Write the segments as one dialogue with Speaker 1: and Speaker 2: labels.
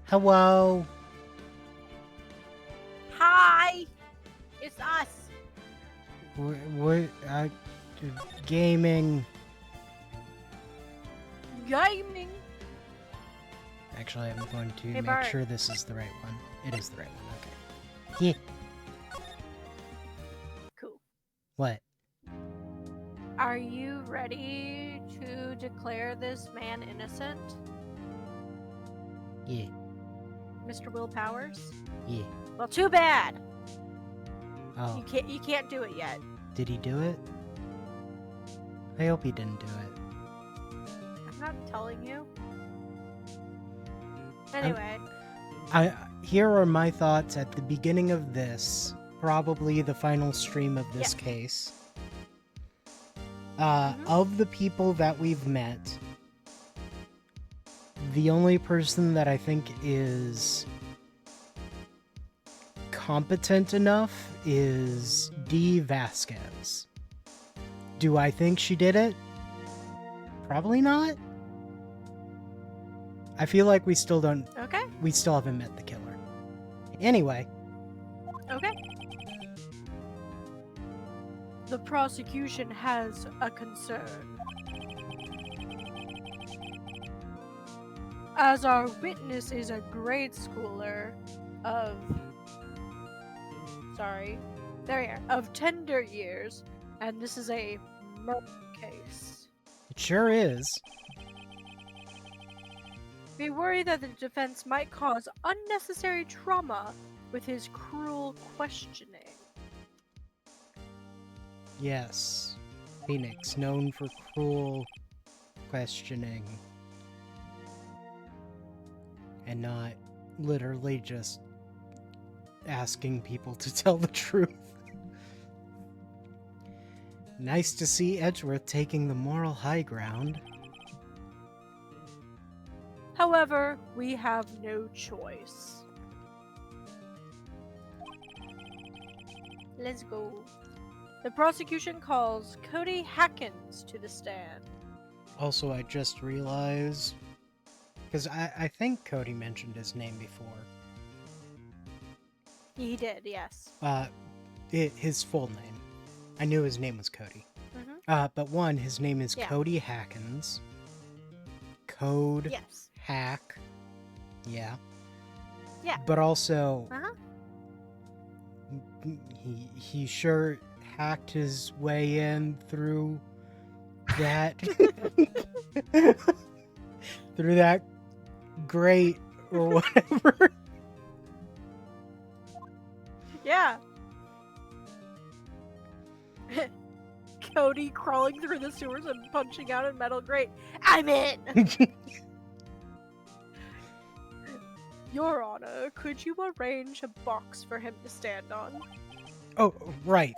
Speaker 1: Hello.
Speaker 2: Hi! It's us!
Speaker 1: What? Gaming.
Speaker 2: Gaming!
Speaker 1: Actually, I'm going to make
Speaker 2: Bart.
Speaker 1: sure this is the right one. It is the right one. Okay. Yeah.
Speaker 2: Cool.
Speaker 1: What?
Speaker 2: Are you ready to declare this man innocent?
Speaker 1: Yeah.
Speaker 2: Mr. Will Powers?
Speaker 1: Yeah.
Speaker 2: Well, too bad!
Speaker 1: Oh.
Speaker 2: You can't do it yet.
Speaker 1: Did he do it? I hope he didn't do it.
Speaker 2: I'm not telling you. Anyway.
Speaker 1: Here are my thoughts at the beginning of this, probably the final stream of this case. Of the people that we've met, the only person that I think is competent enough is Dee Vasquez. Do I think she did it? Probably not. I feel like we still don't...
Speaker 2: Okay.
Speaker 1: We still haven't met the killer. Anyway.
Speaker 2: Okay. The prosecution has a concern. As our witness is a grade schooler of... Sorry. There we are. Of tender years, and this is a murder case.
Speaker 1: It sure is.
Speaker 2: We worry that the defense might cause unnecessary trauma with his cruel questioning.
Speaker 1: Yes. Phoenix, known for cruel questioning. And not literally just asking people to tell the truth. Nice to see Edgeworth taking the moral high ground.
Speaker 2: However, we have no choice. Let's go. The prosecution calls Cody Hackins to the stand.
Speaker 1: Also, I just realized, because I think Cody mentioned his name before.
Speaker 2: He did, yes.
Speaker 1: His full name. I knew his name was Cody. But one, his name is Cody Hackins. Code.
Speaker 2: Yes.
Speaker 1: Hack. Yeah.
Speaker 2: Yeah.
Speaker 1: But also, he sure hacked his way in through that through that grate or whatever.
Speaker 2: Yeah. Cody crawling through the sewers and punching out a metal grate. I'm in! Your Honor, could you arrange a box for him to stand on?
Speaker 1: Oh, right.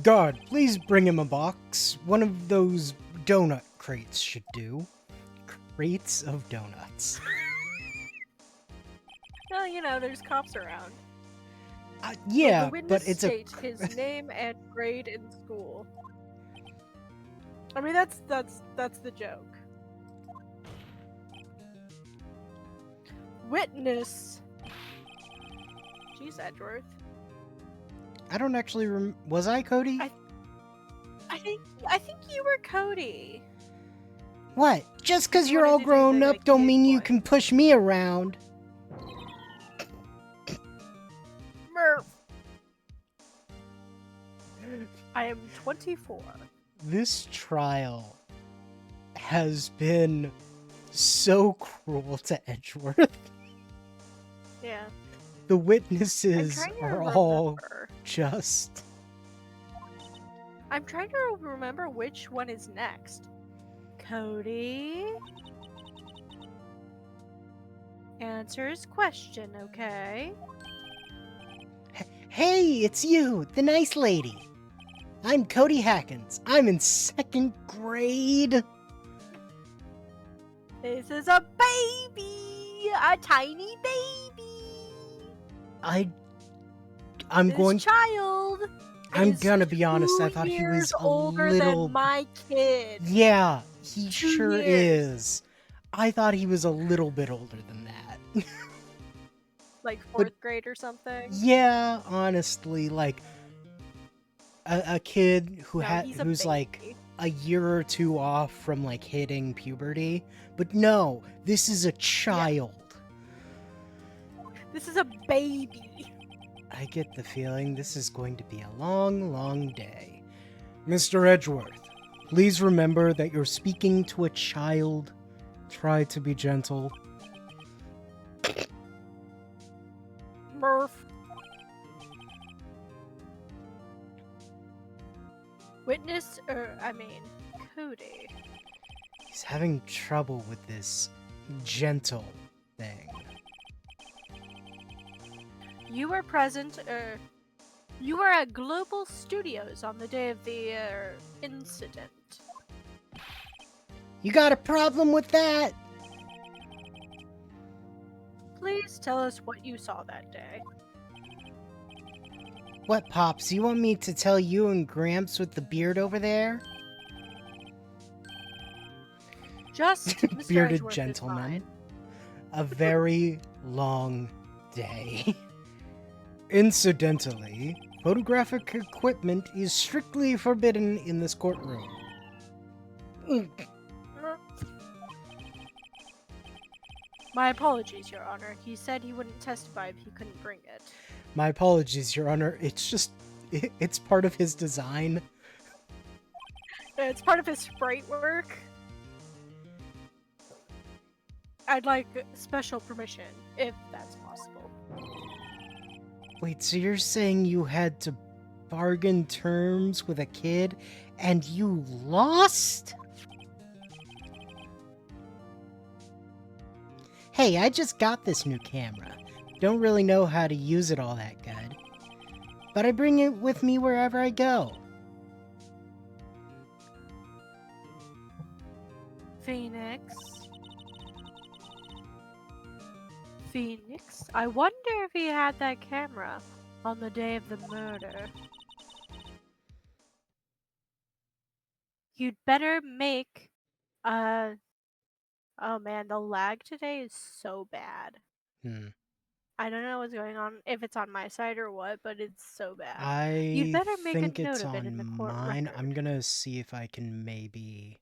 Speaker 1: God, please bring him a box. One of those donut crates should do. Crates of donuts.
Speaker 2: Well, you know, there's cops around.
Speaker 1: Yeah,
Speaker 2: the witness
Speaker 1: but it's
Speaker 2: state his name and grade in school. I mean, that's the joke. Witness. Jeez, Edgeworth.
Speaker 1: I don't actually was I Cody?
Speaker 2: I think you were Cody.
Speaker 1: What? Just because you're all grown up don't mean you can push me around.
Speaker 2: Murph. I am 24.
Speaker 1: This trial has been so cruel to Edgeworth.
Speaker 2: Yeah.
Speaker 1: The witnesses are all just...
Speaker 2: I'm trying to remember which one is next. Cody? Answer his question, okay?
Speaker 1: Hey, it's you, the nice lady. I'm Cody Hackins. I'm in 2nd grade.
Speaker 2: This is a baby! A tiny baby!
Speaker 1: I'm
Speaker 2: this
Speaker 1: going...
Speaker 2: child
Speaker 1: I'm gonna be honest, I thought he was a
Speaker 2: older
Speaker 1: little...
Speaker 2: than my kid.
Speaker 1: Yeah, he
Speaker 2: 2
Speaker 1: sure
Speaker 2: years.
Speaker 1: is. I thought he was a little bit older than that.
Speaker 2: Like
Speaker 1: But
Speaker 2: 4th grade or something?
Speaker 1: yeah, honestly, like a kid
Speaker 2: No, he's a
Speaker 1: who's like
Speaker 2: baby.
Speaker 1: a year or two off from like hitting puberty. But no, this is a child.
Speaker 2: This is a baby.
Speaker 1: I get the feeling this is going to be a long, long day. Mr. Edgeworth, please remember that you're speaking to a child. Try to be gentle.
Speaker 2: Murph. Witness, Cody.
Speaker 1: He's having trouble with this gentle thing.
Speaker 2: You were present, you were at Global Studios on the day of the, incident.
Speaker 1: You got a problem with that?
Speaker 2: Please tell us what you saw that day.
Speaker 1: What, Pops? You want me to tell you and Gramps with the beard over there?
Speaker 2: Just Mr.
Speaker 1: Bearded
Speaker 2: Edgeworth is
Speaker 1: gentleman.
Speaker 2: fine.
Speaker 1: A very long day. Incidentally, photographic equipment is strictly forbidden in this courtroom.
Speaker 2: My apologies, Your Honor. He said he wouldn't testify if he couldn't bring it.
Speaker 1: My apologies, Your Honor. It's part of his design.
Speaker 2: It's part of his sprite work. I'd like special permission, if that's possible.
Speaker 1: Wait, so you're saying you had to bargain terms with a kid and you lost? Hey, I just got this new camera. Don't really know how to use it all that good. But I bring it with me wherever I go.
Speaker 2: Phoenix. I wonder if he had that camera on the day of the murder. You'd better make, oh man, the lag today is so bad. I don't know what's going on, if it's on my side or what, but it's so bad. You'd better make a
Speaker 1: think
Speaker 2: note
Speaker 1: it's
Speaker 2: of it in
Speaker 1: on
Speaker 2: the court
Speaker 1: mine.
Speaker 2: record.
Speaker 1: I'm gonna see if I can maybe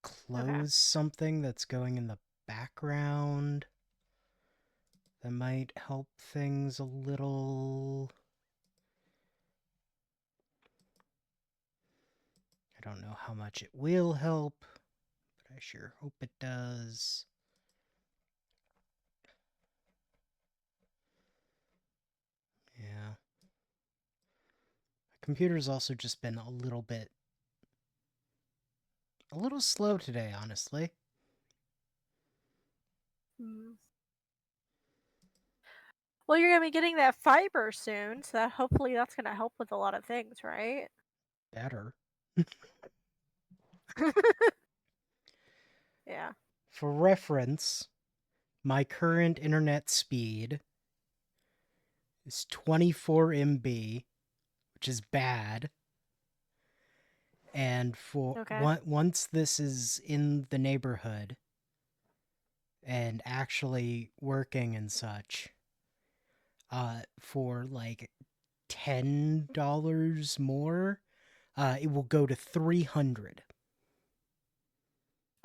Speaker 1: close something that's going in the background. That might help things a little. I don't know how much it will help, but I sure hope it does. Yeah. My computer's also just been a little slow today, honestly.
Speaker 2: Well, you're gonna be getting that fiber soon, so hopefully that's gonna help with a lot of things, right?
Speaker 1: Better.
Speaker 2: Yeah.
Speaker 1: For reference, my current internet speed is 24 MB, which is bad. And for once this is in the neighborhood and actually working and such, for like $10 more, it will go to 300.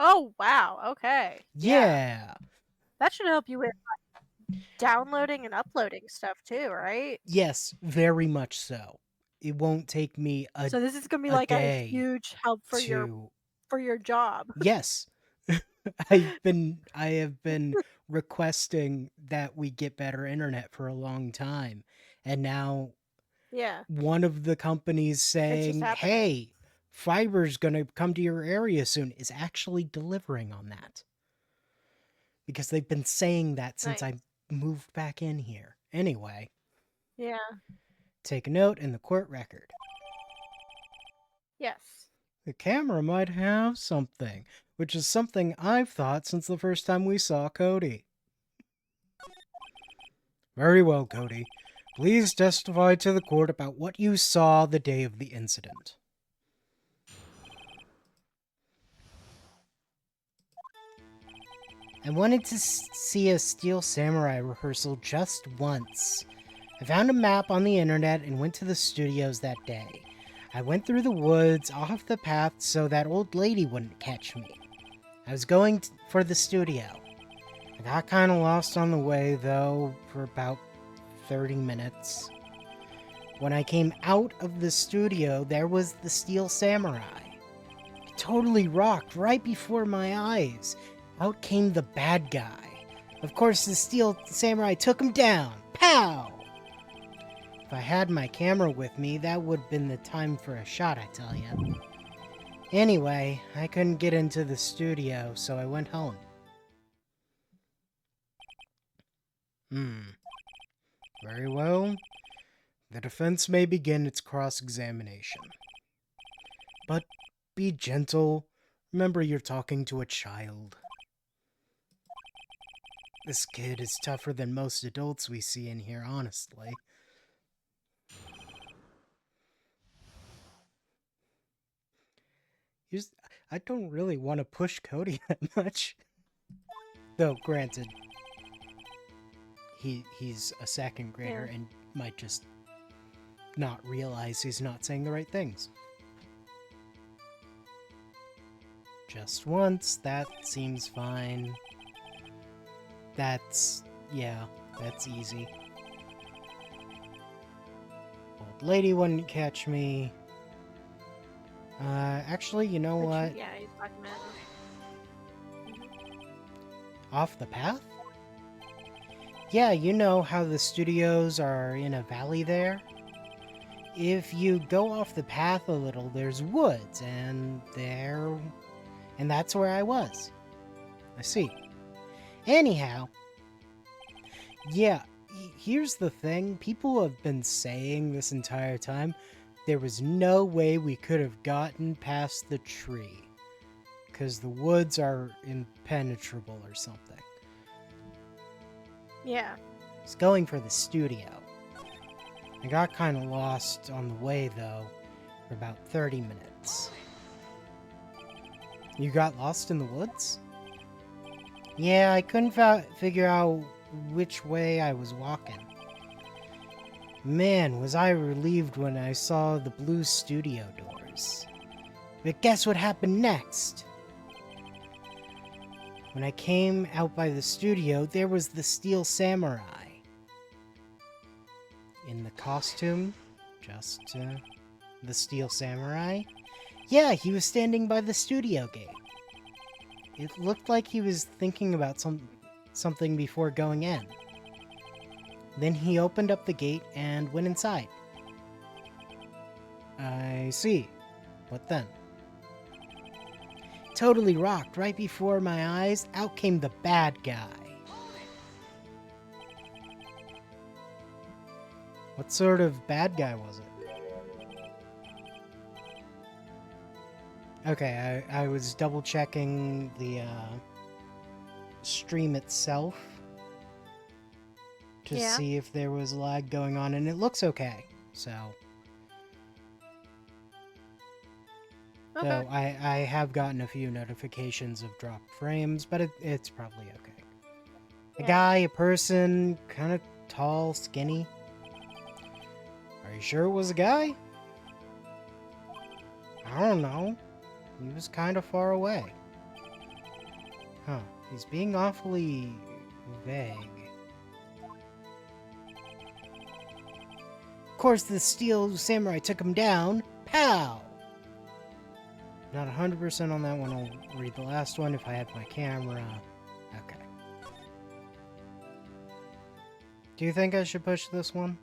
Speaker 2: Oh wow, okay.
Speaker 1: Yeah.
Speaker 2: That should help you with downloading and uploading stuff too, right?
Speaker 1: Yes, very much so. It won't take me
Speaker 2: So this is gonna be
Speaker 1: a
Speaker 2: like a
Speaker 1: day
Speaker 2: huge help for your job.
Speaker 1: Yes. I have been requesting that we get better internet for a long time. And now
Speaker 2: Yeah.
Speaker 1: one of the companies saying,
Speaker 2: happening.
Speaker 1: "Hey, fiber's going to come to your area soon," is actually delivering on that. Because they've been saying that since I moved back in here. Anyway.
Speaker 2: Yeah.
Speaker 1: Take a note in the court record.
Speaker 2: Yes.
Speaker 1: The camera might have something, which is something I've thought since the first time we saw Cody. Very well, Cody. Please testify to the court about what you saw the day of the incident. I wanted to see a Steel Samurai rehearsal just once. I found a map on the internet and went to the studios that day. I went through the woods, off the path, so that old lady wouldn't catch me. I was going for the studio. I got kind of lost on the way, though, for about 30 minutes. When I came out of the studio, there was the Steel Samurai. It totally rocked right before my eyes. Out came the bad guy. Of course, the Steel Samurai took him down. Pow! If I had my camera with me, that would have been the time for a shot, I tell you. Anyway, I couldn't get into the studio, so I went home. Very well. The defense may begin its cross-examination. But be gentle. Remember, you're talking to a child. This kid is tougher than most adults we see in here, honestly. I don't really want to push Cody that much. Though, granted, he's a second grader and might just not realize he's not saying the right things. Just once, that seems fine. That's easy. Old lady wouldn't catch me. Actually, you know what?
Speaker 2: Yeah, he's talking about
Speaker 1: Off the path? Yeah, you know how the studios are in a valley there? If you go off the path a little, there's woods, and that's where I was. I see. Anyhow, yeah, here's the thing. People have been saying this entire time, there was no way we could have gotten past the tree, because the woods are impenetrable or something.
Speaker 2: Yeah.
Speaker 1: I was going for the studio. I got kind of lost on the way, though, for about 30 minutes. You got lost in the woods? Yeah, I couldn't figure out which way I was walking. Man, was I relieved when I saw the blue studio doors. But guess what happened next? When I came out by the studio, there was the Steel Samurai. In the costume, just the Steel Samurai. Yeah, he was standing by the studio gate. It looked like he was thinking about something before going in. Then he opened up the gate and went inside. I see. What then? Totally rocked. Right before my eyes, out came the bad guy. What sort of bad guy was it? Okay, I was double checking the stream itself to see if there was lag going on, and it looks okay. So, though I have gotten a few notifications of dropped frames, but it's probably okay. A guy, a person, kind of tall, skinny. Are you sure it was a guy? I don't know. He was kind of far away. Huh. He's being awfully vague. Of course, the Steel Samurai took him down. Pow! Not 100% on that one. I'll read the last one if I had my camera. Okay. Do you think I should push this one?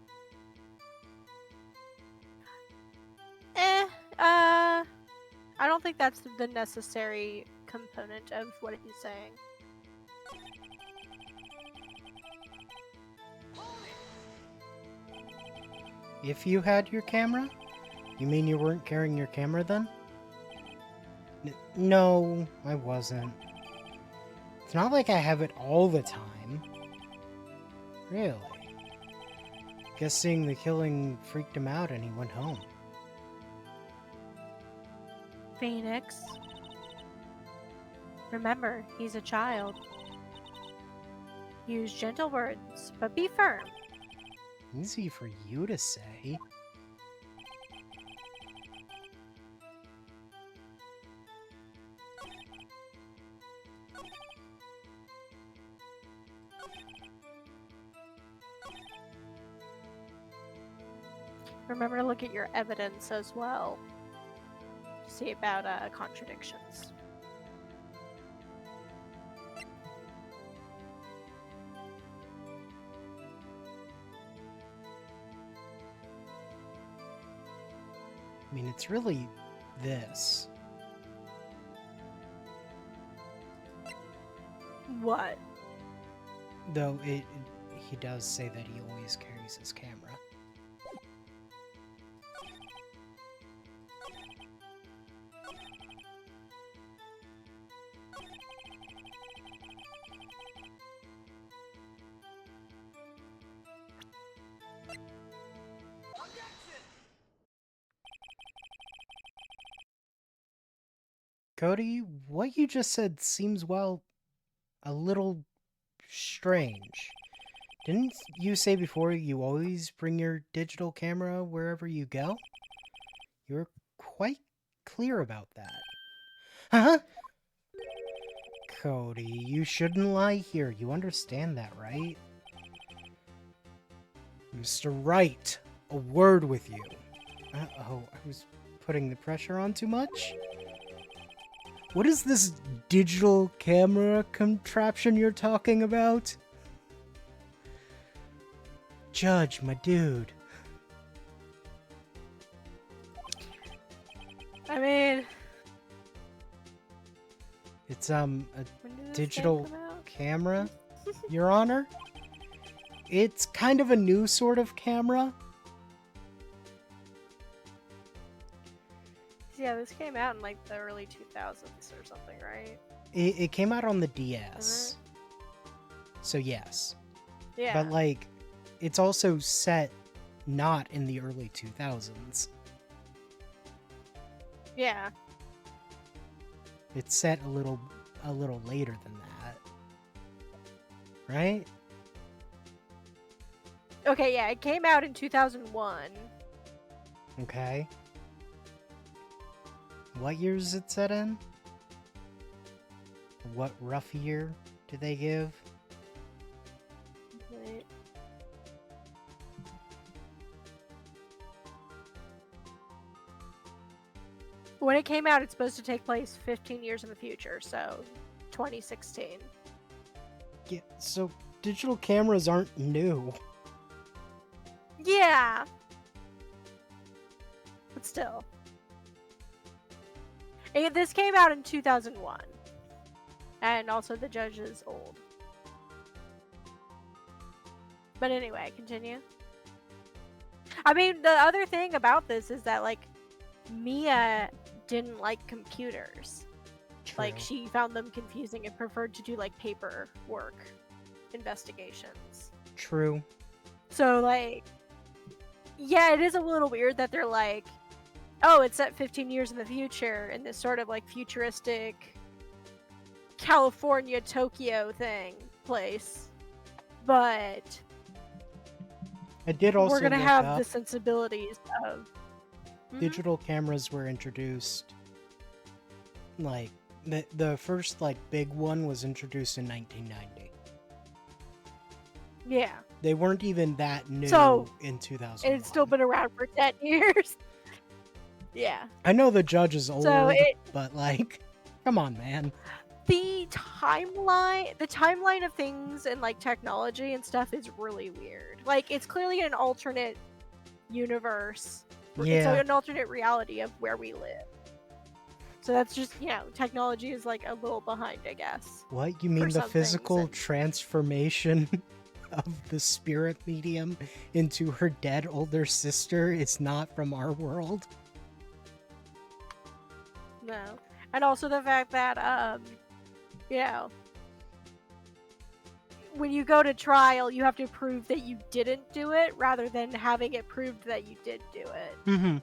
Speaker 2: I don't think that's the necessary component of what he's saying.
Speaker 1: If you had your camera? You mean you weren't carrying your camera then? No, I wasn't. It's not like I have it all the time. Really? Guess seeing the killing freaked him out and he went home.
Speaker 2: Phoenix. Remember, he's a child. Use gentle words, but be firm.
Speaker 1: Easy for you to say.
Speaker 2: Remember to look at your evidence as well. See about contradictions.
Speaker 1: I mean, it's really this.
Speaker 2: What?
Speaker 1: Though he does say that he always carries his camera. Cody, what you just said seems, well, a little strange. Didn't you say before you always bring your digital camera wherever you go? You're quite clear about that. Huh? Cody, you shouldn't lie here. You understand that, right? Mr. Wright, a word with you. Uh-oh, I was putting the pressure on too much? What is this digital camera contraption you're talking about? Judge, my dude.
Speaker 2: I mean...
Speaker 1: It's, a digital camera, Your Honor. It's kind of a new sort of camera.
Speaker 2: Yeah, this came out in like the early 2000s or something, right?
Speaker 1: It came out on the DS. So yes.
Speaker 2: Yeah.
Speaker 1: But like, it's also set not in the early 2000s.
Speaker 2: Yeah.
Speaker 1: It's set a little later than that. Right?
Speaker 2: Okay, yeah, it came out in 2001.
Speaker 1: Okay. What year is it set in? What rough year do they give?
Speaker 2: Right. When it came out, it's supposed to take place 15 years in the future, so 2016.
Speaker 1: Yeah, so digital cameras aren't new.
Speaker 2: Yeah. But still. This came out in 2001. And also the judge is old. But anyway, continue. I mean, the other thing about this is that, like, Mia didn't like computers.
Speaker 1: True.
Speaker 2: Like, she found them confusing and preferred to do, like, paperwork investigations.
Speaker 1: True.
Speaker 2: So, like, yeah, it is a little weird that they're like, oh, it's set 15 years in the future in this sort of, like, futuristic California, Tokyo place. But
Speaker 1: I did also
Speaker 2: we're gonna
Speaker 1: look
Speaker 2: have
Speaker 1: up.
Speaker 2: the sensibilities of
Speaker 1: Digital cameras were introduced, like, the first, like, big one was introduced in 1990.
Speaker 2: Yeah.
Speaker 1: They weren't even that new in 2000.
Speaker 2: It's still been around for 10 years. Yeah.
Speaker 1: I know the judge is old, but, like, come on, man.
Speaker 2: The timeline of things and, like, technology and stuff is really weird. Like, it's clearly an alternate universe.
Speaker 1: Yeah.
Speaker 2: It's like an alternate reality of where we live. So that's just, technology is, like, a little behind, I guess.
Speaker 1: What? You mean the physical transformation of the spirit medium into her dead older sister is not from our world?
Speaker 2: No. And also the fact that, when you go to trial, you have to prove that you didn't do it rather than having it proved that you did do it.
Speaker 1: Mm-hmm.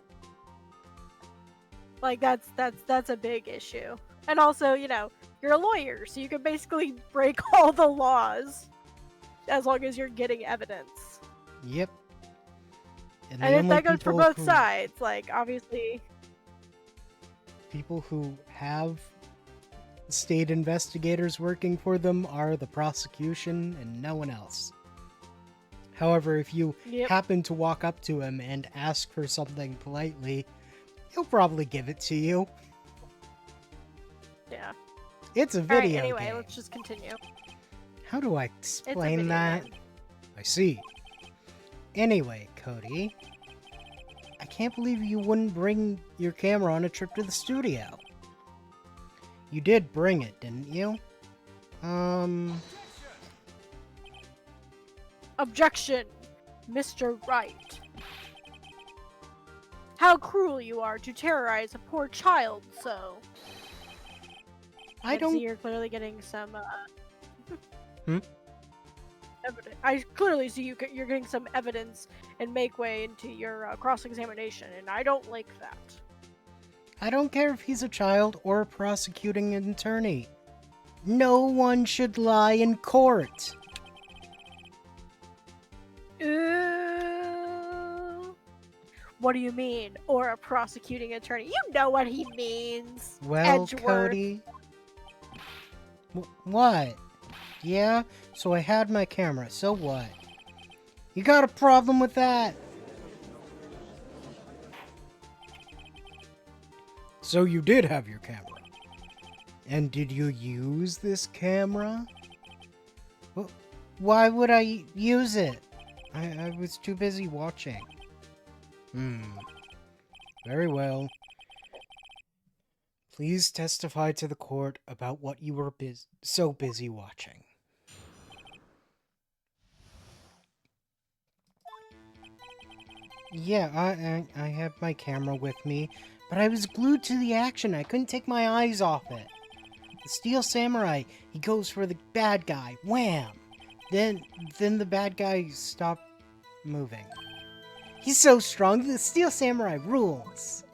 Speaker 2: Like, that's a big issue. And also, you're a lawyer, so you can basically break all the laws as long as you're getting evidence.
Speaker 1: Yep. And
Speaker 2: And
Speaker 1: the
Speaker 2: if
Speaker 1: only
Speaker 2: that goes for both sides, like obviously.
Speaker 1: people who have state investigators working for them are the prosecution and no one else. However, if you
Speaker 2: Yep.
Speaker 1: happen to walk up to him and ask for something politely, he'll probably give it to you.
Speaker 2: Yeah.
Speaker 1: It's a
Speaker 2: All right.
Speaker 1: video
Speaker 2: Anyway,
Speaker 1: game.
Speaker 2: let's just continue.
Speaker 1: How do I
Speaker 2: It's a
Speaker 1: explain
Speaker 2: video
Speaker 1: that?
Speaker 2: game.
Speaker 1: I see. Anyway, Cody, I can't believe you wouldn't bring your camera on a trip to the studio. You did bring it, didn't you?
Speaker 2: Objection, Mr. Wright. How cruel you are to terrorize a poor child so.
Speaker 1: I
Speaker 2: And
Speaker 1: don't...
Speaker 2: see, you're clearly getting some.
Speaker 1: Hmm?
Speaker 2: Evidence. I clearly see you're getting some evidence and make way into your cross-examination, and I don't like that.
Speaker 1: I don't care if he's a child or a prosecuting attorney. No one should lie in court.
Speaker 2: What do you mean? Or a prosecuting attorney? You know what he means.
Speaker 1: Well,
Speaker 2: Edgeworth.
Speaker 1: Cody... What? Yeah? So I had my camera, so what? You got a problem with that? So you did have your camera. And did you use this camera? Why would I use it? I was too busy watching. Very well. Please testify to the court about what you were so busy watching. Yeah, I had my camera with me, but I was glued to the action. I couldn't take my eyes off it. The Steel Samurai, he goes for the bad guy. Wham! Then the bad guy stopped moving. He's so strong, the Steel Samurai rules.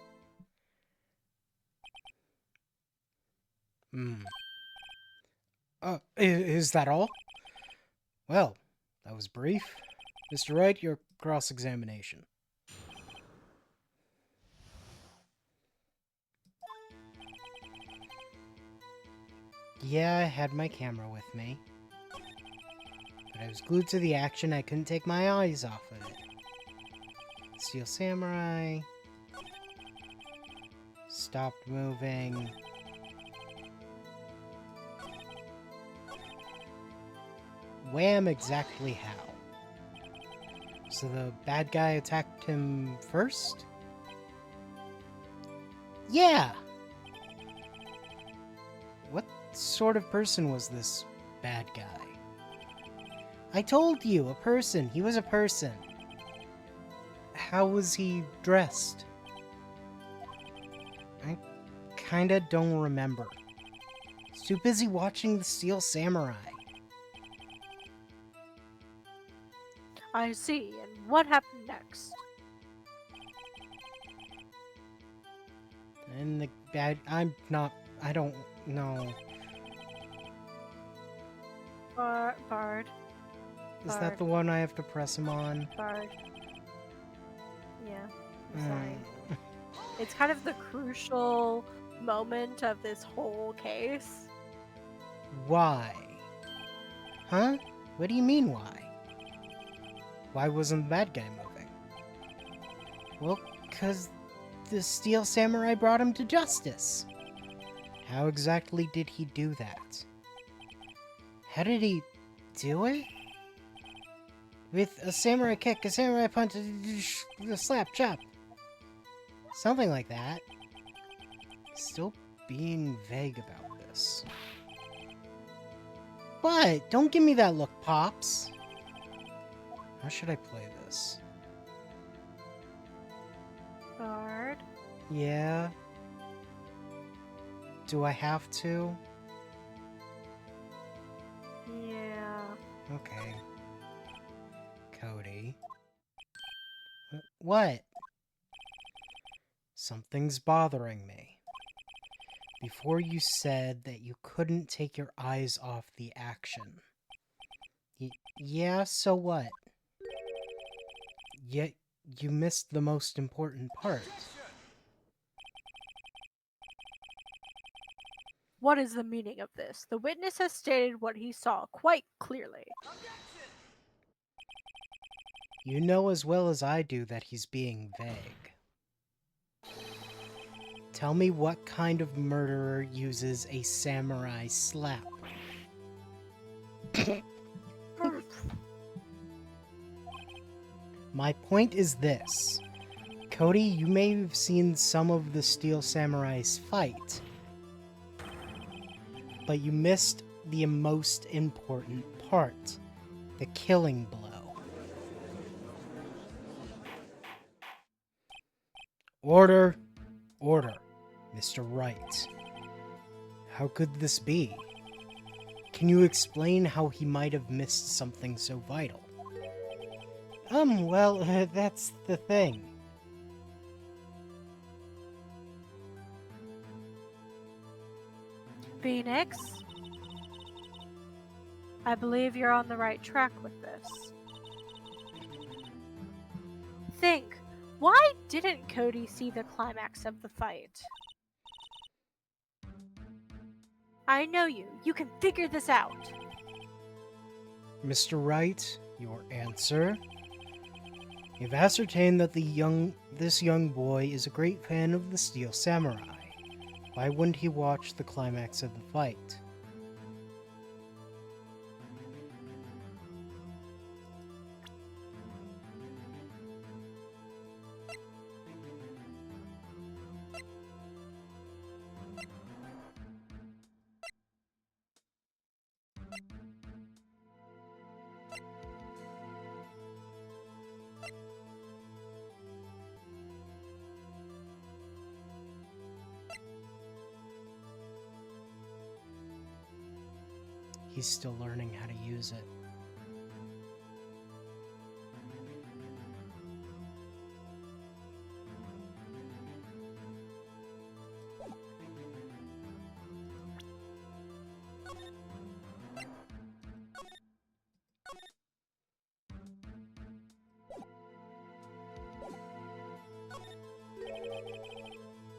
Speaker 1: Is that all? Well, that was brief. Mr. Wright, your cross-examination. Yeah, I had my camera with me. But I was glued to the action, I couldn't take my eyes off of it. Steel Samurai... stopped moving... Wham, exactly how? So the bad guy attacked him first? Yeah! What sort of person was this bad guy? I told you, a person. He was a person. How was he dressed? I kinda don't remember. I was too busy watching the Steel Samurai.
Speaker 2: I see. And what happened next?
Speaker 1: And the bad... I don't know.
Speaker 2: Bard.
Speaker 1: Is that the one I have to press him on?
Speaker 2: Bard. Yeah. I'm sorry. It's kind of the crucial moment of this whole case.
Speaker 1: Why? Huh? What do you mean, why? Why wasn't the bad guy moving? Well, 'cause the Steel Samurai brought him to justice. How exactly did he do that? How did he do it? With a samurai kick, a samurai punch, a slap, chop. Something like that. Still being vague about this. What? Don't give me that look, Pops. How should I play this?
Speaker 2: Bard.
Speaker 1: Yeah? Do I have to?
Speaker 2: Yeah.
Speaker 1: Okay. Cody. What? Something's bothering me. Before you said that you couldn't take your eyes off the action. Yeah, so what? Yet you missed the most important part.
Speaker 2: What is the meaning of this? The witness has stated what he saw quite clearly.
Speaker 1: You know as well as I do that he's being vague. Tell me what kind of murderer uses a samurai slap? My point is this. Cody, you may have seen some of the Steel Samurais fight, but you missed the most important part, the killing blow. Order! Order, Mr. Wright. How could this be? Can you explain how he might have missed something so vital? Well, that's the thing.
Speaker 2: Phoenix, I believe you're on the right track with this. Think, why didn't Cody see the climax of the fight? I know you. You can figure this out.
Speaker 1: Mr. Wright, your answer? You've ascertained that this young boy is a great fan of the Steel Samurai. Why wouldn't he watch the climax of the fight? He's still learning how to use it.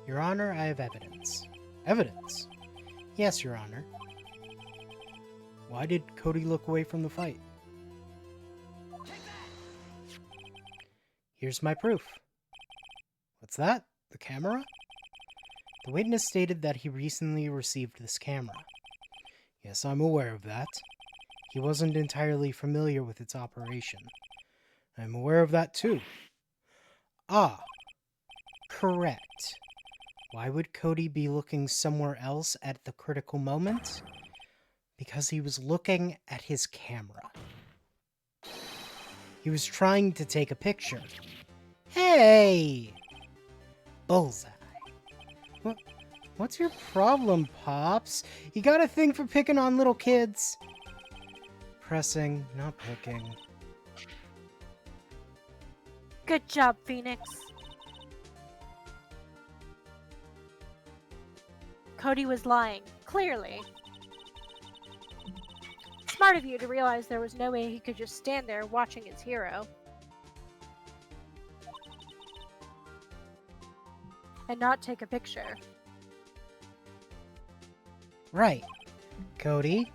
Speaker 1: Your Honor, I have evidence. Evidence? Yes, Your Honor. Why did Cody look away from the fight? Here's my proof. What's that? The camera? The witness stated that he recently received this camera. Yes, I'm aware of that. He wasn't entirely familiar with its operation. I'm aware of that too. Ah, correct. Why would Cody be looking somewhere else at the critical moment? Because he was looking at his camera. He was trying to take a picture. Hey! Bullseye. What's your problem, Pops? You got a thing for picking on little kids? Pressing, not picking.
Speaker 2: Good job, Phoenix. Cody was lying, clearly. Smart of you to realize there was no way he could just stand there watching his hero. And not take a picture.
Speaker 1: Right. Cody,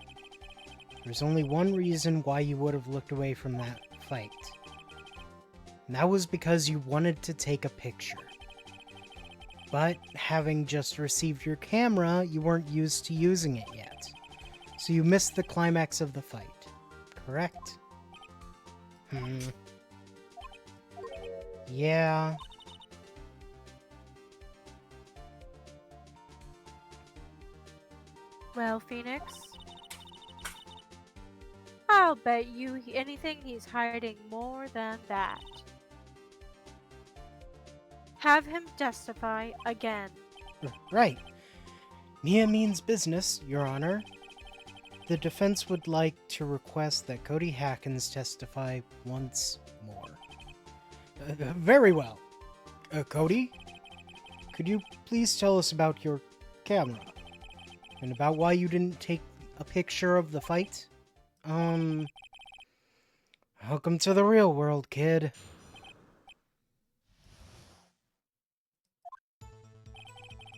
Speaker 1: there's only one reason why you would have looked away from that fight. And that was because you wanted to take a picture. But having just received your camera, you weren't used to using it yet. So you missed the climax of the fight. Correct? Yeah.
Speaker 2: Well, Phoenix, I'll bet you anything he's hiding more than that. Have him testify again.
Speaker 1: Right. Mia means business, Your Honor. The defense would like to request that Cody Hackins testify once more. Very well. Cody, could you please tell us about your camera? And about why you didn't take a picture of the fight? Welcome to the real world, kid.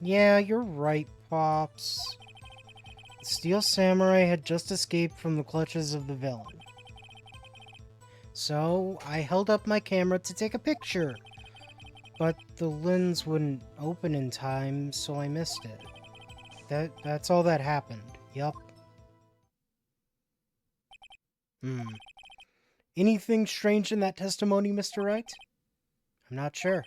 Speaker 1: Yeah, you're right, Pops. The Steel Samurai had just escaped from the clutches of the villain. So, I held up my camera to take a picture. But the lens wouldn't open in time, so I missed it. That's all that happened. Yup. Anything strange in that testimony, Mr. Wright? I'm not sure.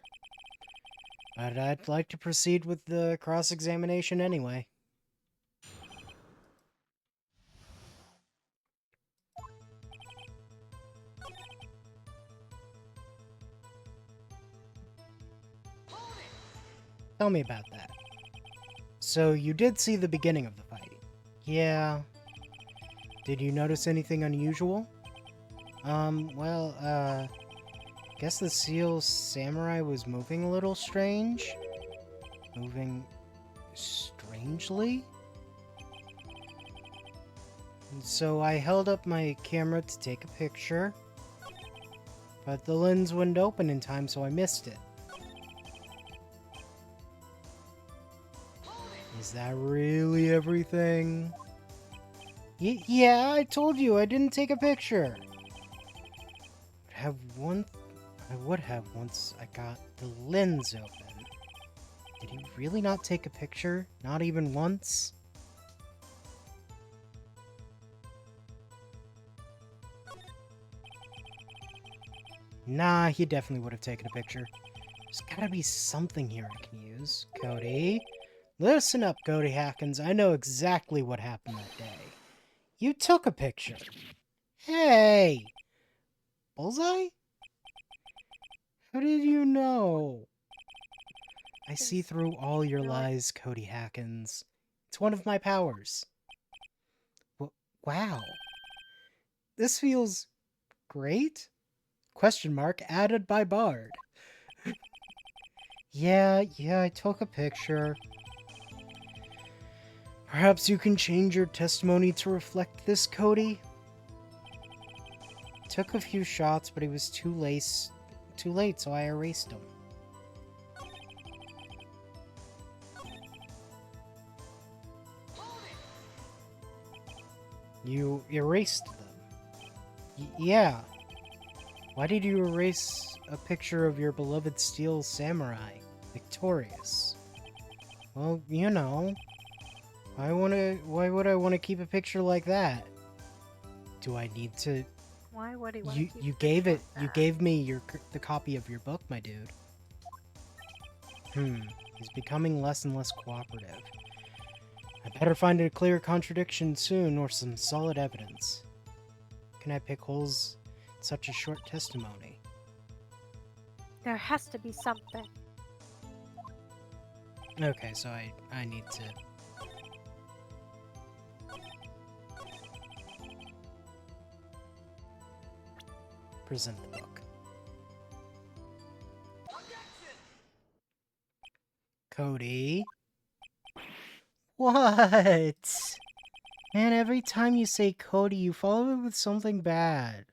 Speaker 1: But I'd like to proceed with the cross-examination anyway. Tell me about that. So, you did see the beginning of the fight? Yeah. Did you notice anything unusual? Guess the Steel Samurai was moving a little strange? Moving strangely? And so I held up my camera to take a picture, but the lens wouldn't open in time, so I missed it. Is that really everything? Yeah, I told you I didn't take a picture. I would have once I got the lens open. Did he really not take a picture? Not even once? Nah, he definitely would have taken a picture. There's gotta be something here I can use. Cody? Listen up, Cody Hackins. I know exactly what happened that day. You took a picture. Hey! Bullseye? How did you know? I see through all your lies, Cody Hackins. It's one of my powers. Wow. This feels great? Question mark added by Bard. Yeah, I took a picture. Perhaps you can change your testimony to reflect this, Cody? Took a few shots, but he was too late, so I erased him. You erased them? Yeah. Why did you erase a picture of your beloved Steel Samurai, victorious? Well, you know. Why would I want to keep a picture like that? Do I need to...
Speaker 2: Why would he want
Speaker 1: You
Speaker 2: to keep
Speaker 1: you
Speaker 2: a
Speaker 1: gave
Speaker 2: picture
Speaker 1: it
Speaker 2: like
Speaker 1: you
Speaker 2: that?
Speaker 1: gave me the copy of your book, my dude. He's becoming less and less cooperative. I better find a clear contradiction soon or some solid evidence. Can I pick holes in such a short testimony?
Speaker 2: There has to be something.
Speaker 1: Okay, so I need to... present the book. Cody? What? Man, every time you say Cody, you follow it with something bad.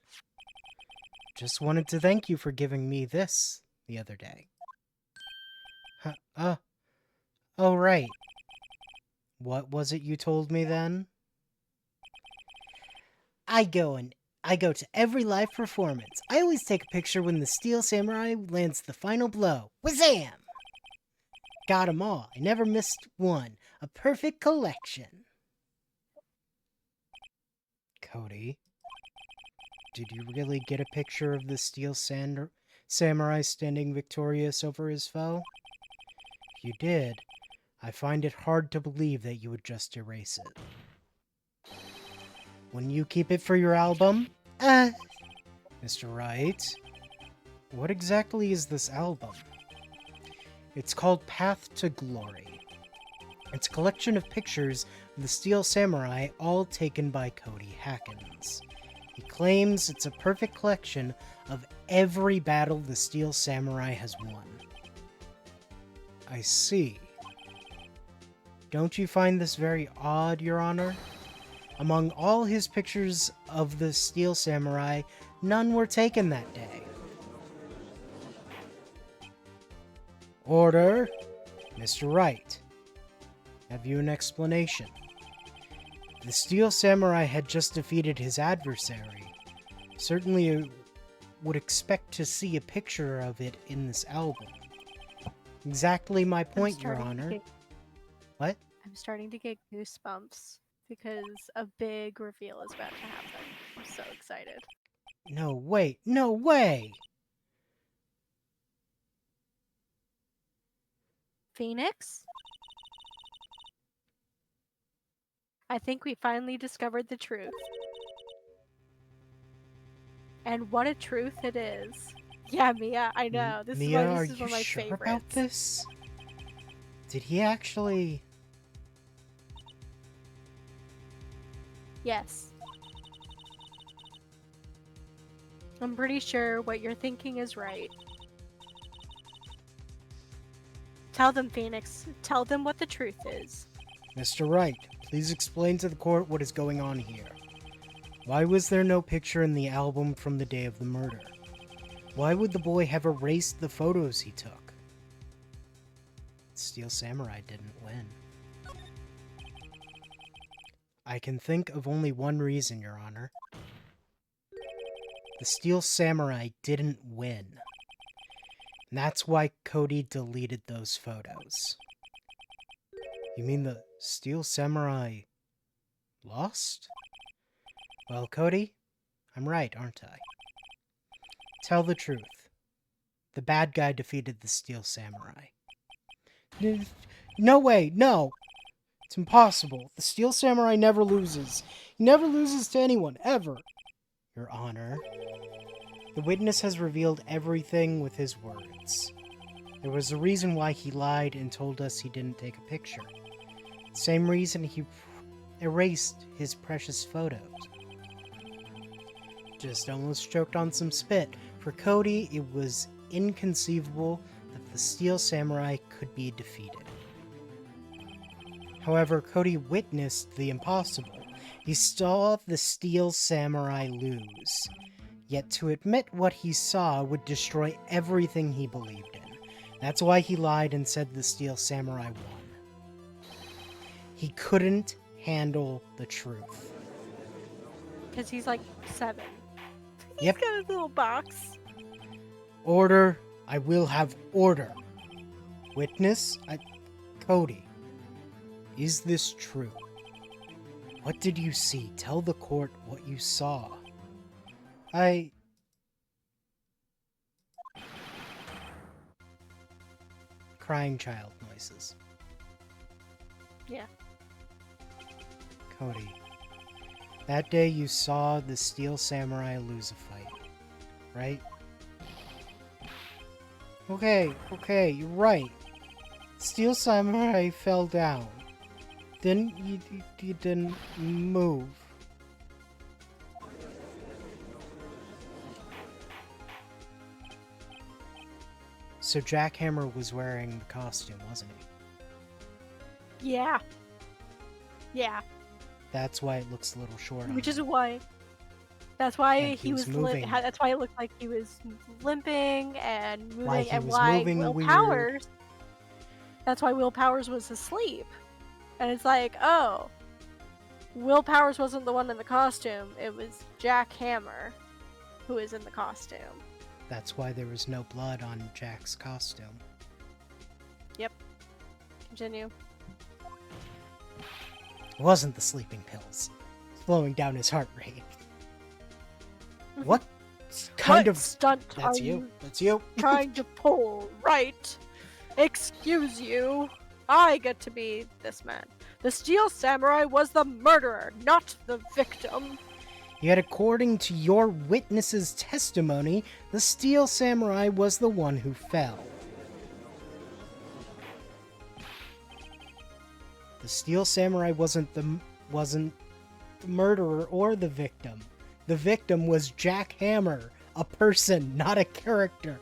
Speaker 1: Just wanted to thank you for giving me this the other day. Huh, oh right. What was it you told me then? I go to every live performance. I always take a picture when the Steel Samurai lands the final blow. Wazam! Got 'em all. I never missed one. A perfect collection. Cody, did you really get a picture of the Steel Samurai standing victorious over his foe? If you did, I find it hard to believe that you would just erase it. Wouldn't you keep it for your album? Mr. Wright, what exactly is this album? It's called Path to Glory. It's a collection of pictures of the Steel Samurai, all taken by Cody Hackins. He claims it's a perfect collection of every battle the Steel Samurai has won. I see. Don't you find this very odd, Your Honor? Among all his pictures of the Steel Samurai, None were taken that day. Order! Mr. Wright. Have you an explanation? The Steel Samurai had just defeated his adversary. Certainly would expect to see a picture of it in this album. Exactly my point, Your Honor. What?
Speaker 2: I'm starting to get goosebumps because a big reveal is about to happen. I'm so excited.
Speaker 1: No, wait. No way!
Speaker 2: Phoenix? I think we finally discovered the truth. And what a truth it is. Yeah, Mia, I know. This is one of my
Speaker 1: sure
Speaker 2: favorites.
Speaker 1: about this? Did he actually...
Speaker 2: Yes. I'm pretty sure what you're thinking is right. Tell them, Phoenix. Tell them what the truth is.
Speaker 1: Mr. Wright, please explain to the court what is going on here. Why was there no picture in the album from the day of the murder? Why would the boy have erased the photos he took? Steel Samurai didn't win. I can think of only one reason, Your Honor. The Steel Samurai didn't win. And that's why Cody deleted those photos. You mean the Steel Samurai lost? Well, Cody, I'm right, aren't I? Tell the truth. The bad guy defeated the Steel Samurai. No way, no! It's impossible. The Steel Samurai never loses. He never loses to anyone, ever. Your Honor, the witness has revealed everything with his words. There was a reason why he lied and told us he didn't take a picture. Same reason he erased his precious photos. Just almost choked on some spit. For Cody, it was inconceivable that the Steel Samurai could be defeated. However, Cody witnessed the impossible. He saw the Steel Samurai lose. Yet to admit what he saw would destroy everything he believed in. That's why he lied and said the Steel Samurai won. He couldn't handle the truth.
Speaker 2: Because he's like 7.
Speaker 1: Yep.
Speaker 2: He's got his little box.
Speaker 1: Order. I will have order. Witness. Cody. Is this true? What did you see? Tell the court what you saw. Crying child noises.
Speaker 2: Yeah.
Speaker 1: Cody. That day you saw the Steel Samurai lose a fight, right? Okay, you're right. Steel Samurai fell down. Then you didn't move. So Jackhammer was wearing the costume, wasn't he?
Speaker 2: Yeah. Yeah.
Speaker 1: That's why it looks a little short.
Speaker 2: Which is why. That's why
Speaker 1: he was moving.
Speaker 2: that's why it looked like he was limping and moving,
Speaker 1: Why he
Speaker 2: and
Speaker 1: was
Speaker 2: why
Speaker 1: moving
Speaker 2: Will
Speaker 1: weird.
Speaker 2: Powers. That's why Will Powers was asleep, and it's like, oh, Will Powers wasn't the one in the costume. It was Jack Hammer, who is in the costume.
Speaker 1: That's why there was no blood on Jack's costume.
Speaker 2: Yep. Continue.
Speaker 1: It wasn't the sleeping pills. Slowing down his heart rate. What kind
Speaker 2: What
Speaker 1: of
Speaker 2: stunt
Speaker 1: That's
Speaker 2: are
Speaker 1: you. That's you.
Speaker 2: trying to pull? Right. Excuse you. I get to be this man. The Steel Samurai was the murderer, not the victim.
Speaker 1: Yet according to your witness's testimony, the Steel Samurai was the one who fell. The Steel Samurai wasn't the murderer or the victim. The victim was Jack Hammer, a person, not a character.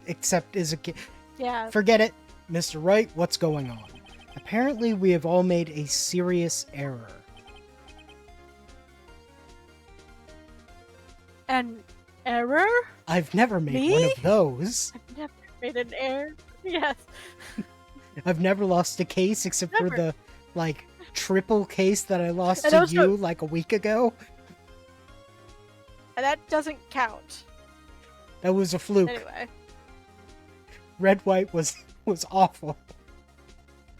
Speaker 1: Except as a kid.
Speaker 2: Yeah.
Speaker 1: Forget it. Mr. Wright, what's going on? Apparently we have all made a serious error.
Speaker 2: An error?
Speaker 1: I've never made
Speaker 2: Me?
Speaker 1: one of those.
Speaker 2: I've never made an error. Yes.
Speaker 1: I've never lost a case except for
Speaker 2: Never.
Speaker 1: the, like, triple case that I lost
Speaker 2: And
Speaker 1: to
Speaker 2: also-
Speaker 1: you, like, a week ago.
Speaker 2: And that doesn't count.
Speaker 1: That was a fluke.
Speaker 2: Anyway.
Speaker 1: Red White was awful.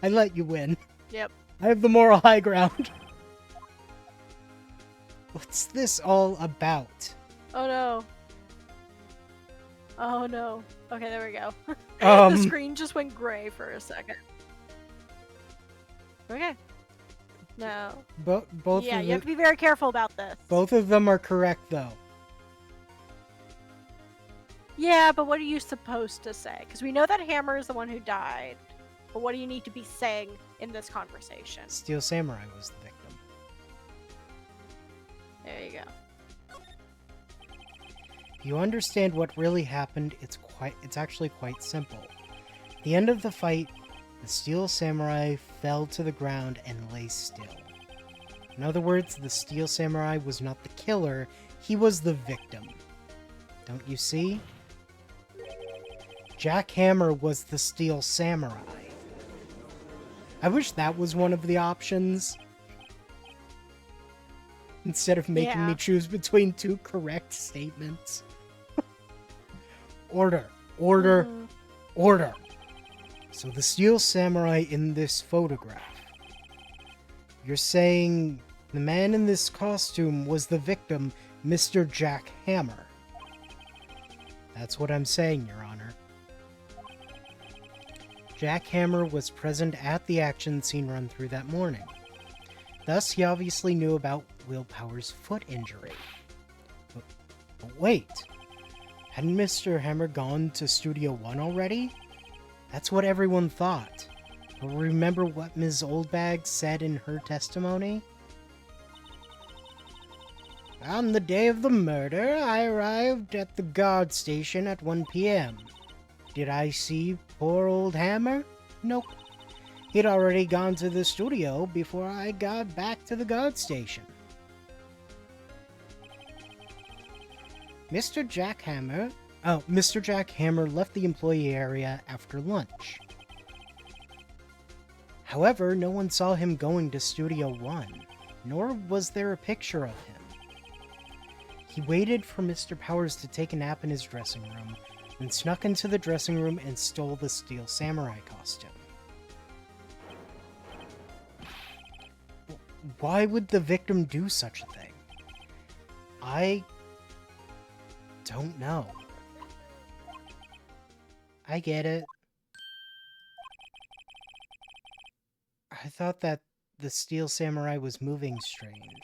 Speaker 1: I let you win.
Speaker 2: Yep.
Speaker 1: I have the moral high ground. What's this all about?
Speaker 2: Oh no. Oh no. Okay, there we go. The screen just went gray for a second. Okay. No.
Speaker 1: Both
Speaker 2: Yeah,
Speaker 1: of
Speaker 2: you have to be very careful about this.
Speaker 1: both of them are correct, though.
Speaker 2: Yeah, but what are you supposed to say? Because we know that Hammer is the one who died. But what do you need to be saying in this conversation?
Speaker 1: Steel Samurai was the victim.
Speaker 2: There you go.
Speaker 1: If you understand what really happened, it's actually quite simple. At the end of the fight, the Steel Samurai fell to the ground and lay still. In other words, the Steel Samurai was not the killer, he was the victim. Don't you see? Jack Hammer was the Steel Samurai. I wish that was one of the options. Instead of making me choose between two correct statements. Order. Order. Order. So the Steel Samurai in this photograph. You're saying the man in this costume was the victim, Mr. Jack Hammer. That's what I'm saying, Your Honor. Jack Hammer was present at the action scene run-through that morning. Thus, he obviously knew about Will Power's foot injury. But wait, hadn't Mr. Hammer gone to Studio 1 already? That's what everyone thought. But remember what Ms. Oldbag said in her testimony? On the day of the murder, I arrived at the guard station at 1 p.m. Did I see poor old Hammer? Nope. He'd already gone to the studio before I got back to the guard station. Mr. Jack Hammer left the employee area after lunch. However, no one saw him going to Studio 1, nor was there a picture of him. He waited for Mr. Powers to take a nap in his dressing room, then snuck into the dressing room and stole the Steel Samurai costume. Why would the victim do such a thing? I don't know. I get it. I thought that the Steel Samurai was moving strange.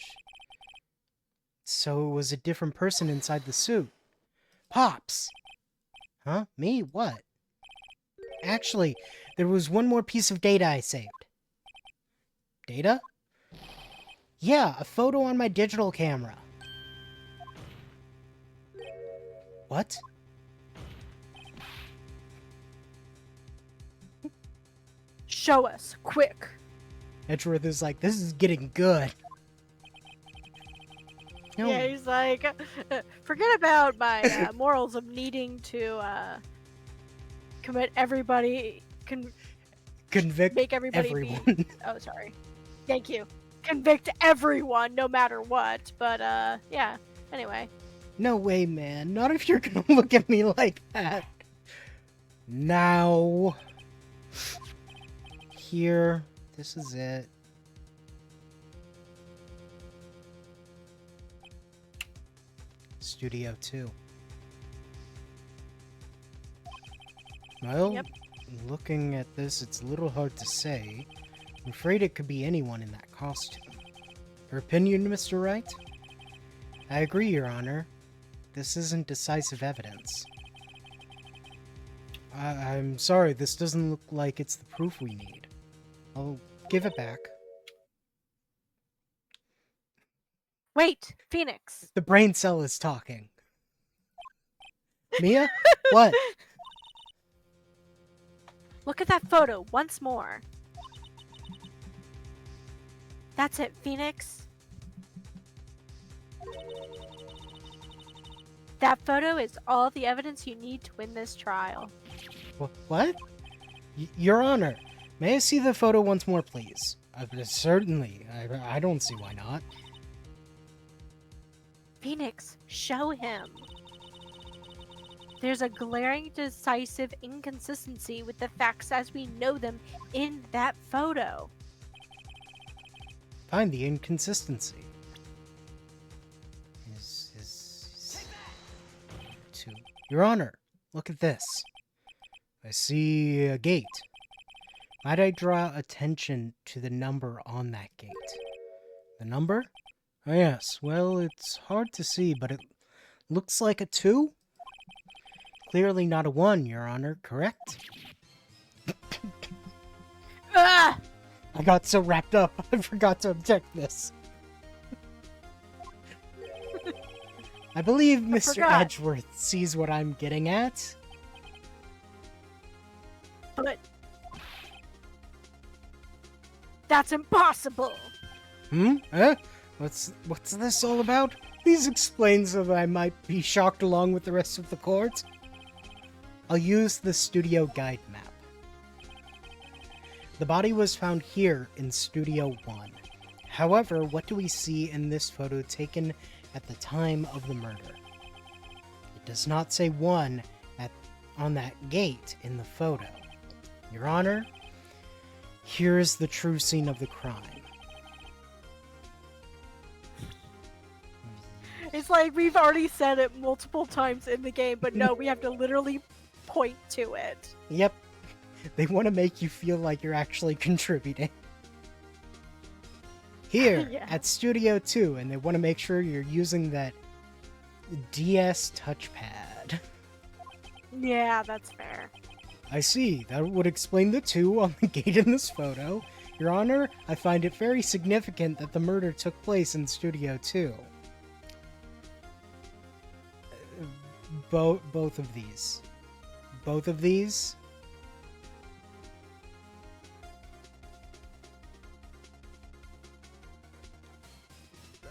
Speaker 1: So it was a different person inside the suit. Pops! Huh? Me? What? Actually, there was one more piece of data I saved. Data? Yeah, a photo on my digital camera. What?
Speaker 2: Show us, quick.
Speaker 1: Edgeworth is like, this is getting good. No.
Speaker 2: Yeah, he's like, forget about my morals of needing to commit everybody,
Speaker 1: Convict
Speaker 2: make everybody
Speaker 1: everyone.
Speaker 2: Oh, sorry. Thank you. Convict everyone, no matter what. But yeah. Anyway.
Speaker 1: No way, man. Not if you're gonna look at me like that. Now. Here. This is it. Studio 2. Well,
Speaker 2: Yep.
Speaker 1: looking at this, it's a little hard to say. I'm afraid it could be anyone in that costume. Your opinion, Mr. Wright? I agree, Your Honor. This isn't decisive evidence. I'm sorry, this doesn't look like it's the proof we need. I'll give it back.
Speaker 2: Wait, Phoenix.
Speaker 1: The brain cell is talking. Mia? What?
Speaker 2: Look at that photo once more. That's it, Phoenix. That photo is all the evidence you need to win this trial.
Speaker 1: What? Your Honor, may I see the photo once more, please? Certainly. I don't see why not.
Speaker 2: Phoenix, show him. There's a glaring, decisive inconsistency with the facts as we know them in that photo.
Speaker 1: Find the inconsistency. Your Honor, look at this. I see a gate. Might I draw attention to the number on that gate? The number? Oh, yes. Well, it's hard to see, but it looks like a 2? Clearly not a 1, Your Honor, correct?
Speaker 2: Ah!
Speaker 1: I got so wrapped up, I forgot to object this. I believe Mr. Edgeworth sees what I'm getting at.
Speaker 2: But that's impossible.
Speaker 1: Huh? What's this all about? Please explain so that I might be shocked along with the rest of the court. I'll use the studio guide map. The body was found here in Studio 1. However, what do we see in this photo taken at the time of the murder? It does not say 1 on that gate in the photo. Your Honor, here is the true scene of the crime.
Speaker 2: It's like we've already said it multiple times in the game, but no, we have to literally point to it.
Speaker 1: Yep. They want to make you feel like you're actually contributing. Here,
Speaker 2: Yeah.
Speaker 1: at Studio 2, and they want to make sure you're using that DS touchpad.
Speaker 2: Yeah, that's fair.
Speaker 1: I see. That would explain the 2 on the gate in this photo. Your Honor, I find it very significant that the murder took place in Studio 2. Both of these. Both of these?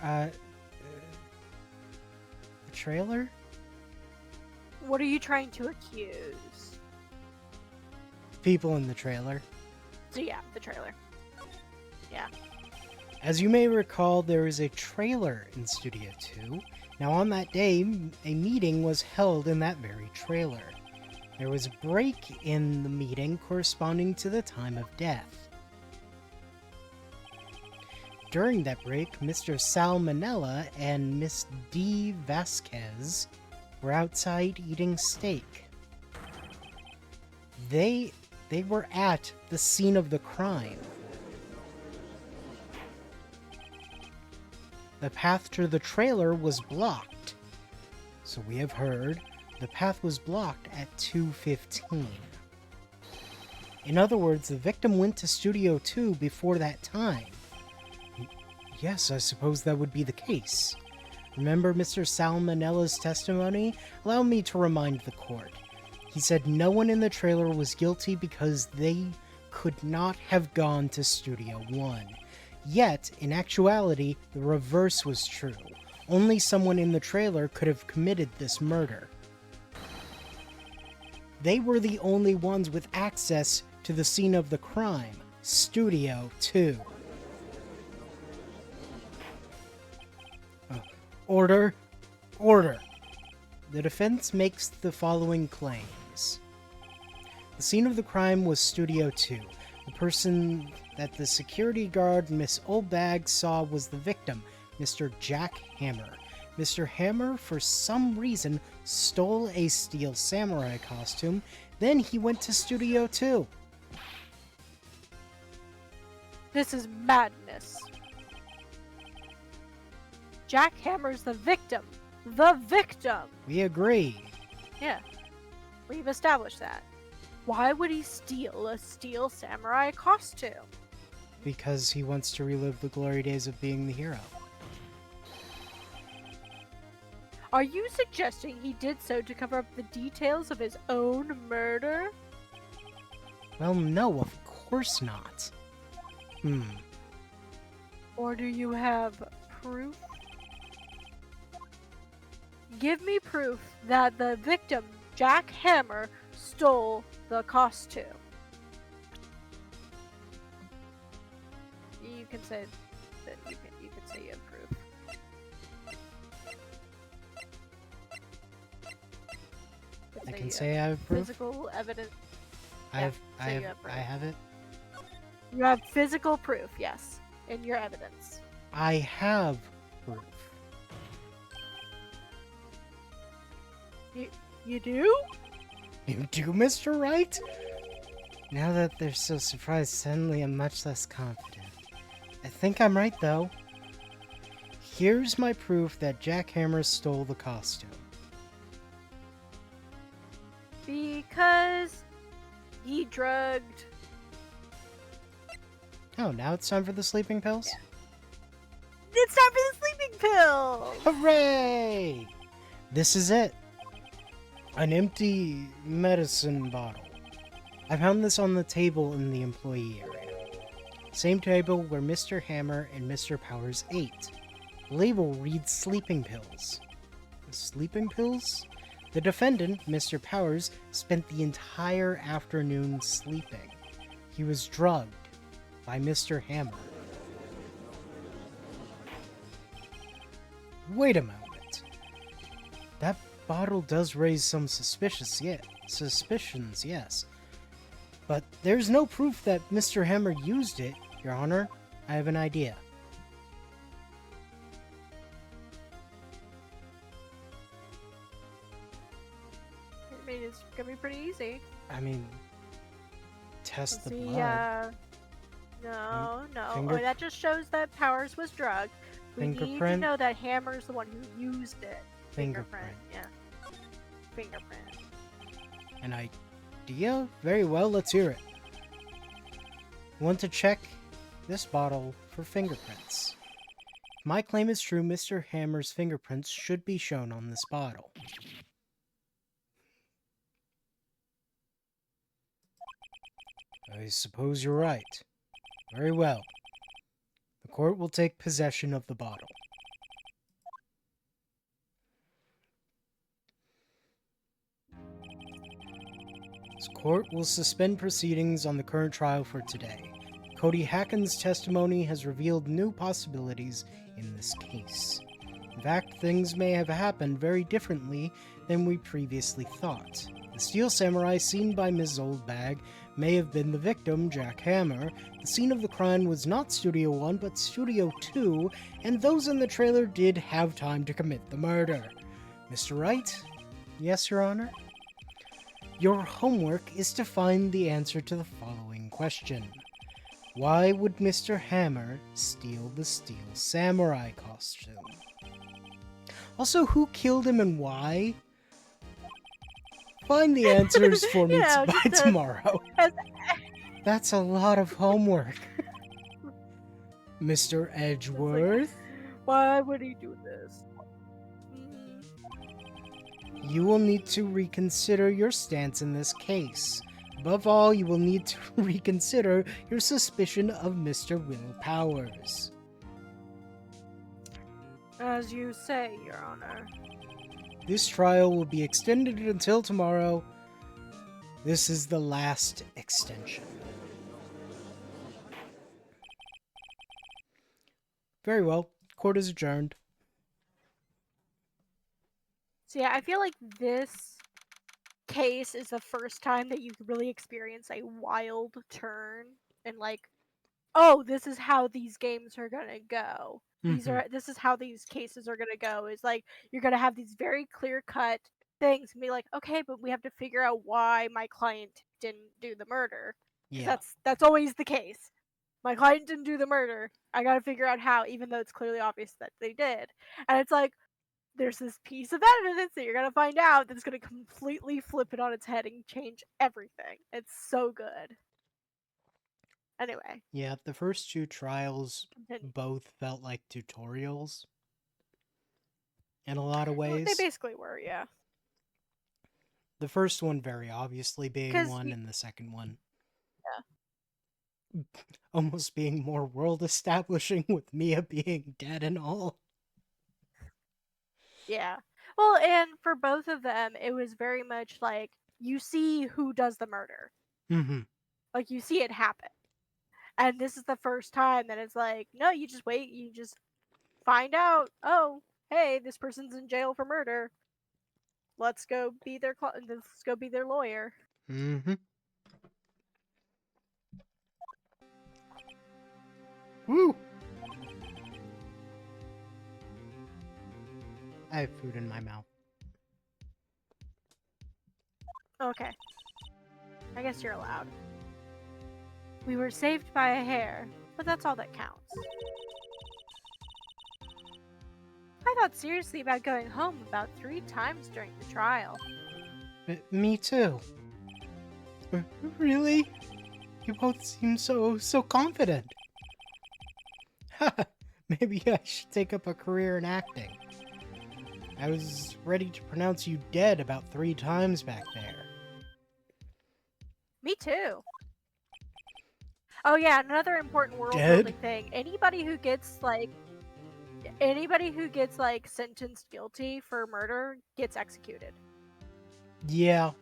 Speaker 1: The trailer?
Speaker 2: What are you trying to accuse?
Speaker 1: People in the trailer.
Speaker 2: So yeah, the trailer. Yeah.
Speaker 1: As you may recall, there is a trailer in Studio 2. Now on that day, a meeting was held in that very trailer. There was a break in the meeting corresponding to the time of death. During that break, Mr. Salmonella and Miss D. Vasquez were outside eating steak. They were at the scene of the crime. The path to the trailer was blocked. So we have heard the path was blocked at 2:15. In other words, the victim went to Studio 2 before that time. Yes, I suppose that would be the case. Remember Mr. Salmonella's testimony? Allow me to remind the court. He said no one in the trailer was guilty because they could not have gone to Studio 1. Yet, in actuality, the reverse was true. Only someone in the trailer could have committed this murder. They were the only ones with access to the scene of the crime, Studio 2. Order. Order. The defense makes the following claims. The scene of the crime was Studio 2. The person that the security guard, Miss Oldbag, saw was the victim, Mr. Jack Hammer. Mr. Hammer, for some reason, stole a steel samurai costume. Then he went to Studio 2.
Speaker 2: This is madness. Jack Hammer's the victim. The victim!
Speaker 1: We agree.
Speaker 2: Yeah. We've established that. Why would he steal a steel samurai costume?
Speaker 1: Because he wants to relive the glory days of being the hero.
Speaker 2: Are you suggesting he did so to cover up the details of his own murder?
Speaker 1: Well, no, of course not.
Speaker 2: Or do you have proof? Give me proof that the victim, Jack Hammer, stole the costume. You can say that you can say you have proof.
Speaker 1: I can say I have proof.
Speaker 2: Physical evidence.
Speaker 1: I
Speaker 2: Yeah,
Speaker 1: have. I
Speaker 2: say you
Speaker 1: have.
Speaker 2: have proof.
Speaker 1: I have it.
Speaker 2: You have physical proof, yes, in your evidence.
Speaker 1: I have proof.
Speaker 2: You do?
Speaker 1: You do, Mr. Wright? Now that they're so surprised, suddenly I'm much less confident. I think I'm right, though. Here's my proof that Jack Hammer stole the costume.
Speaker 2: Because he drugged.
Speaker 1: Oh, now it's time for the sleeping pills?
Speaker 2: Yeah. It's time for the sleeping pill!
Speaker 1: Hooray! This is it. An empty medicine bottle. I found this on the table in the employee area. Same table where Mr. Hammer and Mr. Powers ate. The label reads sleeping pills. Sleeping pills? The defendant, Mr. Powers, spent the entire afternoon sleeping. He was drugged by Mr. Hammer. Wait a moment. That bottle does raise some suspicions, yes. But there's no proof that Mr. Hammer used it, Your Honor. I have an idea.
Speaker 2: I mean, it's gonna be pretty easy.
Speaker 1: I mean, test the
Speaker 2: See,
Speaker 1: blood.
Speaker 2: no.
Speaker 1: Finger-
Speaker 2: that just shows that Powers was drugged. We need to
Speaker 1: Fingerprint?
Speaker 2: know that Hammer's the one who used it.
Speaker 1: Fingerprint.
Speaker 2: Yeah. Fingerprint.
Speaker 1: An idea? Very well, let's hear it. Want to check this bottle for fingerprints. If my claim is true, Mr. Hammer's fingerprints should be shown on this bottle. I suppose you're right. Very well. The court will take possession of the bottle. This court will suspend proceedings on the current trial for today. Cody Hacken's testimony has revealed new possibilities in this case. In fact, things may have happened very differently than we previously thought. The Steel Samurai seen by Ms. Oldbag may have been the victim, Jack Hammer. The scene of the crime was not Studio 1, but Studio 2, and those in the trailer did have time to commit the murder. Mr. Wright? Yes, Your Honor? Your homework is to find the answer to the following question. Why would Mr. Hammer steal the Steel Samurai costume? Also, who killed him and why? Find the answers for me by tomorrow. That's a lot of homework. Mr. Edgeworth?
Speaker 2: Why would he do this?
Speaker 1: You will need to reconsider your stance in this case. Above all, you will need to reconsider your suspicion of Mr. Will Powers.
Speaker 2: As you say, Your Honor.
Speaker 1: This trial will be extended until tomorrow. This is the last extension. Very well. Court is adjourned.
Speaker 2: So yeah, I feel like this case is the first time that you really experience a wild turn and like, oh, this is how these games are gonna go. This is how these cases are gonna go. Is like you're gonna have these very clear cut things and be like, okay, but we have to figure out why my client didn't do the murder.
Speaker 1: Yeah.
Speaker 2: That's always the case. My client didn't do the murder. I gotta figure out how, even though it's clearly obvious that they did. And it's like, there's this piece of evidence that you're gonna find out that's gonna completely flip it on its head and change everything. It's so good. Anyway.
Speaker 1: Yeah, the first two trials both felt like tutorials. In a lot of ways.
Speaker 2: Well, they basically were, yeah.
Speaker 1: The first one very obviously being one, and the second one almost being more world establishing with Mia being dead and all.
Speaker 2: Yeah. Well, and for both of them, it was very much like you see who does the murder.
Speaker 1: Mm-hmm.
Speaker 2: Like you see it happen. And this is the first time that it's like, no, you just wait, you just find out, oh, hey, this person's in jail for murder. Let's go be their lawyer.
Speaker 1: Mm-hmm. Woo! I have food in my mouth.
Speaker 2: Okay. I guess you're allowed. We were saved by a hair, but that's all that counts. I thought seriously about going home about 3 times during the trial.
Speaker 1: Me too. Really? You both seem so confident. Maybe I should take up a career in acting. I was ready to pronounce you dead about 3 times back there.
Speaker 2: Me too. Oh yeah, another important world
Speaker 1: Dead?
Speaker 2: building thing. Anybody who gets sentenced guilty for murder gets executed.
Speaker 1: Yeah.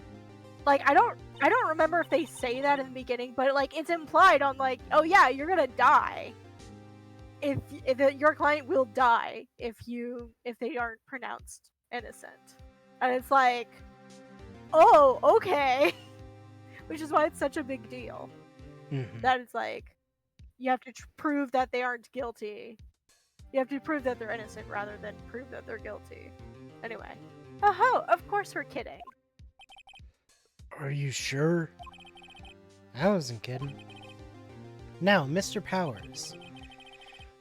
Speaker 2: Like I don't remember if they say that in the beginning, but like it's implied on like, oh yeah, you're gonna die. If your client will die if they aren't pronounced innocent, and it's like, oh okay, which is why it's such a big deal.
Speaker 1: Mm-hmm.
Speaker 2: That it's like you have to prove that they aren't guilty. You have to prove that they're innocent rather than prove that they're guilty. Anyway, oh, of course we're kidding.
Speaker 1: Are you sure? I wasn't kidding. Now, Mr. Powers,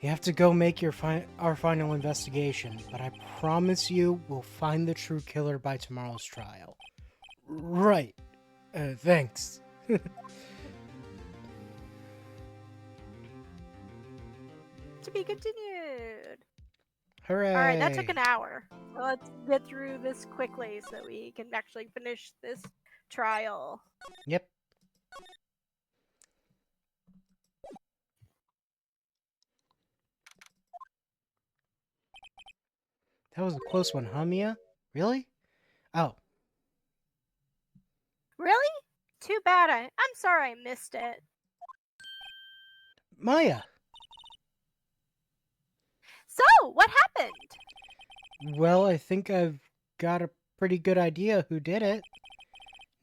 Speaker 1: you have to go make our final investigation, but I promise you we'll find the true killer by tomorrow's trial. Right. Thanks.
Speaker 2: To be continued.
Speaker 1: Hooray!
Speaker 2: Alright, that took an hour. So let's get through this quickly so we can actually finish this trial.
Speaker 1: Yep. That was a close one, huh, Mia? Really? Oh.
Speaker 2: Really? Too bad. I'm sorry I missed it.
Speaker 1: Maya!
Speaker 2: So, what happened?
Speaker 1: Well, I think I've got a pretty good idea who did it.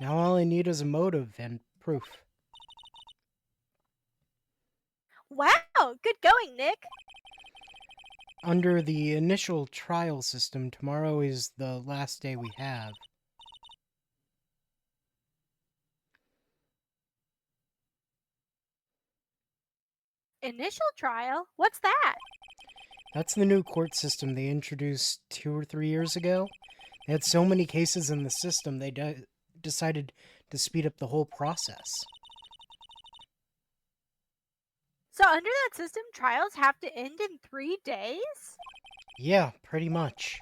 Speaker 1: Now all I need is a motive and proof.
Speaker 2: Wow, good going, Nick.
Speaker 1: Under the initial trial system, tomorrow is the last day we have.
Speaker 2: Initial trial? What's that?
Speaker 1: That's the new court system they introduced 2 or 3 years ago. They had so many cases in the system, they decided to speed up the whole process.
Speaker 2: So, under that system, trials have to end in 3 days?
Speaker 1: Yeah, pretty much.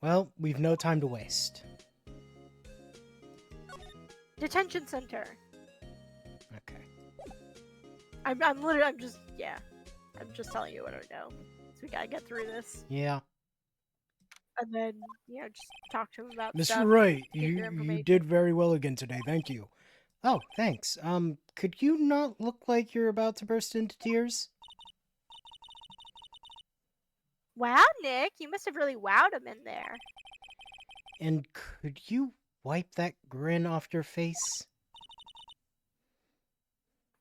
Speaker 1: Well, we've no time to waste.
Speaker 2: Detention center.
Speaker 1: Okay.
Speaker 2: I'm just telling you what I know. So we gotta get through this.
Speaker 1: Yeah.
Speaker 2: And then, just talk to him about
Speaker 1: Mr.
Speaker 2: stuff.
Speaker 1: Wright,
Speaker 2: Get your
Speaker 1: you
Speaker 2: information.
Speaker 1: did very well again today, thank you. Oh, thanks. Could you not look like you're about to burst into tears?
Speaker 2: Wow, Nick, you must have really wowed him in there.
Speaker 1: And could you wipe that grin off your face?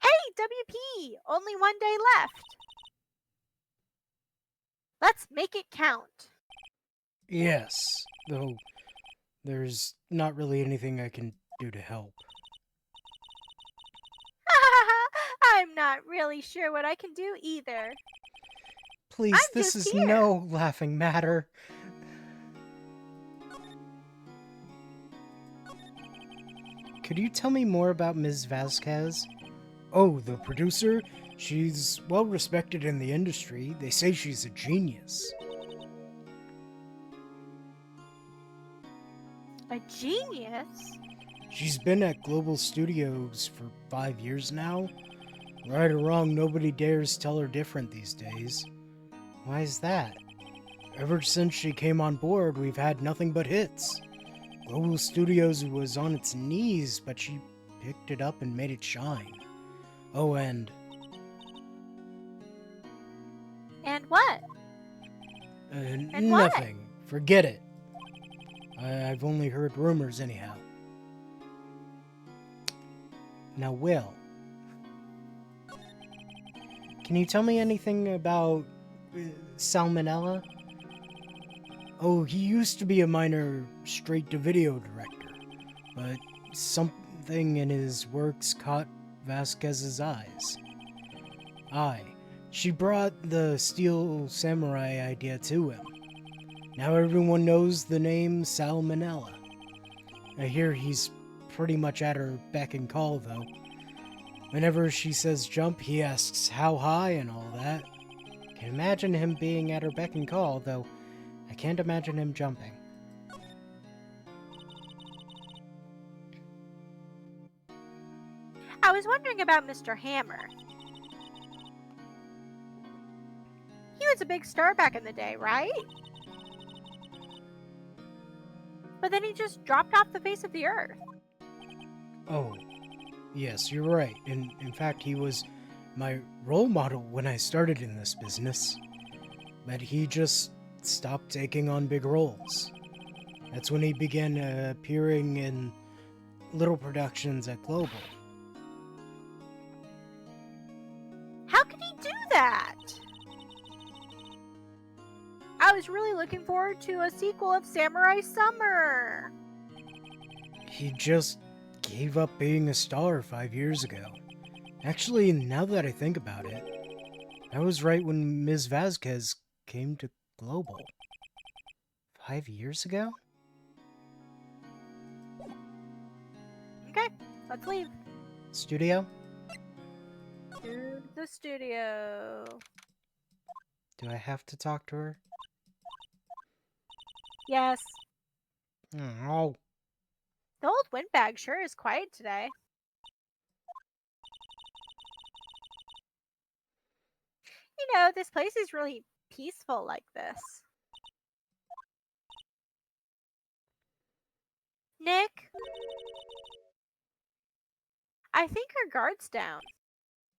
Speaker 2: Hey, WP! Only 1 day left. Let's make it count.
Speaker 1: Yes, though there's not really anything I can do to help.
Speaker 2: I'm not really sure what I can do either.
Speaker 1: Please,
Speaker 2: I'm
Speaker 1: this
Speaker 2: just
Speaker 1: is
Speaker 2: here.
Speaker 1: no laughing matter. Could you tell me more about Ms. Vasquez? Oh, the producer? She's well respected in the industry. They say she's a genius.
Speaker 2: A genius?
Speaker 1: She's been at Global Studios for 5 years now. Right or wrong, nobody dares tell her different these days. Why is that? Ever since she came on board, we've had nothing but hits. Global Studios was on its knees, but she picked it up and made it shine. Oh, and
Speaker 2: And what? And what?
Speaker 1: nothing. Forget it. I've only heard rumors anyhow. Now, Will, can you tell me anything about Salmonella? Oh, he used to be a minor straight-to-video director, but something in his works caught Vasquez's eyes. She brought the Steel Samurai idea to him. Now everyone knows the name Salmonella. I hear he's pretty much at her beck and call, though. Whenever she says jump, he asks how high and all that. Can imagine him being at her beck and call, though I can't imagine him jumping.
Speaker 2: I was wondering about Mr. Hammer. He was a big star back in the day, right? But then he just dropped off the face of the earth.
Speaker 1: Oh, yes, you're right. In fact, he was my role model when I started in this business. But he just stopped taking on big roles. That's when he began appearing in little productions at Global.
Speaker 2: How could he do that? I was really looking forward to a sequel of Samurai Summer.
Speaker 1: He just gave up being a star 5 years ago. Actually, now that I think about it, that was right when Ms. Vasquez came to Global. 5 years ago?
Speaker 2: Okay, let's leave.
Speaker 1: Studio?
Speaker 2: To the studio.
Speaker 1: Do I have to talk to her?
Speaker 2: Yes.
Speaker 1: Oh,
Speaker 2: The old windbag sure is quiet today. You know, this place is really peaceful like this. Nick? I think our guard's down.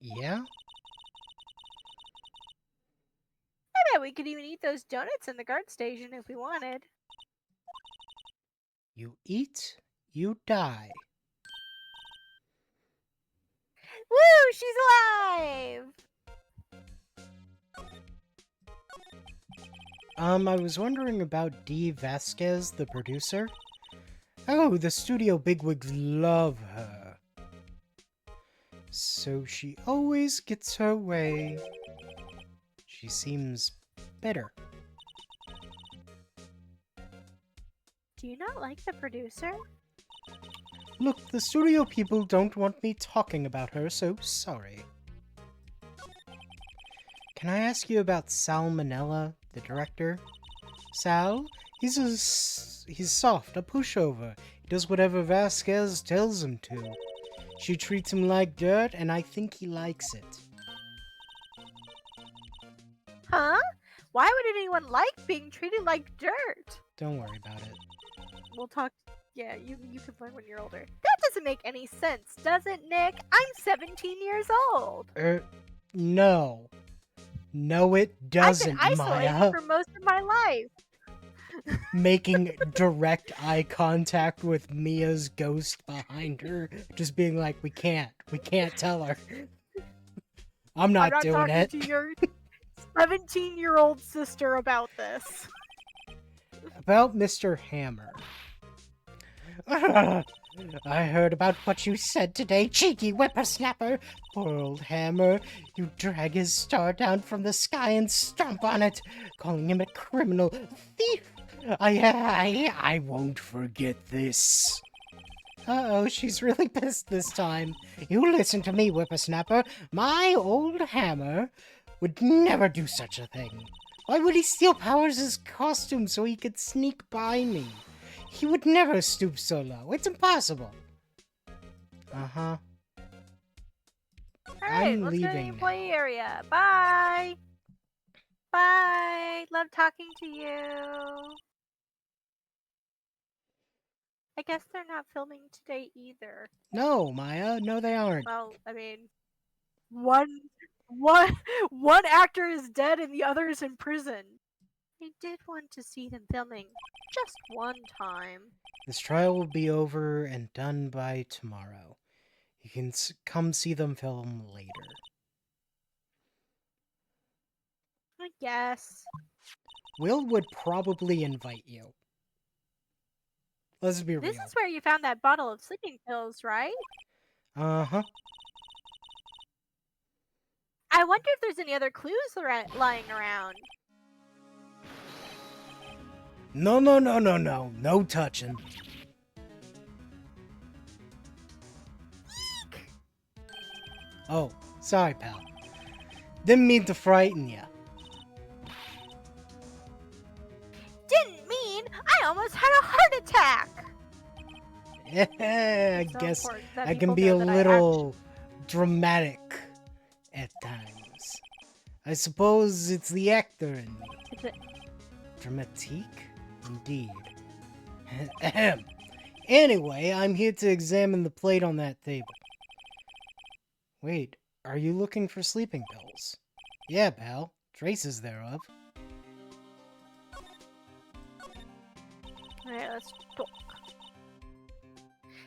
Speaker 1: yeah?
Speaker 2: I bet we could even eat those donuts in the guard station if we wanted.
Speaker 1: You eat, you die.
Speaker 2: Woo! She's alive!
Speaker 1: I was wondering about Dee Vasquez, the producer. Oh, the studio bigwigs love her. So she always gets her way. She seems bitter.
Speaker 2: Do you not like the producer?
Speaker 1: Look, the studio people don't want me talking about her, so sorry. Can I ask you about Salmonella, the director? Sal? He's soft, a pushover. He does whatever Vasquez tells him to. She treats him like dirt, and I think he likes it.
Speaker 2: Huh? Why would anyone like being treated like dirt?
Speaker 1: Don't worry about it.
Speaker 2: We'll talk. Yeah, you can learn when you're older. That doesn't make any sense, does it, Nick? I'm 17 years old.
Speaker 1: No. No, it doesn't,
Speaker 2: I've been isolated
Speaker 1: Maya.
Speaker 2: for most of my life.
Speaker 1: Making direct eye contact with Mia's ghost behind her, just being like, we can't tell her. I'm not doing
Speaker 2: talking
Speaker 1: it.
Speaker 2: to your 17-year-old sister about this.
Speaker 1: About Mr. Hammer. I heard about what you said today, cheeky whippersnapper. Poor old Hammer. You drag his star down from the sky and stomp on it, calling him a criminal thief. I won't forget this. Uh-oh, she's really pissed this time. You listen to me, whippersnapper. My old Hammer would never do such a thing. Why would he steal Powers' costume so he could sneak by me? He would never stoop so low. It's impossible. Uh-huh.
Speaker 2: Alright, let's go to the employee area. Bye! Bye. Love talking to you. I guess they're not filming today either.
Speaker 1: No, Maya, no, they aren't.
Speaker 2: Well, I mean, one one actor is dead and the other is in prison. I did want to see them filming just one time.
Speaker 1: This trial will be over and done by tomorrow. You can come see them film later.
Speaker 2: I guess.
Speaker 1: Will would probably invite you. Let's be real.
Speaker 2: This is where you found that bottle of sleeping pills, right?
Speaker 1: Uh-huh.
Speaker 2: I wonder if there's any other clues lying around.
Speaker 1: No, no, no, no, no. No touching. Oh, sorry, pal. Didn't mean to frighten you.
Speaker 2: Didn't mean I almost had a heart attack.
Speaker 1: I
Speaker 2: So
Speaker 1: guess
Speaker 2: important that
Speaker 1: I can
Speaker 2: people
Speaker 1: be a
Speaker 2: know that I
Speaker 1: little dramatic at times. I suppose it's the actor in me.
Speaker 2: Is it-
Speaker 1: Dramatique? Indeed. Ahem. Anyway, I'm here to examine the plate on that table. Wait, are you looking for sleeping pills? Yeah, pal. Traces thereof.
Speaker 2: Alright, let's talk.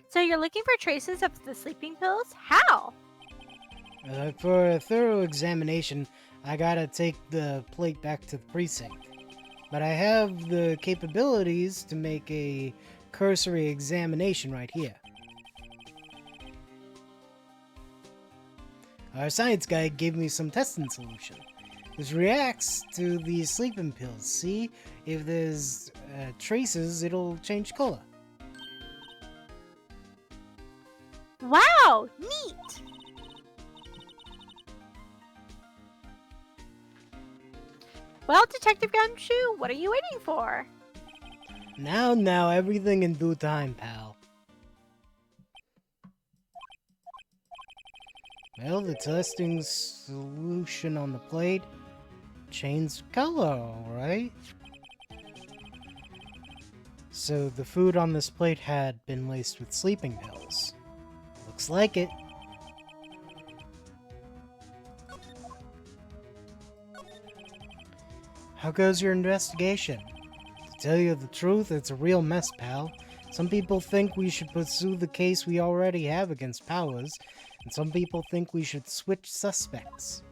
Speaker 2: So you're looking for traces of the sleeping pills? How?
Speaker 1: For a thorough examination, I gotta take the plate back to the precinct. But I have the capabilities to make a cursory examination right here. Our science guy gave me some testing solution. This reacts to the sleeping pills. See? If there's traces, it'll change color.
Speaker 2: Wow, neat! Well, Detective Gumshoe, what are you waiting for?
Speaker 1: Now, everything in due time, pal. Well, the testing solution on the plate changed color, alright? So the food on this plate had been laced with sleeping pills. Looks like it. How goes your investigation? To tell you the truth, it's a real mess, pal. Some people think we should pursue the case we already have against Powers, and some people think we should switch suspects.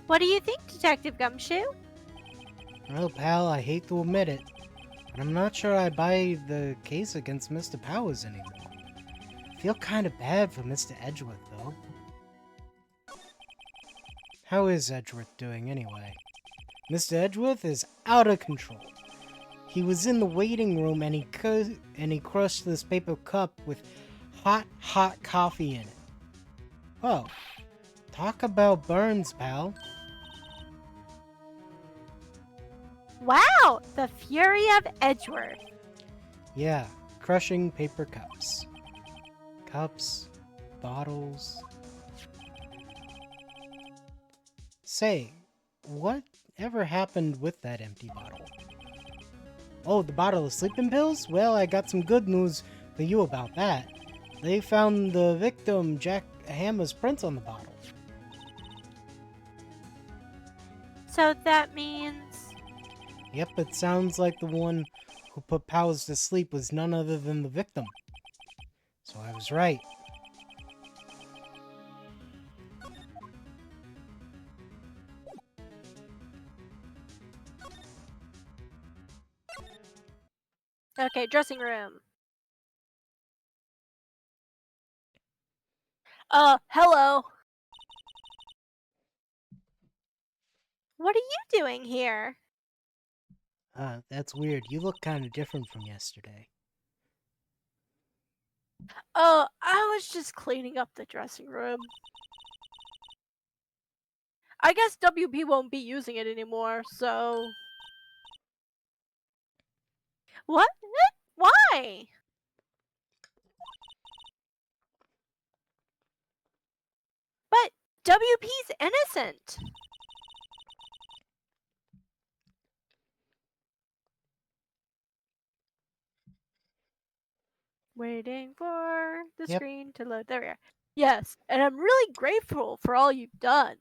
Speaker 2: What do you think, Detective Gumshoe?
Speaker 1: Well, pal, I hate to admit it, but I'm not sure I buy the case against Mr. Powers anymore. I feel kinda bad for Mr. Edgeworth, though. How is Edgeworth doing, anyway? Mr. Edgeworth is out of control. He was in the waiting room and he crushed this paper cup with hot coffee in it. Oh, talk about burns, pal.
Speaker 2: Wow, the fury of Edgeworth.
Speaker 1: Yeah, crushing paper cups. Cups, bottles. Say, what ever happened with that empty bottle? Oh, the bottle of sleeping pills? Well, I got some good news for you about that. They found the victim, Jack Hammer's prints on the bottle.
Speaker 2: So that means...
Speaker 1: Yep, it sounds like the one who put Powers to sleep was none other than the victim. So I was right.
Speaker 2: Okay, dressing room. Hello. What are you doing here?
Speaker 1: That's weird. You look kind of different from yesterday.
Speaker 2: I was just cleaning up the dressing room. I guess WP won't be using it anymore, so... What? Why? But WP's innocent. Waiting for the
Speaker 1: Yep.
Speaker 2: screen to load. There we are. Yes, and I'm really grateful for all you've done.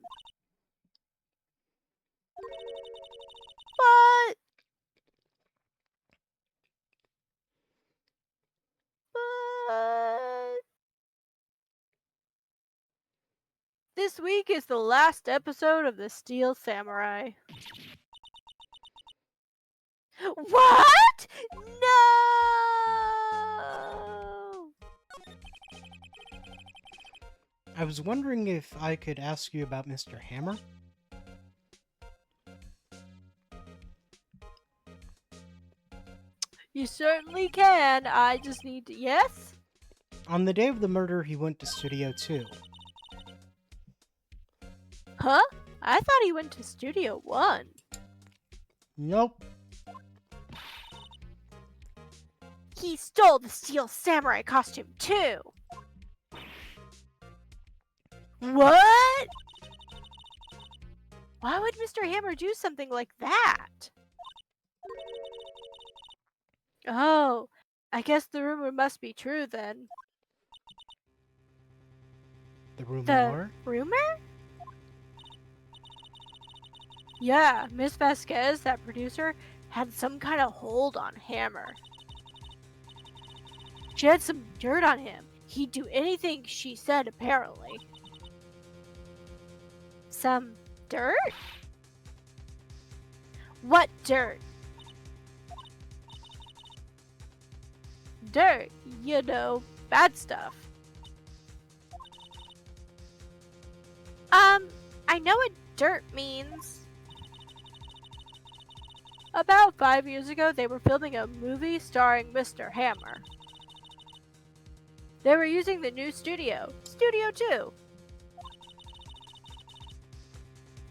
Speaker 2: But this week is the last episode of the Steel Samurai. What? No!
Speaker 1: I was wondering if I could ask you about Mr. Hammer?
Speaker 2: You certainly can. I just need to. Yes?
Speaker 1: On the day of the murder, he went to Studio 2.
Speaker 2: Huh? I thought he went to Studio 1.
Speaker 1: Nope.
Speaker 2: He stole the Steel Samurai costume too. What? Why would Mr. Hammer do something like that? Oh, I guess the rumor must be true then.
Speaker 1: The rumor?
Speaker 2: The rumor? Yeah, Miss Vasquez, that producer, had some kind of hold on Hammer. She had some dirt on him. He'd do anything she said, apparently. Some dirt? What dirt? Dirt, you know, bad stuff. I know what dirt means. About 5 years ago, they were filming a movie starring Mr. Hammer. They were using the new studio, Studio 2.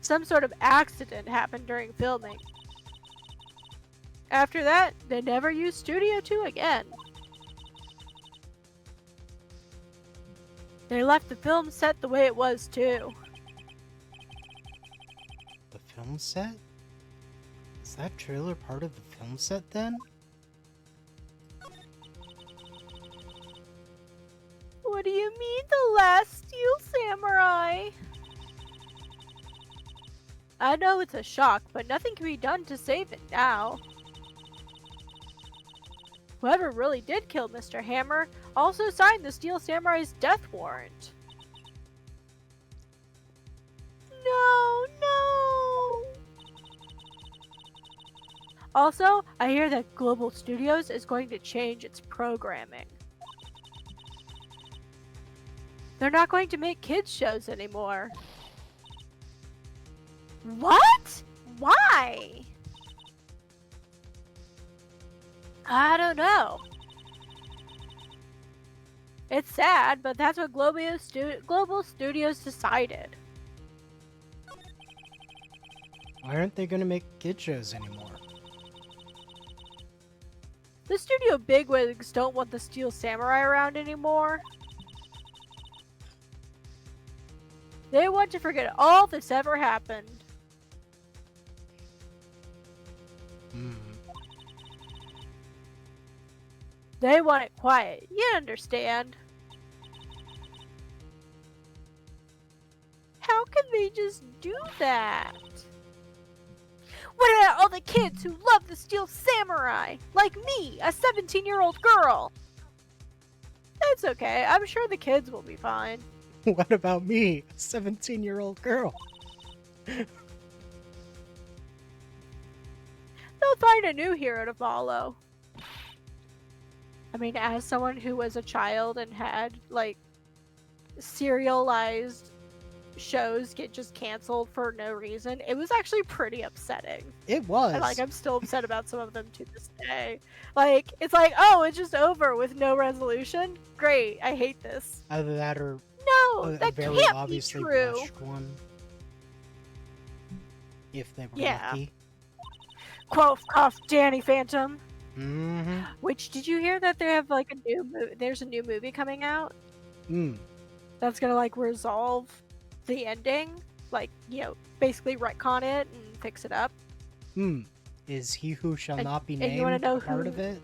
Speaker 2: Some sort of accident happened during filming. After that, they never used Studio 2 again. They left the film set the way it was too.
Speaker 1: The film set? Is that trailer part of the film set then?
Speaker 2: What do you mean, the last Steel Samurai? I know it's a shock, but nothing can be done to save it now. Whoever really did kill Mr. Hammer also signed the Steel Samurai's death warrant. No. Also, I hear that Global Studios is going to change its programming. They're not going to make kids shows anymore. What? Why? I don't know. It's sad, but that's what Global Studios decided.
Speaker 1: Why aren't they gonna make kid shows anymore?
Speaker 2: The studio bigwigs don't want the Steel Samurai around anymore. They want to forget all this ever happened. They want it quiet. You understand? How can they just do that? What about all the kids who love the Steel Samurai? Like me, a 17-year-old girl. It's okay. I'm sure the kids will be fine.
Speaker 1: What about me, a 17-year-old girl?
Speaker 2: They'll find a new hero to follow. I mean, as someone who was a child and had, like, serialized shows get just canceled for no reason, it was actually pretty upsetting.
Speaker 1: It was.
Speaker 2: And, like, I'm still upset about some of them to this day. Like, it's like, oh, it's just over with no resolution? Great, I hate this.
Speaker 1: Either that or
Speaker 2: No,
Speaker 1: a
Speaker 2: that
Speaker 1: very
Speaker 2: can't be
Speaker 1: obviously
Speaker 2: true.
Speaker 1: rushed one. If they were
Speaker 2: Yeah.
Speaker 1: lucky.
Speaker 2: Quoth, cough, Danny Phantom.
Speaker 1: Mm-hmm.
Speaker 2: Which, did you hear that they have, like, there's a new movie coming out?
Speaker 1: Mm.
Speaker 2: That's gonna, like, resolve the ending, like, basically retcon it and fix it up.
Speaker 1: Is he who shall not be
Speaker 2: and you want
Speaker 1: named
Speaker 2: to know
Speaker 1: a part
Speaker 2: who
Speaker 1: of it?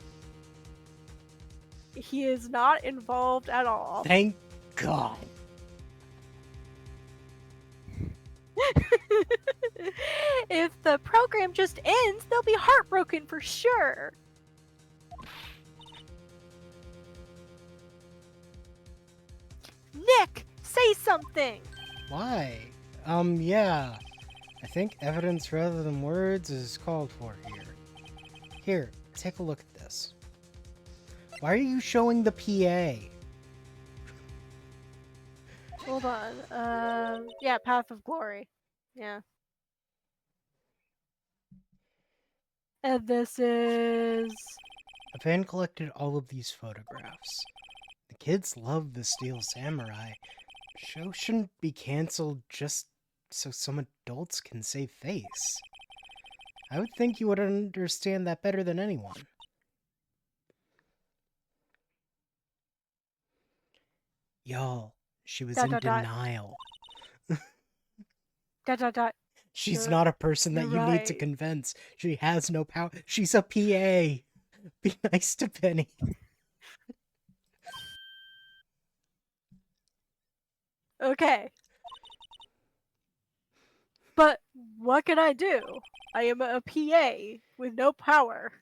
Speaker 2: he is not involved at all.
Speaker 1: Thank God.
Speaker 2: If the program just ends, they'll be heartbroken for sure. Nick, say something.
Speaker 1: Why? Yeah. I think evidence rather than words is called for here. Here, take a look at this. Why are you showing the PA?
Speaker 2: Hold on. Yeah, Path of Glory. Yeah. And this is...
Speaker 1: A fan collected all of these photographs. The kids love the Steel Samurai. Show shouldn't be cancelled just so some adults can save face. I would think you would understand that better than anyone. Y'all, she was in denial. She's not a person that you need to convince. She has no power. She's a PA. Be nice to Penny.
Speaker 2: Okay. But what can I do? I am a PA with no power.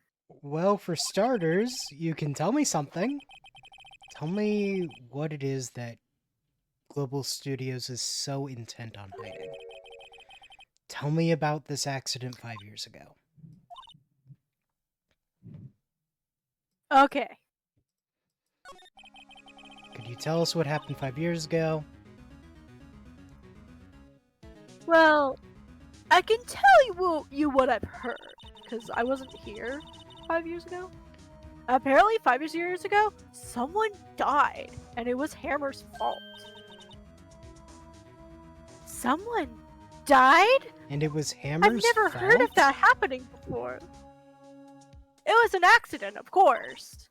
Speaker 1: Well, for starters, you can tell me something. Tell me what it is that Global Studios is so intent on hiding. Tell me about this accident 5 years ago.
Speaker 2: Okay.
Speaker 1: Could you tell us what happened 5 years ago?
Speaker 2: Well, I can tell you what I've heard, because I wasn't here 5 years ago. Apparently, 5 years ago, someone died, and it was Hammer's fault. Someone died?
Speaker 1: And it was Hammer's
Speaker 2: I've never
Speaker 1: fault?
Speaker 2: heard of that happening before. It was an accident, of course.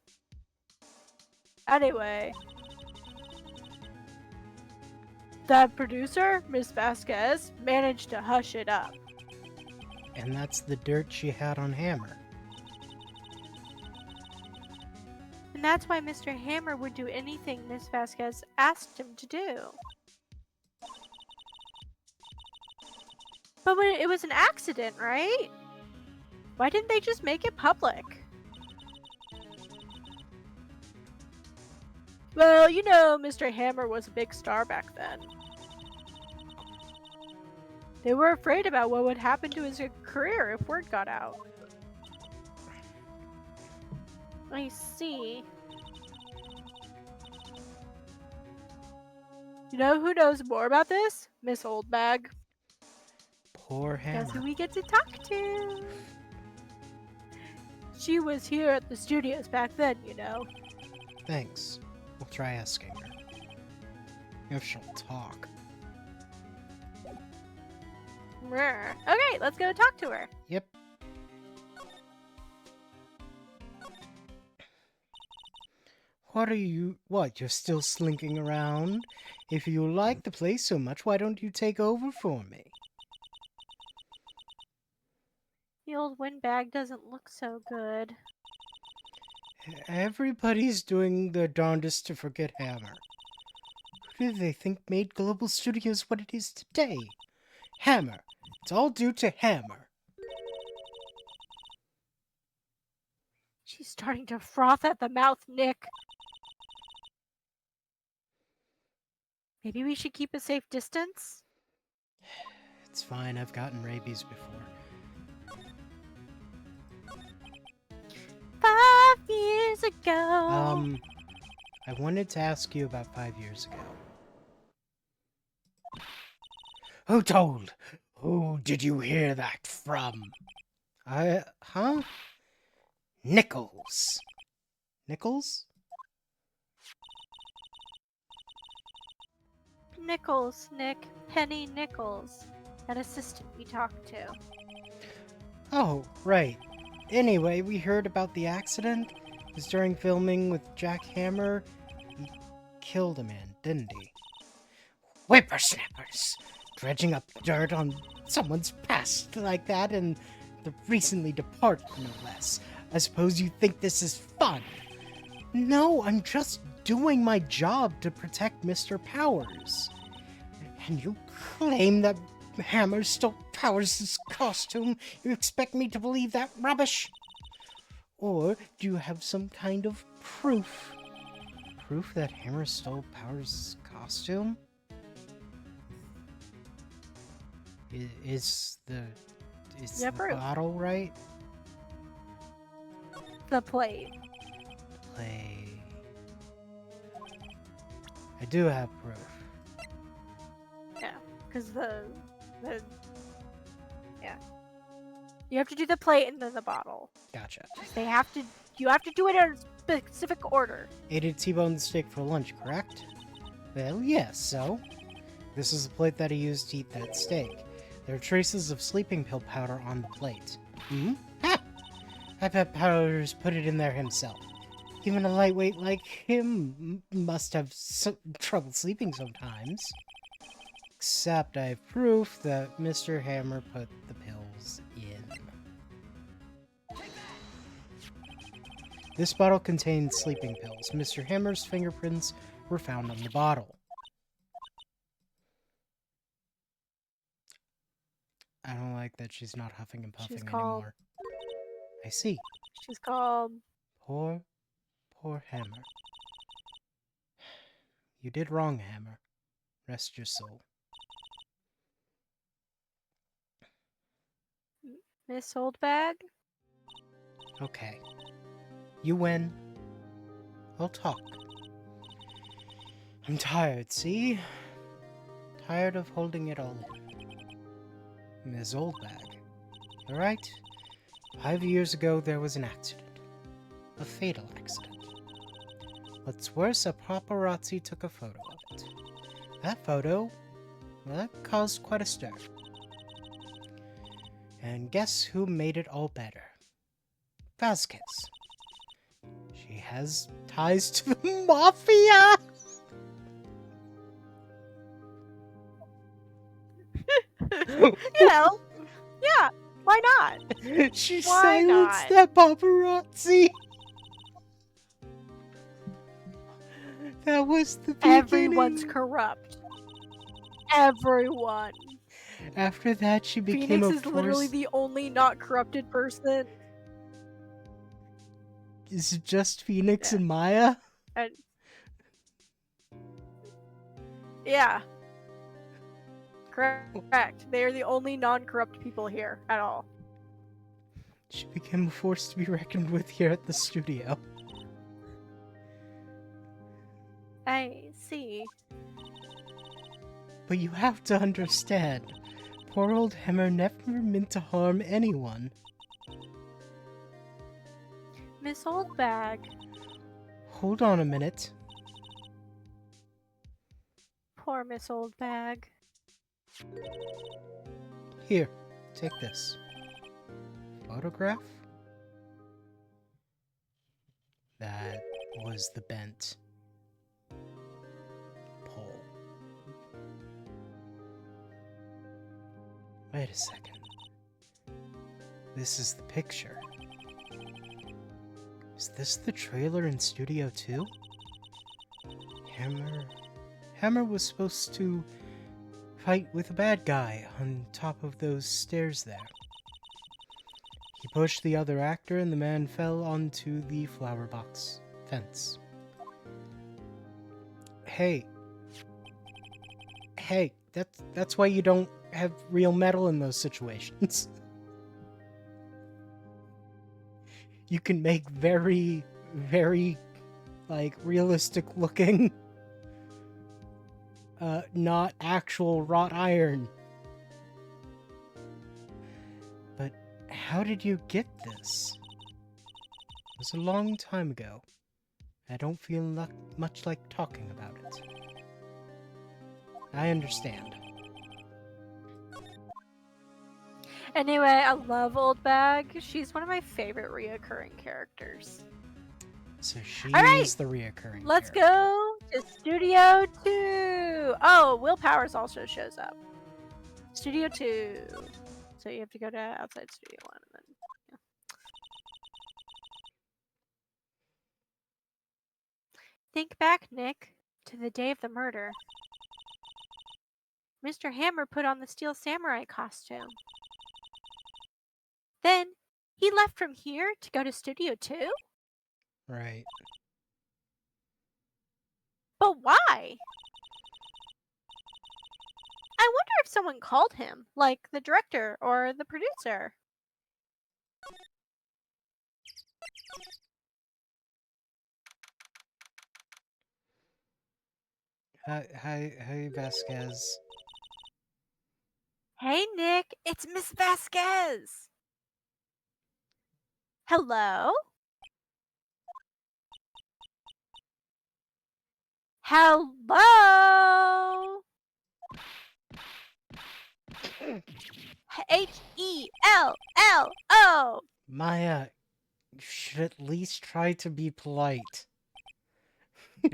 Speaker 2: Anyway, that producer, Miss Vasquez, managed to hush it up.
Speaker 1: And that's the dirt she had on Hammer.
Speaker 2: And that's why Mr. Hammer would do anything Miss Vasquez asked him to do. But it was an accident, right? Why didn't they just make it public? Well, you know, Mr. Hammer was a big star back then. They were afraid about what would happen to his career if word got out. I see. You know who knows more about this? Miss Oldbag.
Speaker 1: Poor Hammer.
Speaker 2: That's who we get to talk to. She was here at the studios back then, you know.
Speaker 1: Thanks. We'll try asking her. If she'll talk.
Speaker 2: Okay, let's go talk to her.
Speaker 1: Yep. What, you're still slinking around? If you like the place so much, why don't you take over for me?
Speaker 2: The old windbag doesn't look so good.
Speaker 1: Everybody's doing their darndest to forget Hammer. Who do they think made Global Studios what it is today? Hammer. It's all due to Hammer.
Speaker 2: She's starting to froth at the mouth, Nick. Maybe we should keep a safe distance?
Speaker 1: It's fine, I've gotten rabies before.
Speaker 2: 5 years ago.
Speaker 1: I wanted to ask you about 5 years ago. Who told? Who did you hear that from? Huh? Nichols. Nichols?
Speaker 2: Nichols, Nick. Penny Nichols. That assistant we talked to.
Speaker 1: Oh, right. Anyway, we heard about the accident. It was during filming with Jack Hammer. He killed a man, didn't he? Whippersnappers! Dredging up dirt on someone's past like that, and the recently departed, no less. I suppose you think this is fun. No, I'm just doing my job to protect Mr. Powers. And you claim that Hammer stole Powers' costume? You expect me to believe that rubbish? Or do you have some kind of proof? Proof that Hammer stole Powers' costume? Is the
Speaker 2: proof.
Speaker 1: bottle right?
Speaker 2: The plate.
Speaker 1: I do have proof.
Speaker 2: Yeah, because yeah. You have to do the plate and then the bottle.
Speaker 1: Gotcha.
Speaker 2: You have to do it in a specific order.
Speaker 1: Ate a T-bone steak for lunch, correct? Well, yes, so? This is the plate that he used to eat that steak. There are traces of sleeping pill powder on the plate. Hmm? Ha! I bet Powers put it in there himself. Even a lightweight like him must have trouble sleeping sometimes. Except I have proof that Mr. Hammer put the pills in. This bottle contained sleeping pills. Mr. Hammer's fingerprints were found on the bottle. I don't like that she's not huffing and puffing anymore. I see.
Speaker 2: She's called...
Speaker 1: Poor Hammer. You did wrong, Hammer. Rest your soul.
Speaker 2: Miss Oldbag?
Speaker 1: Okay. You win. I'll talk. I'm tired, see? Tired of holding it all in. Ms. Oldbag. Alright? 5 years ago, there was an accident. A fatal accident. What's worse, a paparazzi took a photo of it. That photo, well, that caused quite a stir. And guess who made it all better? Vasquez. She has ties to the Mafia!
Speaker 2: You know, yeah, why not?
Speaker 1: She
Speaker 2: Why
Speaker 1: silenced
Speaker 2: not?
Speaker 1: that paparazzi! That was the beginning.
Speaker 2: Everyone's corrupt. Everyone.
Speaker 1: After that, she became
Speaker 2: Phoenix
Speaker 1: a
Speaker 2: is literally the only not corrupted person.
Speaker 1: Is it just Phoenix and Maya?
Speaker 2: And yeah. Correct. They are the only non-corrupt people here at all.
Speaker 1: She became a force to be reckoned with here at the studio.
Speaker 2: I see.
Speaker 1: But you have to understand, poor old Hammer never meant to harm anyone.
Speaker 2: Miss Oldbag.
Speaker 1: Hold on a minute.
Speaker 2: Poor Miss Oldbag.
Speaker 1: Here, take this. Photograph? That was the bent pole. Wait a second. This is the picture. Is this the trailer in Studio 2? Hammer was supposed to fight with a bad guy on top of those stairs there. He pushed the other actor and the man fell onto the flower box fence. Hey, that's why you don't have real metal in those situations. You can make very, very, like, realistic looking, not actual wrought iron. But how did you get this? It was a long time ago. I don't feel much like talking about it. I understand.
Speaker 2: Anyway, I love Oldbag. She's one of my favorite reoccurring characters.
Speaker 1: So she
Speaker 2: All right,
Speaker 1: is the reoccurring
Speaker 2: Let's
Speaker 1: character.
Speaker 2: go to Studio 2! Oh, Will Powers also shows up. Studio 2. So you have to go to outside Studio 1 and then... Yeah. Think back, Nick, to the day of the murder. Mr. Hammer put on the Steel Samurai costume. Then, he left from here to go to Studio 2?
Speaker 1: Right.
Speaker 2: But why? I wonder if someone called him, like the director or the producer.
Speaker 1: Hi, Vasquez.
Speaker 2: Hey, Nick, it's Miss Vasquez. Hello? Hello? Hello?
Speaker 1: Maya, you should at least try to be polite.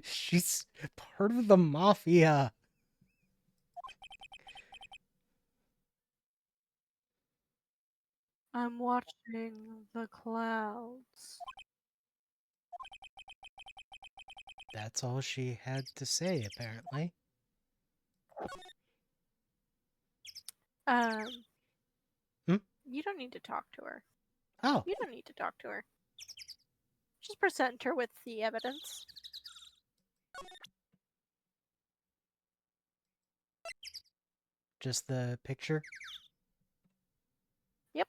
Speaker 1: She's part of the mafia.
Speaker 2: I'm watching the clouds.
Speaker 1: That's all she had to say, apparently. Hmm?
Speaker 2: You don't need to talk to her.
Speaker 1: Oh,
Speaker 2: You don't need to talk to her. Just present her with the evidence.
Speaker 1: just the picture?
Speaker 2: Yep.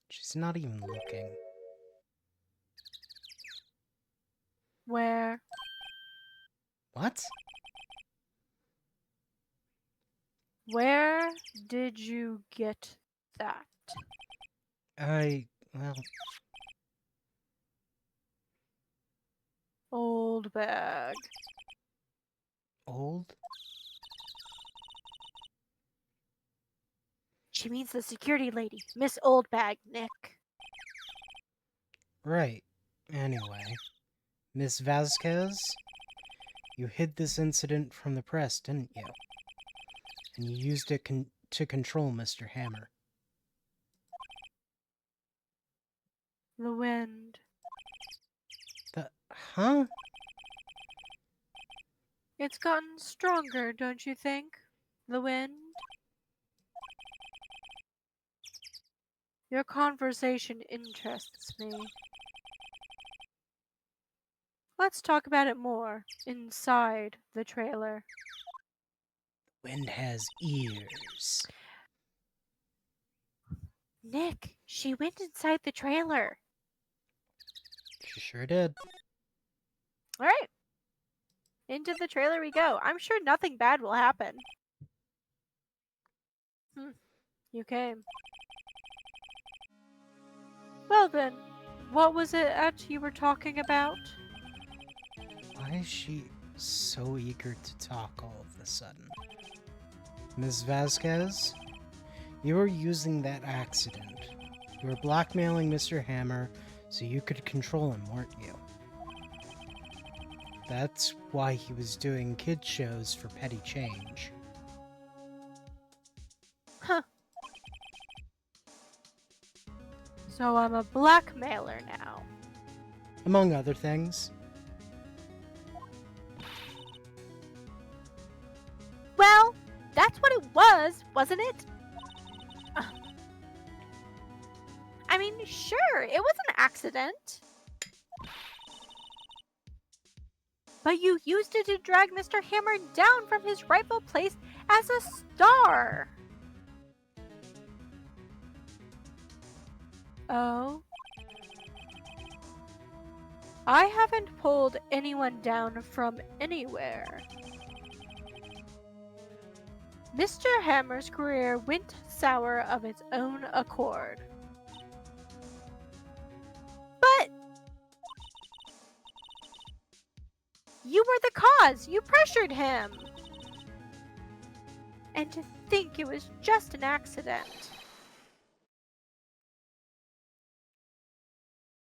Speaker 1: She's not even looking.
Speaker 2: Where?
Speaker 1: What?
Speaker 2: Where did you get that?
Speaker 1: Well,
Speaker 2: Old bag.
Speaker 1: old?
Speaker 2: She means the security lady, Miss Oldbag, Nick.
Speaker 1: Right. Anyway, Miss Vasquez, you hid this incident from the press, didn't you? And you used it to control Mr. Hammer.
Speaker 2: The wind.
Speaker 1: Huh?
Speaker 2: It's gotten stronger, don't you think? The wind? Your conversation interests me. Let's talk about it more inside the trailer.
Speaker 1: Wind has ears.
Speaker 2: Nick, she went inside the trailer.
Speaker 1: She sure did.
Speaker 2: All right. Into the trailer we go. I'm sure nothing bad will happen. You came. Well then, what was it that you were talking about?
Speaker 1: Why is she so eager to talk all of a sudden? Ms. Vasquez, you were using that accident. You were blackmailing Mr. Hammer so you could control him, weren't you? That's why he was doing kid shows for petty change.
Speaker 2: Huh. So I'm a blackmailer now.
Speaker 1: Among other things.
Speaker 2: Well, that's what it was, wasn't it? I mean, sure, it was an accident. But you used it to drag Mr. Hammer down from his rightful place as a star. Oh? I haven't pulled anyone down from anywhere. Mr. Hammer's career went sour of its own accord. But you were the cause. You pressured him. And to think it was just an accident.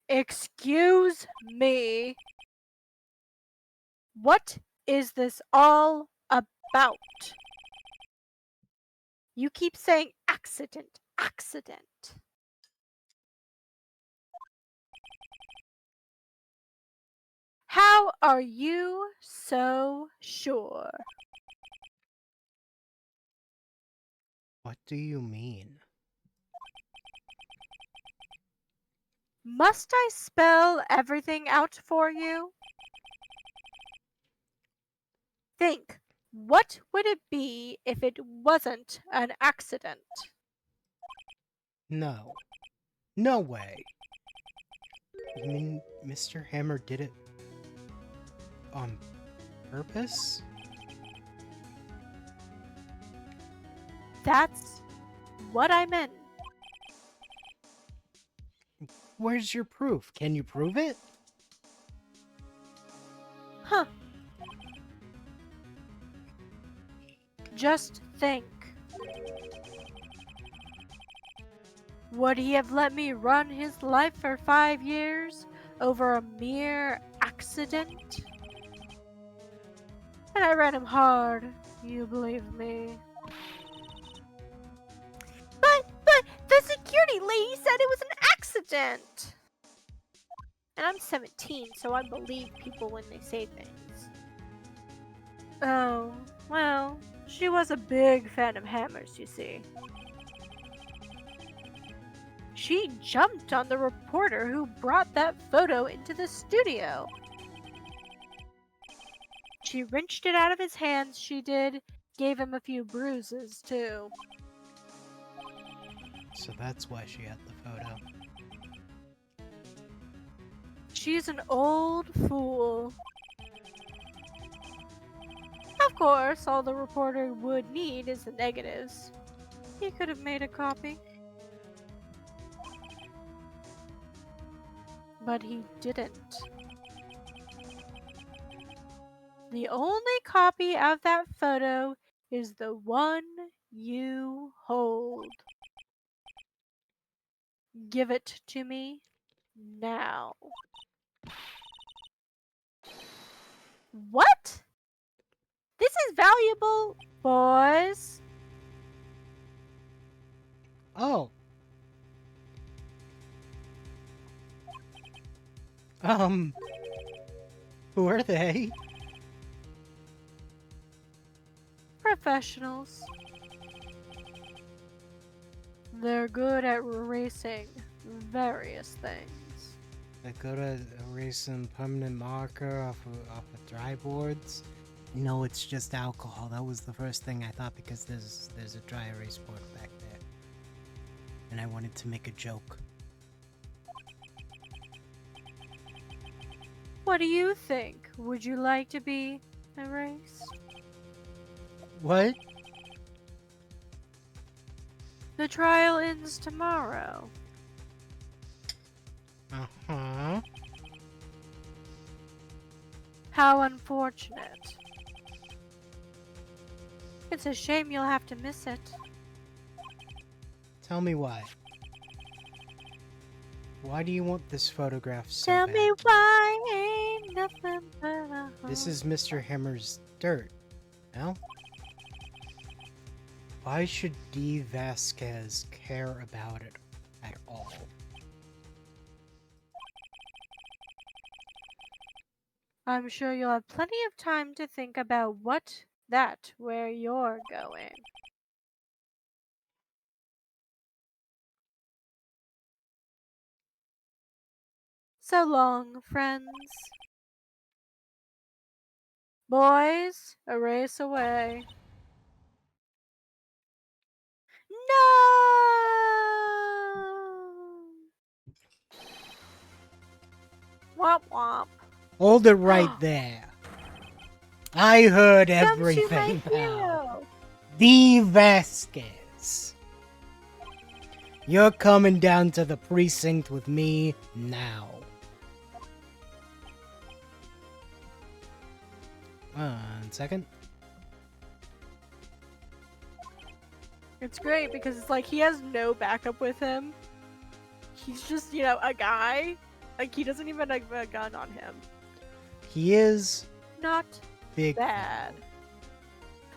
Speaker 2: Excuse me. What is this all about? You keep saying accident, accident. How are you so sure?
Speaker 1: What do you mean?
Speaker 2: Must I spell everything out for you? Think, what would it be if it wasn't an accident?
Speaker 1: No. No way. You mean Mr. Hammer did it on purpose?
Speaker 2: That's what I meant.
Speaker 1: Where's your proof? Can you prove it?
Speaker 2: Huh. Just think. Would he have let me run his life for 5 years over a mere accident? And I ran him hard, you believe me. But the security lady said it was an accident! And I'm 17, so I believe people when they say things. Oh, well, she was a big fan of hammers, you see. She jumped on the reporter who brought that photo into the studio. She wrenched it out of his hands, she did. Gave him a few bruises, too.
Speaker 1: So that's why she had the photo.
Speaker 2: She's an old fool. Of course, all the reporter would need is the negatives. He could have made a copy. But he didn't. The only copy of that photo is the one you hold. Give it to me now. What? This is valuable, boys.
Speaker 1: Oh. Who are they?
Speaker 2: Professionals. They're good at erasing various things.
Speaker 1: I go to erase some permanent marker off of dry boards. No, it's just alcohol. That was the first thing I thought because there's a dry erase board back there. And I wanted to make a joke.
Speaker 2: What do you think? Would you like to be erased?
Speaker 1: What?
Speaker 2: The trial ends tomorrow.
Speaker 1: Uh-huh.
Speaker 2: How unfortunate. It's a shame you'll have to miss it.
Speaker 1: Tell me why. Why do you want this photograph so
Speaker 2: Tell
Speaker 1: bad?
Speaker 2: me why ain't nothing but a
Speaker 1: This
Speaker 2: hole.
Speaker 1: is Mr. Hammer's dirt. No? Why should D. Vasquez care about it at all?
Speaker 2: I'm sure you'll have plenty of time to think about where you're going. So long, friends. Boys, erase away. No! Womp womp.
Speaker 1: Hold it right there. I heard
Speaker 2: Come to my
Speaker 1: everything, pal.
Speaker 2: hero.
Speaker 1: D. Vasquez. You're coming down to the precinct with me now. 1 second.
Speaker 2: It's great because it's like he has no backup with him. He's just, a guy. Like, he doesn't even have a gun on him.
Speaker 1: He is
Speaker 2: Not
Speaker 1: big.
Speaker 2: bad.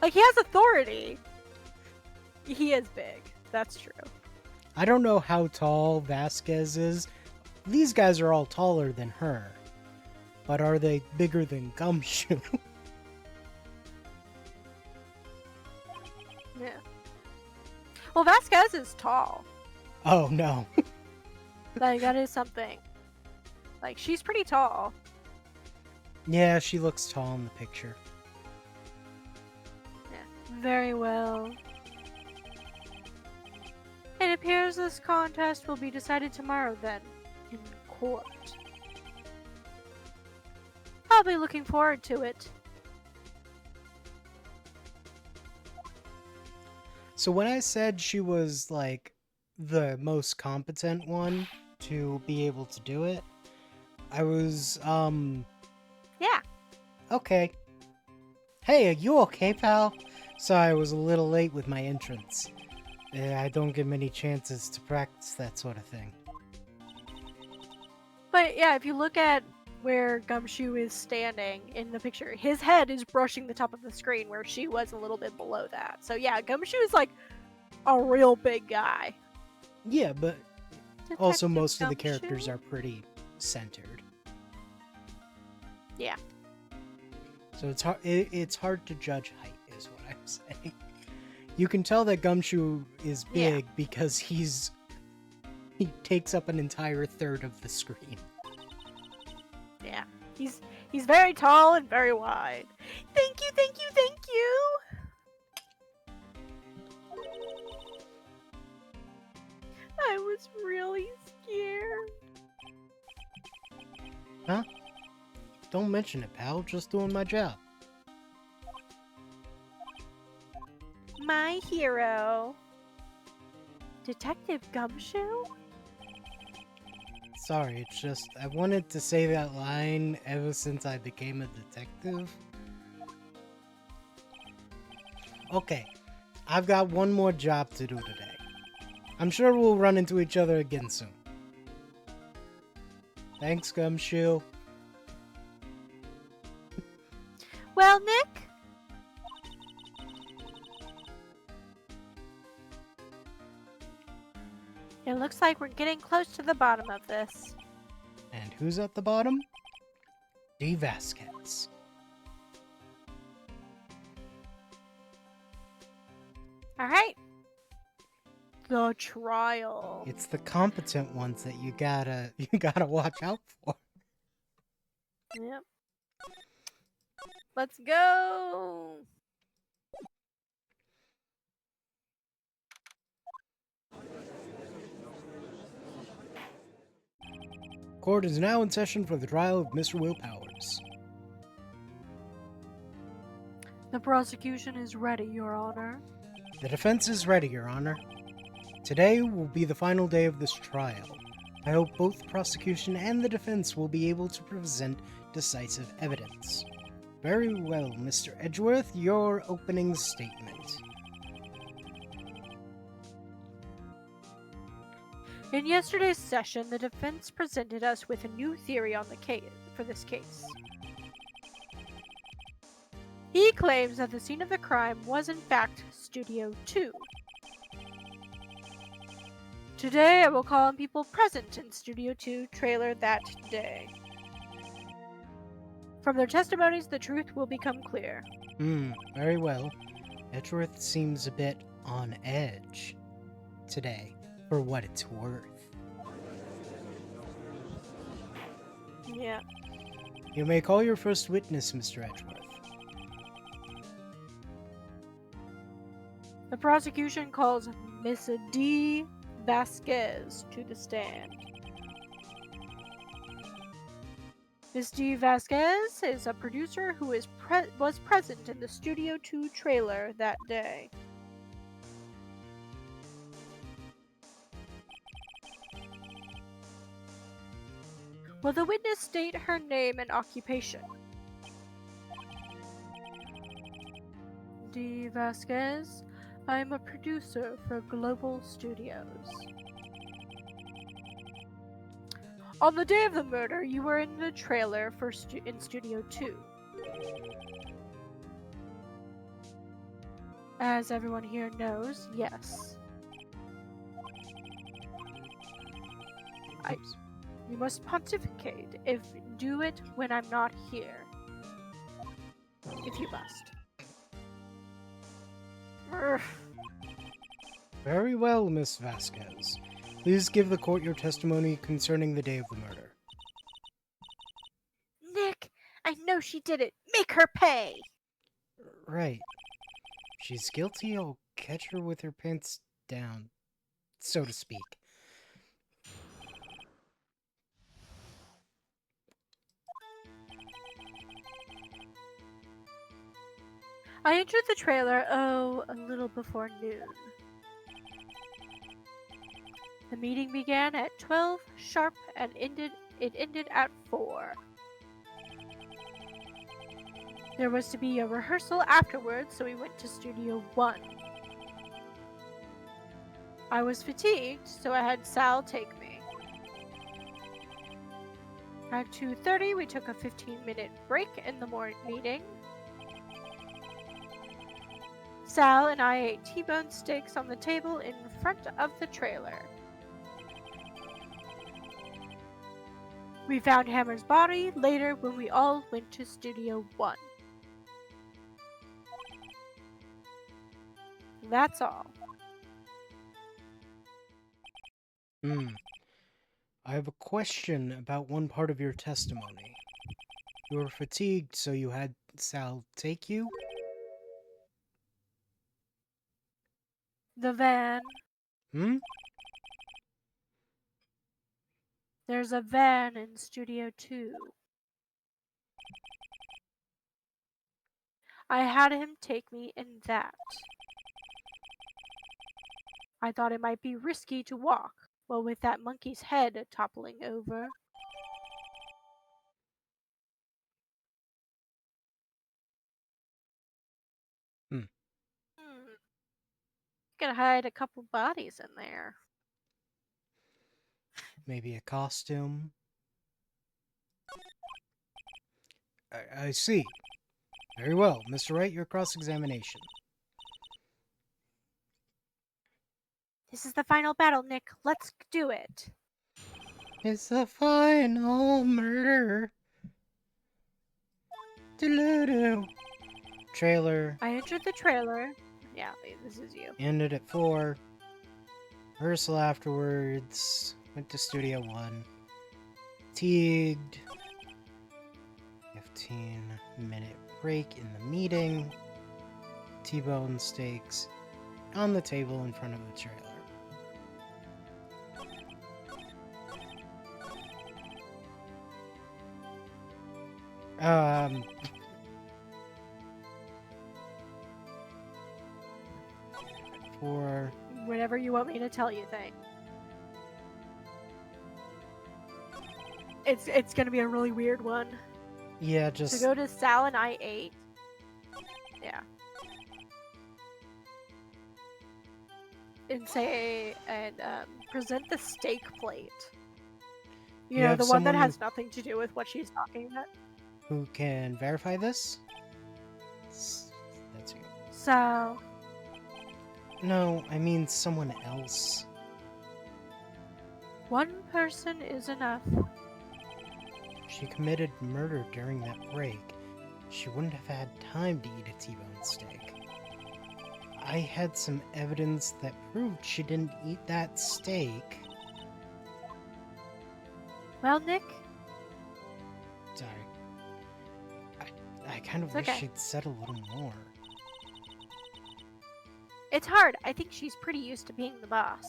Speaker 2: Like, he has authority. He is big. That's true.
Speaker 1: I don't know how tall Vasquez is. These guys are all taller than her. But are they bigger than Gumshoe?
Speaker 2: Yeah. Well, Vasquez is tall.
Speaker 1: Oh, no.
Speaker 2: Like, that is something. Like, she's pretty tall.
Speaker 1: Yeah, she looks tall in the picture.
Speaker 2: Yeah. Very well. It appears this contest will be decided tomorrow then, in court. I'll be looking forward to it.
Speaker 1: So when I said she was, like, the most competent one to be able to do it, I was,
Speaker 2: Yeah.
Speaker 1: okay. Hey, are you okay, pal? Sorry, I was a little late with my entrance. I don't get many chances to practice that sort of thing.
Speaker 2: But yeah, if you look at where Gumshoe is standing in the picture, his head is brushing the top of the screen where she was a little bit below that. So yeah, Gumshoe is like a real big guy.
Speaker 1: Yeah, but also
Speaker 2: Detective
Speaker 1: most of the
Speaker 2: Gumshoe?
Speaker 1: characters are pretty centered.
Speaker 2: Yeah.
Speaker 1: So it's hard to judge height, is what I'm saying. You can tell that Gumshoe is big because he takes up an entire third of the screen.
Speaker 2: Yeah. He's very tall and very wide. Thank you, thank you, thank you! I was really scared.
Speaker 1: Huh? Don't mention it, pal. Just doing my job.
Speaker 2: My hero. Detective Gumshoe?
Speaker 1: Sorry, it's just I wanted to say that line ever since I became a detective. Okay, I've got one more job to do today. I'm sure we'll run into each other again soon. Thanks, Gumshoe.
Speaker 2: Well, Nick? It looks like we're getting close to the bottom of this.
Speaker 1: And who's at the bottom? D. Vasquez.
Speaker 2: Alright. The trial.
Speaker 1: It's the competent ones that you gotta watch out for.
Speaker 2: Yep. Let's go.
Speaker 1: Court is now in session for the trial of Mr. Will Powers.
Speaker 2: The prosecution is ready, Your Honor.
Speaker 1: The defense is ready, Your Honor. Today will be the final day of this trial. I hope both the prosecution and the defense will be able to present decisive evidence. Very well, Mr. Edgeworth, your opening statement.
Speaker 2: In yesterday's session, the defense presented us with a new theory on the case for this case. He claims that the scene of the crime was in fact Studio 2. Today I will call on people present in Studio 2 trailer that day. From their testimonies, the truth will become clear.
Speaker 1: Very well. Edgeworth seems a bit on edge today, for what it's worth.
Speaker 2: Yeah.
Speaker 1: You may call your first witness, Mr. Edgeworth.
Speaker 2: The prosecution calls Miss D. Vasquez to the stand. Miss D. Vasquez is a producer who was present in the Studio 2 trailer that day. Will the witness state her name and occupation? D. Vasquez, I am a producer for Global Studios. On the day of the murder, you were in the trailer for in Studio 2. As everyone here knows, yes. You must pontificate. Do it when I'm not here. If you must. Urgh.
Speaker 1: Very well, Miss Vasquez. Please give the court your testimony concerning the day of the murder.
Speaker 2: Nick, I know she did it. Make her pay!
Speaker 1: Right. She's guilty, I'll catch her with her pants down, so to speak.
Speaker 2: I entered the trailer, a little before noon. The meeting began at 12 sharp and ended at 4. There was to be a rehearsal afterwards, so we went to Studio 1. I was fatigued, so I had Sal take me. At 2:30, we took a 15-minute break in the morning meeting. Sal and I ate T-bone steaks on the table in front of the trailer. We found Hammer's body later when we all went to Studio 1. That's all.
Speaker 1: I have a question about one part of your testimony. You were fatigued, so you had Sal take you?
Speaker 2: The van.
Speaker 1: Hmm?
Speaker 2: There's a van in Studio 2. I had him take me in that. I thought it might be risky to walk, well, with that monkey's head toppling over. Could hide a couple bodies in there.
Speaker 1: Maybe a costume? I see. Very well. Mr. Wright, your cross-examination.
Speaker 2: This is the final battle, Nick. Let's do it.
Speaker 1: It's the final murder. Doo-doo-doo. Trailer.
Speaker 2: I entered the trailer. Yeah, this is you.
Speaker 1: Ended at 4. Rehearsal afterwards. Went to Studio 1. Fatigued. 15-minute break in the meeting. T-bone steaks on the table in front of the trailer. For
Speaker 2: whatever you want me to tell you, thing. It's gonna be a really weird one.
Speaker 1: Yeah, just
Speaker 2: to go to Sal and I ate. Yeah. And present the steak plate. You know, the one that has nothing to do with what she's talking about.
Speaker 1: Who can verify this? That's you.
Speaker 2: So.
Speaker 1: No, I mean someone else.
Speaker 2: One person is enough.
Speaker 1: She committed murder during that break. She wouldn't have had time to eat a T-bone steak. I had some evidence that proved she didn't eat that steak.
Speaker 2: Well, Nick?
Speaker 1: Sorry. I kind of wish she'd said a little more.
Speaker 2: It's hard. I think she's pretty used to being the boss.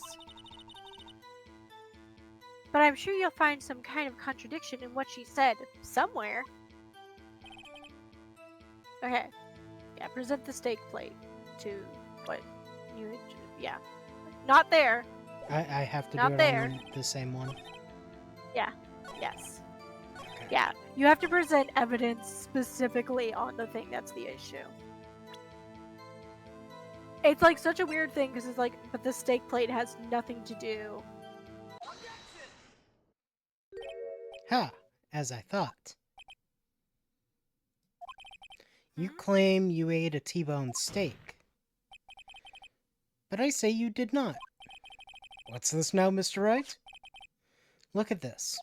Speaker 2: But I'm sure you'll find some kind of contradiction in what she said somewhere. Okay. Yeah, present the steak plate to what you... Yeah. Not there.
Speaker 1: I have to
Speaker 2: Not
Speaker 1: do it
Speaker 2: there.
Speaker 1: on the same one?
Speaker 2: Yeah. Yes.
Speaker 1: Okay.
Speaker 2: Yeah. You have to present evidence specifically on the thing that's the issue. It's like such a weird thing because it's like, but the steak plate has nothing to do.
Speaker 1: Ha! As I thought. You
Speaker 2: Hmm?
Speaker 1: claim you ate a T-bone steak. But I say you did not. What's this now, Mr. Wright? Look at this.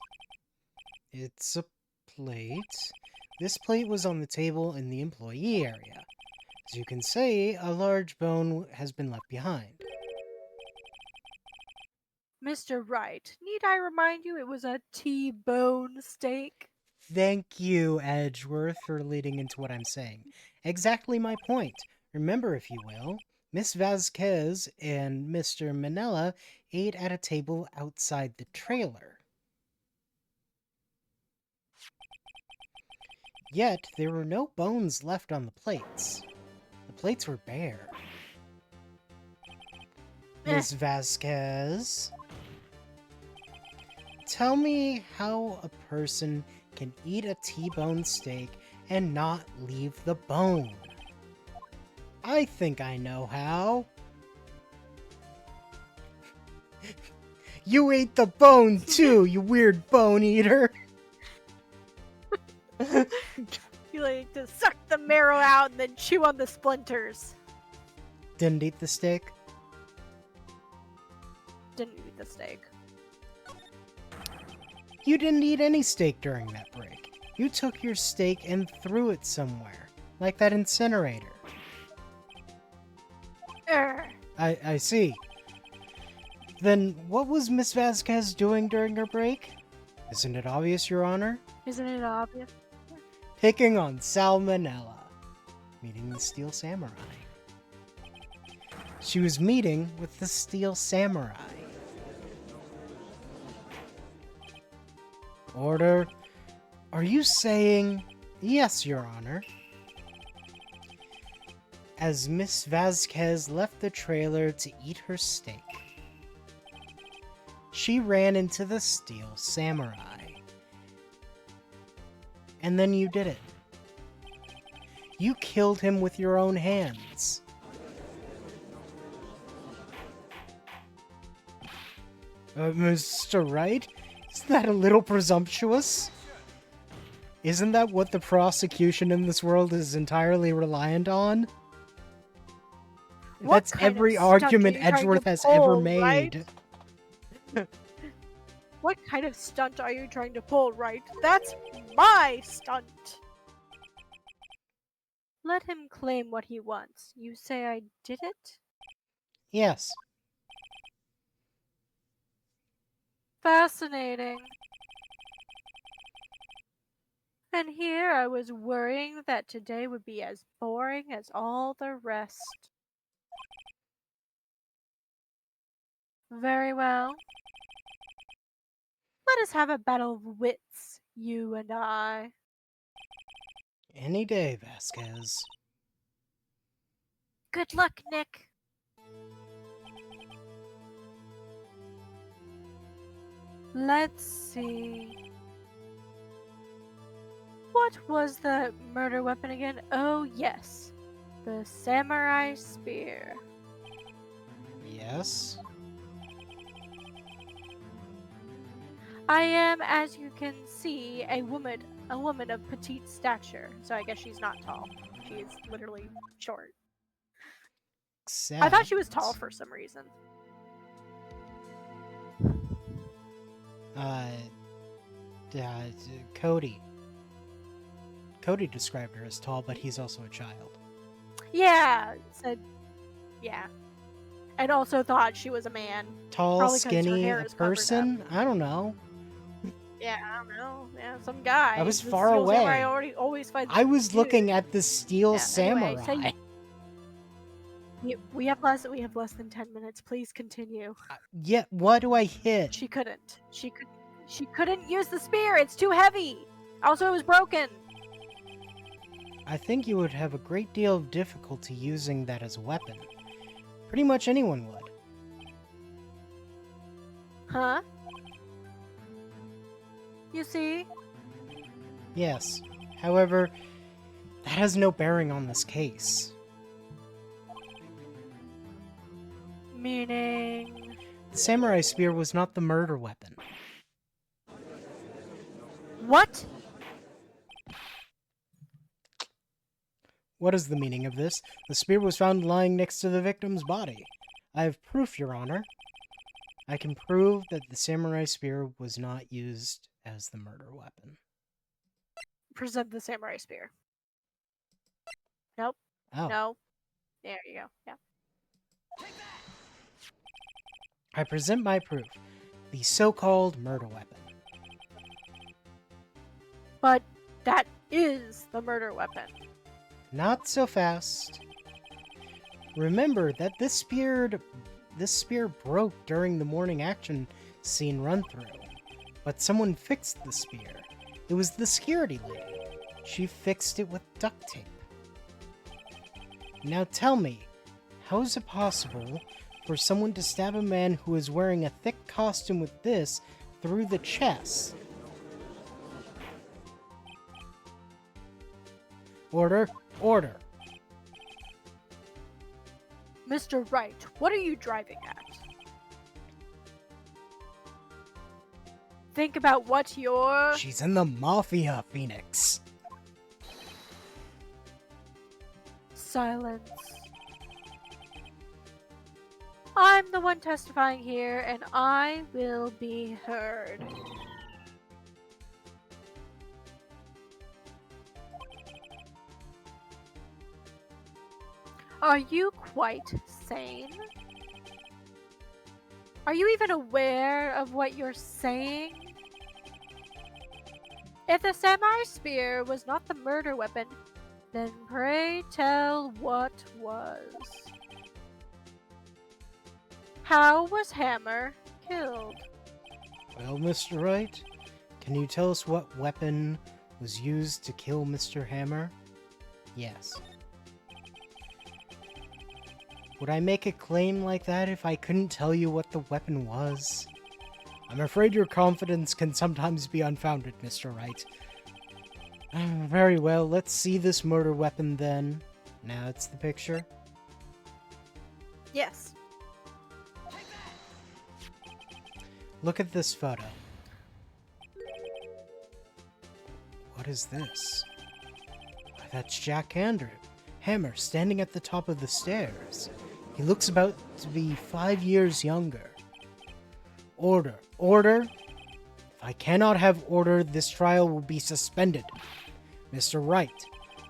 Speaker 1: It's a plate. This plate was on the table in the employee area. As you can see, a large bone has been left behind.
Speaker 2: Mr. Wright, need I remind you it was a T-bone steak?
Speaker 1: Thank you, Edgeworth, for leading into what I'm saying. Exactly my point. Remember, if you will, Miss Vasquez and Mr. Manella ate at a table outside the trailer. Yet, there were no bones left on the plates. The plates were bare. Miss Vasquez, tell me how a person can eat a T-bone steak and not leave the bone. I think I know how. You ate the bone too, you weird bone eater.
Speaker 2: You like to suck the marrow out and then chew on the splinters.
Speaker 1: Didn't eat the steak?
Speaker 2: Didn't eat the steak.
Speaker 1: You didn't eat any steak during that break. You took your steak and threw it somewhere, like that incinerator. I see. Then what was Miss Vasquez doing during her break? Isn't it obvious, Your Honor?
Speaker 2: Isn't it obvious?
Speaker 1: Picking on Salmonella, meeting the Steel Samurai. She was meeting with the Steel Samurai. Order. Are you saying... Yes, Your Honor. As Miss Vasquez left the trailer to eat her steak, she ran into the Steel Samurai. And then you did it. You killed him with your own hands. Mr. Wright? Isn't that a little presumptuous? Isn't that what the prosecution in this world is entirely reliant on?
Speaker 2: What
Speaker 1: That's
Speaker 2: kind of
Speaker 1: every
Speaker 2: stunt are
Speaker 1: argument
Speaker 2: you trying to
Speaker 1: Edgeworth has
Speaker 2: pull,
Speaker 1: ever
Speaker 2: Wright?
Speaker 1: made.
Speaker 2: What kind of stunt are you trying to pull, Wright? That's my stunt! Let him claim what he wants. You say I did it?
Speaker 1: Yes.
Speaker 2: Fascinating. And here I was worrying that today would be as boring as all the rest. Very well. Let us have a battle of wits, you and I.
Speaker 1: Any day, Vasquez.
Speaker 2: Good luck, Nick. Let's see. What was the murder weapon again? Oh, yes. The samurai spear.
Speaker 1: Yes?
Speaker 2: I am, as you can see, a woman of petite stature. So I guess she's not tall. She is literally short.
Speaker 1: Except...
Speaker 2: I thought she was tall for some reason.
Speaker 1: Cody. Cody described her as tall, but he's also a child.
Speaker 2: Yeah, said, yeah. And also thought she was a man.
Speaker 1: Tall,
Speaker 2: Probably 'cause her
Speaker 1: skinny,
Speaker 2: hair
Speaker 1: a
Speaker 2: is covered
Speaker 1: person? I don't know.
Speaker 2: Yeah, I don't know. Yeah, some guy.
Speaker 1: I was
Speaker 2: The
Speaker 1: far
Speaker 2: Steel
Speaker 1: away.
Speaker 2: Samurai always finds
Speaker 1: I was
Speaker 2: dude.
Speaker 1: looking at the Steel
Speaker 2: Yeah,
Speaker 1: Samurai.
Speaker 2: anyway, we have less than 10 minutes. Please continue.
Speaker 1: Yeah, what do I hit?
Speaker 2: She couldn't. She couldn't use the spear. It's too heavy. Also, it was broken.
Speaker 1: I think you would have a great deal of difficulty using that as a weapon. Pretty much anyone would.
Speaker 2: Huh? You see?
Speaker 1: Yes. However, that has no bearing on this case.
Speaker 2: Meaning?
Speaker 1: The samurai spear was not the murder weapon.
Speaker 2: What?
Speaker 1: What is the meaning of this? The spear was found lying next to the victim's body. I have proof, Your Honor. I can prove that the samurai spear was not used as the murder weapon.
Speaker 2: Present the samurai spear. Nope.
Speaker 1: Oh.
Speaker 2: No. There you go. Yeah.
Speaker 1: I present my proof. The so-called murder weapon.
Speaker 2: But that is the murder weapon.
Speaker 1: Not so fast. Remember that this spear broke during the morning action scene run-through. But someone fixed the spear. It was the security lady. She fixed it with duct tape. Now tell me, how is it possible for someone to stab a man who is wearing a thick costume with this through the chest? Order! Order!
Speaker 2: Mr. Wright, what are you driving at? Think about what you're...
Speaker 1: She's in the Mafia, Phoenix.
Speaker 2: Silence. I'm the one testifying here, and I will be heard. Are you quite sane? Are you even aware of what you're saying? If the samurai spear was not the murder weapon, then pray tell what was. How was Hammer killed?
Speaker 1: Well, Mr. Wright, can you tell us what weapon was used to kill Mr. Hammer? Yes. Would I make a claim like that if I couldn't tell you what the weapon was? I'm afraid your confidence can sometimes be unfounded, Mr. Wright. Very well, let's see this murder weapon then. Now it's the picture.
Speaker 2: Yes.
Speaker 1: Look at this photo. What is this? Why, that's Jack Hammer standing at the top of the stairs. He looks about to be 5 years younger. Order! Order! If I cannot have order, this trial will be suspended. Mr. Wright,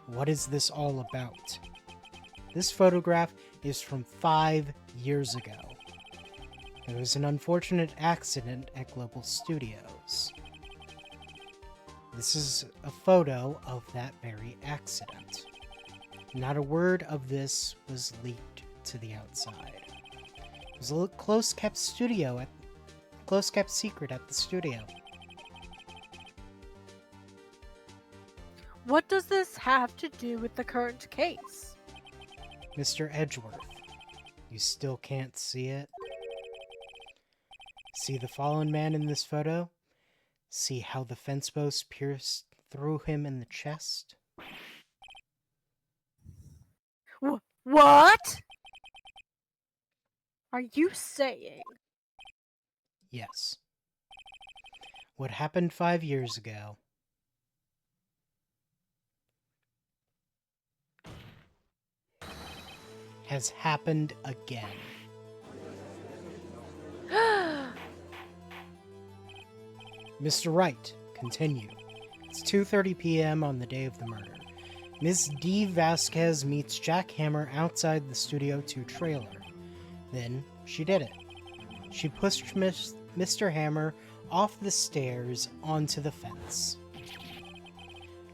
Speaker 1: what is this all about? This photograph is from 5 years ago. There was an unfortunate accident at Global Studios. This is a photo of that very accident. Not a word of this was leaked to the outside. It was a close-kept secret at the studio.
Speaker 2: What does this have to do with the current case?
Speaker 1: Mr. Edgeworth, you still can't see it? See the fallen man in this photo? See how the fence post pierced through him in the chest?
Speaker 2: What? Are you saying?
Speaker 1: Yes. What happened 5 years ago has happened again. Mr. Wright, continue. It's 2:30 p.m. on the day of the murder. Ms. D. Vasquez meets Jack Hammer outside the Studio 2 trailer. Then, she did it. She pushed Mr. Hammer off the stairs onto the fence.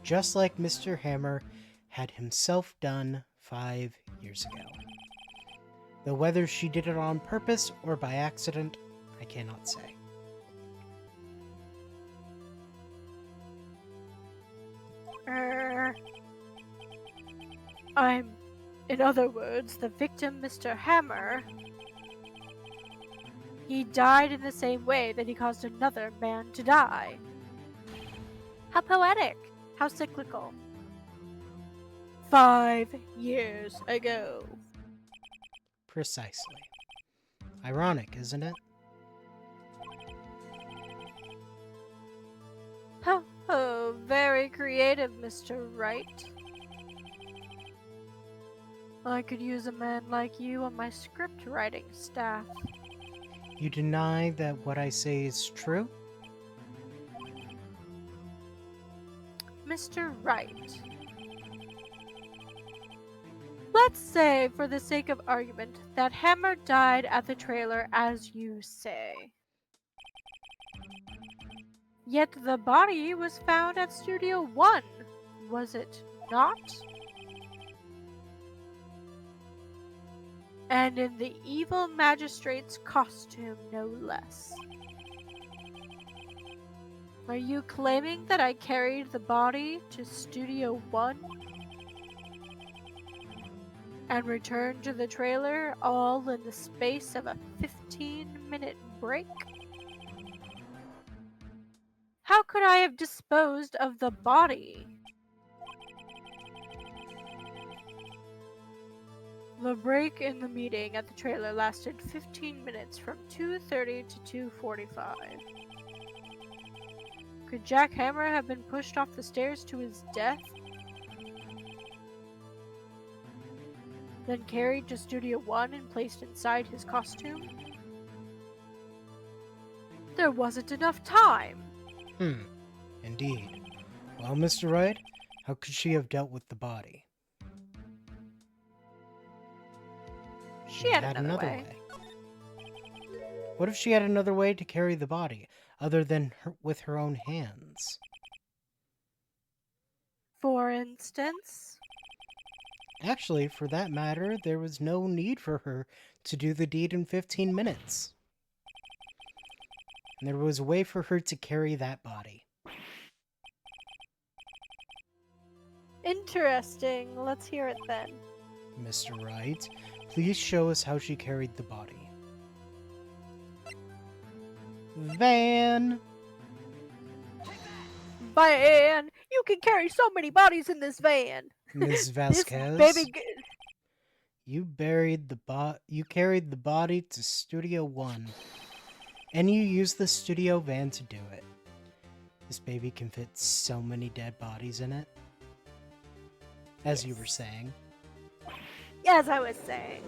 Speaker 1: Just like Mr. Hammer had himself done 5 years ago. Though whether she did it on purpose or by accident, I cannot say.
Speaker 2: In other words, the victim, Mr. Hammer, he died in the same way that he caused another man to die. How poetic! How cyclical. 5 years ago.
Speaker 1: Precisely. Ironic, isn't it?
Speaker 2: Ho ho very creative, Mr. Wright. I could use a man like you on my script writing staff.
Speaker 1: You deny that what I say is true?
Speaker 2: Mr. Wright. Let's say, for the sake of argument, that Hammer died at the trailer as you say. Yet the body was found at Studio One, was it not? And in the evil magistrate's costume, no less. Are you claiming that I carried the body to Studio One and returned to the trailer all in the space of a 15-minute break? How could I have disposed of the body? The break in the meeting at the trailer lasted 15 minutes from 2:30 to 2:45. Could Jack Hammer have been pushed off the stairs to his death? Then carried to Studio One and placed inside his costume? There wasn't enough time.
Speaker 1: Indeed. Well, Mr. Wright, how could she have dealt with the body?
Speaker 2: She had another way.
Speaker 1: What if she had another way to carry the body, other than with her own hands?
Speaker 2: For instance?
Speaker 1: Actually, for that matter, there was no need for her to do the deed in 15 minutes. And there was a way for her to carry that body.
Speaker 2: Interesting. Let's hear it then.
Speaker 1: Mr. Wright, please show us how she carried the body. Van!
Speaker 2: Van! You can carry so many bodies in this van!
Speaker 1: Ms. Vasquez,
Speaker 2: This baby...
Speaker 1: you carried the body to Studio One, and you used the studio van to do it. This baby can fit so many dead bodies in it. As you were saying.
Speaker 2: As I was saying.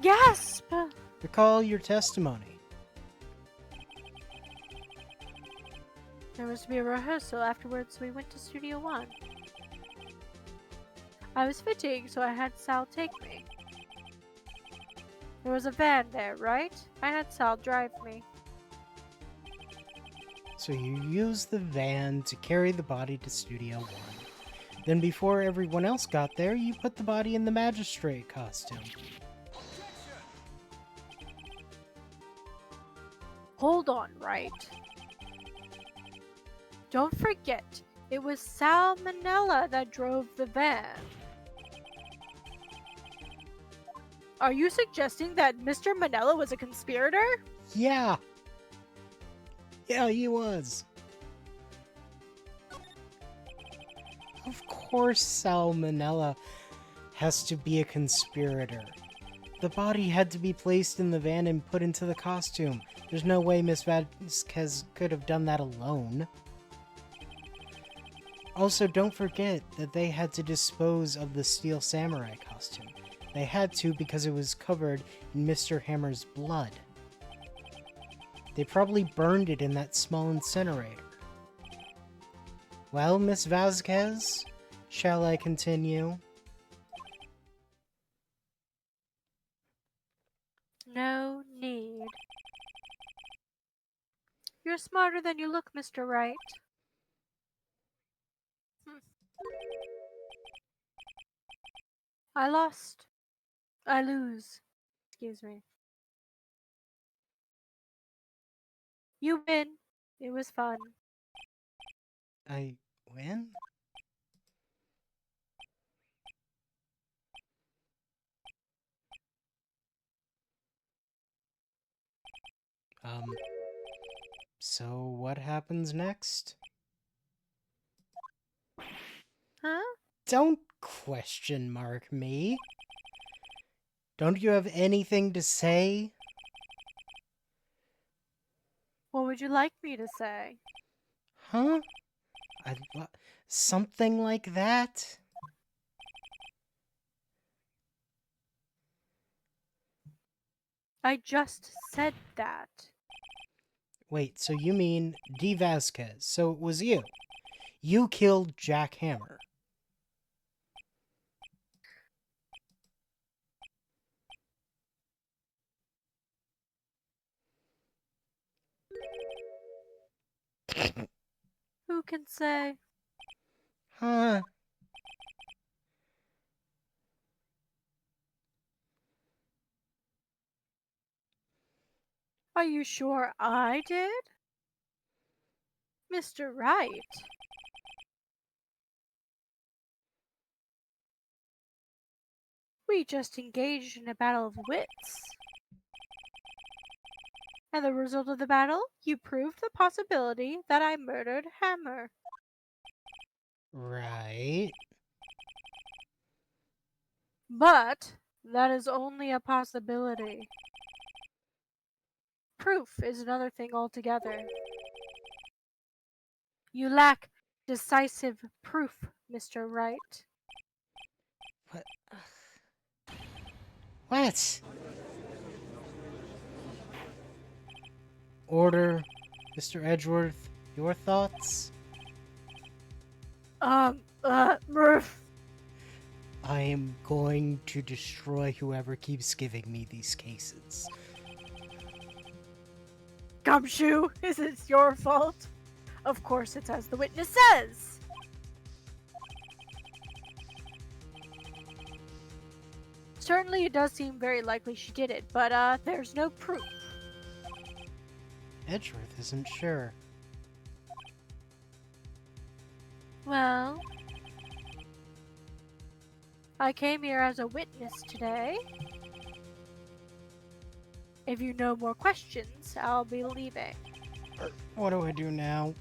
Speaker 2: Gasp!
Speaker 1: Recall your testimony.
Speaker 2: There was to be a rehearsal afterwards, so we went to Studio One. I was fatigued, so I had Sal take me. There was a van there, right? I had Sal drive me.
Speaker 1: So you used the van to carry the body to Studio One. Then before everyone else got there, you put the body in the magistrate costume.
Speaker 2: Hold on, right? Don't forget, it was Sal Manella that drove the van. Are you suggesting that Mr. Manella was a conspirator?
Speaker 1: Yeah! Yeah, he was. Of course Salmonella has to be a conspirator. The body had to be placed in the van and put into the costume. There's no way Miss Vasquez could have done that alone. Also, don't forget that they had to dispose of the Steel Samurai costume. They had to because it was covered in Mr. Hammer's blood. They probably burned it in that small incinerator. Well, Miss Vasquez, shall I continue?
Speaker 2: No need. You're smarter than you look, Mr. Wright. I lost. I lose. Excuse me. You win. It was fun.
Speaker 1: I win? So what happens next?
Speaker 2: Huh?
Speaker 1: Don't question mark me. Don't you have anything to say?
Speaker 2: What would you like me to say?
Speaker 1: Huh? Something like that?
Speaker 2: I just said that.
Speaker 1: Wait, so you mean D. Vasquez? So it was you. You killed Jack Hammer.
Speaker 2: Who can say?
Speaker 1: Huh?
Speaker 2: Are you sure I did? Mr. Wright. We just engaged in a battle of wits. And the result of the battle, you proved the possibility that I murdered Hammer.
Speaker 1: Right.
Speaker 2: But that is only a possibility. Proof is another thing altogether. You lack decisive proof, Mr. Wright.
Speaker 1: What? What? Order, Mr. Edgeworth, your thoughts?
Speaker 2: Murph.
Speaker 1: I am going to destroy whoever keeps giving me these cases.
Speaker 2: Gumshoe, is it your fault? Of course it's as the witness says. Certainly it does seem very likely she did it, but there's no proof.
Speaker 1: Edgeworth isn't sure.
Speaker 2: Well, I came here as a witness today. If you no more questions, I'll be leaving.
Speaker 1: What do I do now?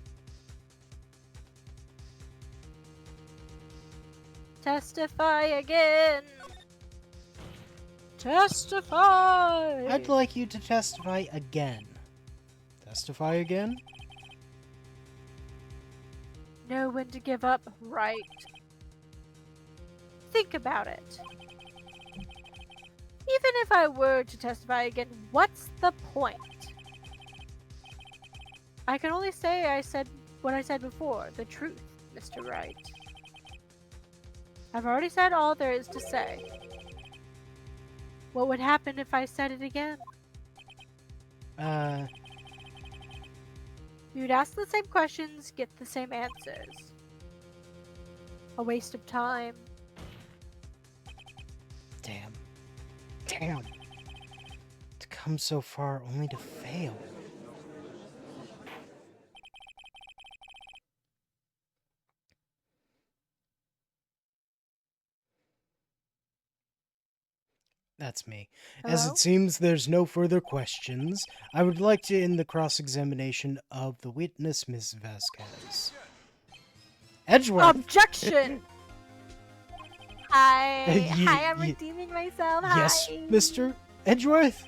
Speaker 2: Testify again. Testify!
Speaker 1: I'd like you to testify again. Testify again?
Speaker 2: Know when to give up, right? Think about it. Even if I were to testify again, what's the point? I can only say I said what I said before, the truth, Mr. Wright. I've already said all there is to say. What would happen if I said it again? You'd ask the same questions, get the same answers. A waste of time.
Speaker 1: Damn. Damn. To come so far only to fail. That's me. As
Speaker 2: Hello?
Speaker 1: it seems there's no further questions, I would like to end the cross-examination of the witness, Ms. Vasquez. Edgeworth!
Speaker 2: Objection! Hi,
Speaker 1: Ye-
Speaker 2: I'm
Speaker 1: ye-
Speaker 2: redeeming myself.
Speaker 1: yes,
Speaker 2: Hi.
Speaker 1: Mr. Edgeworth?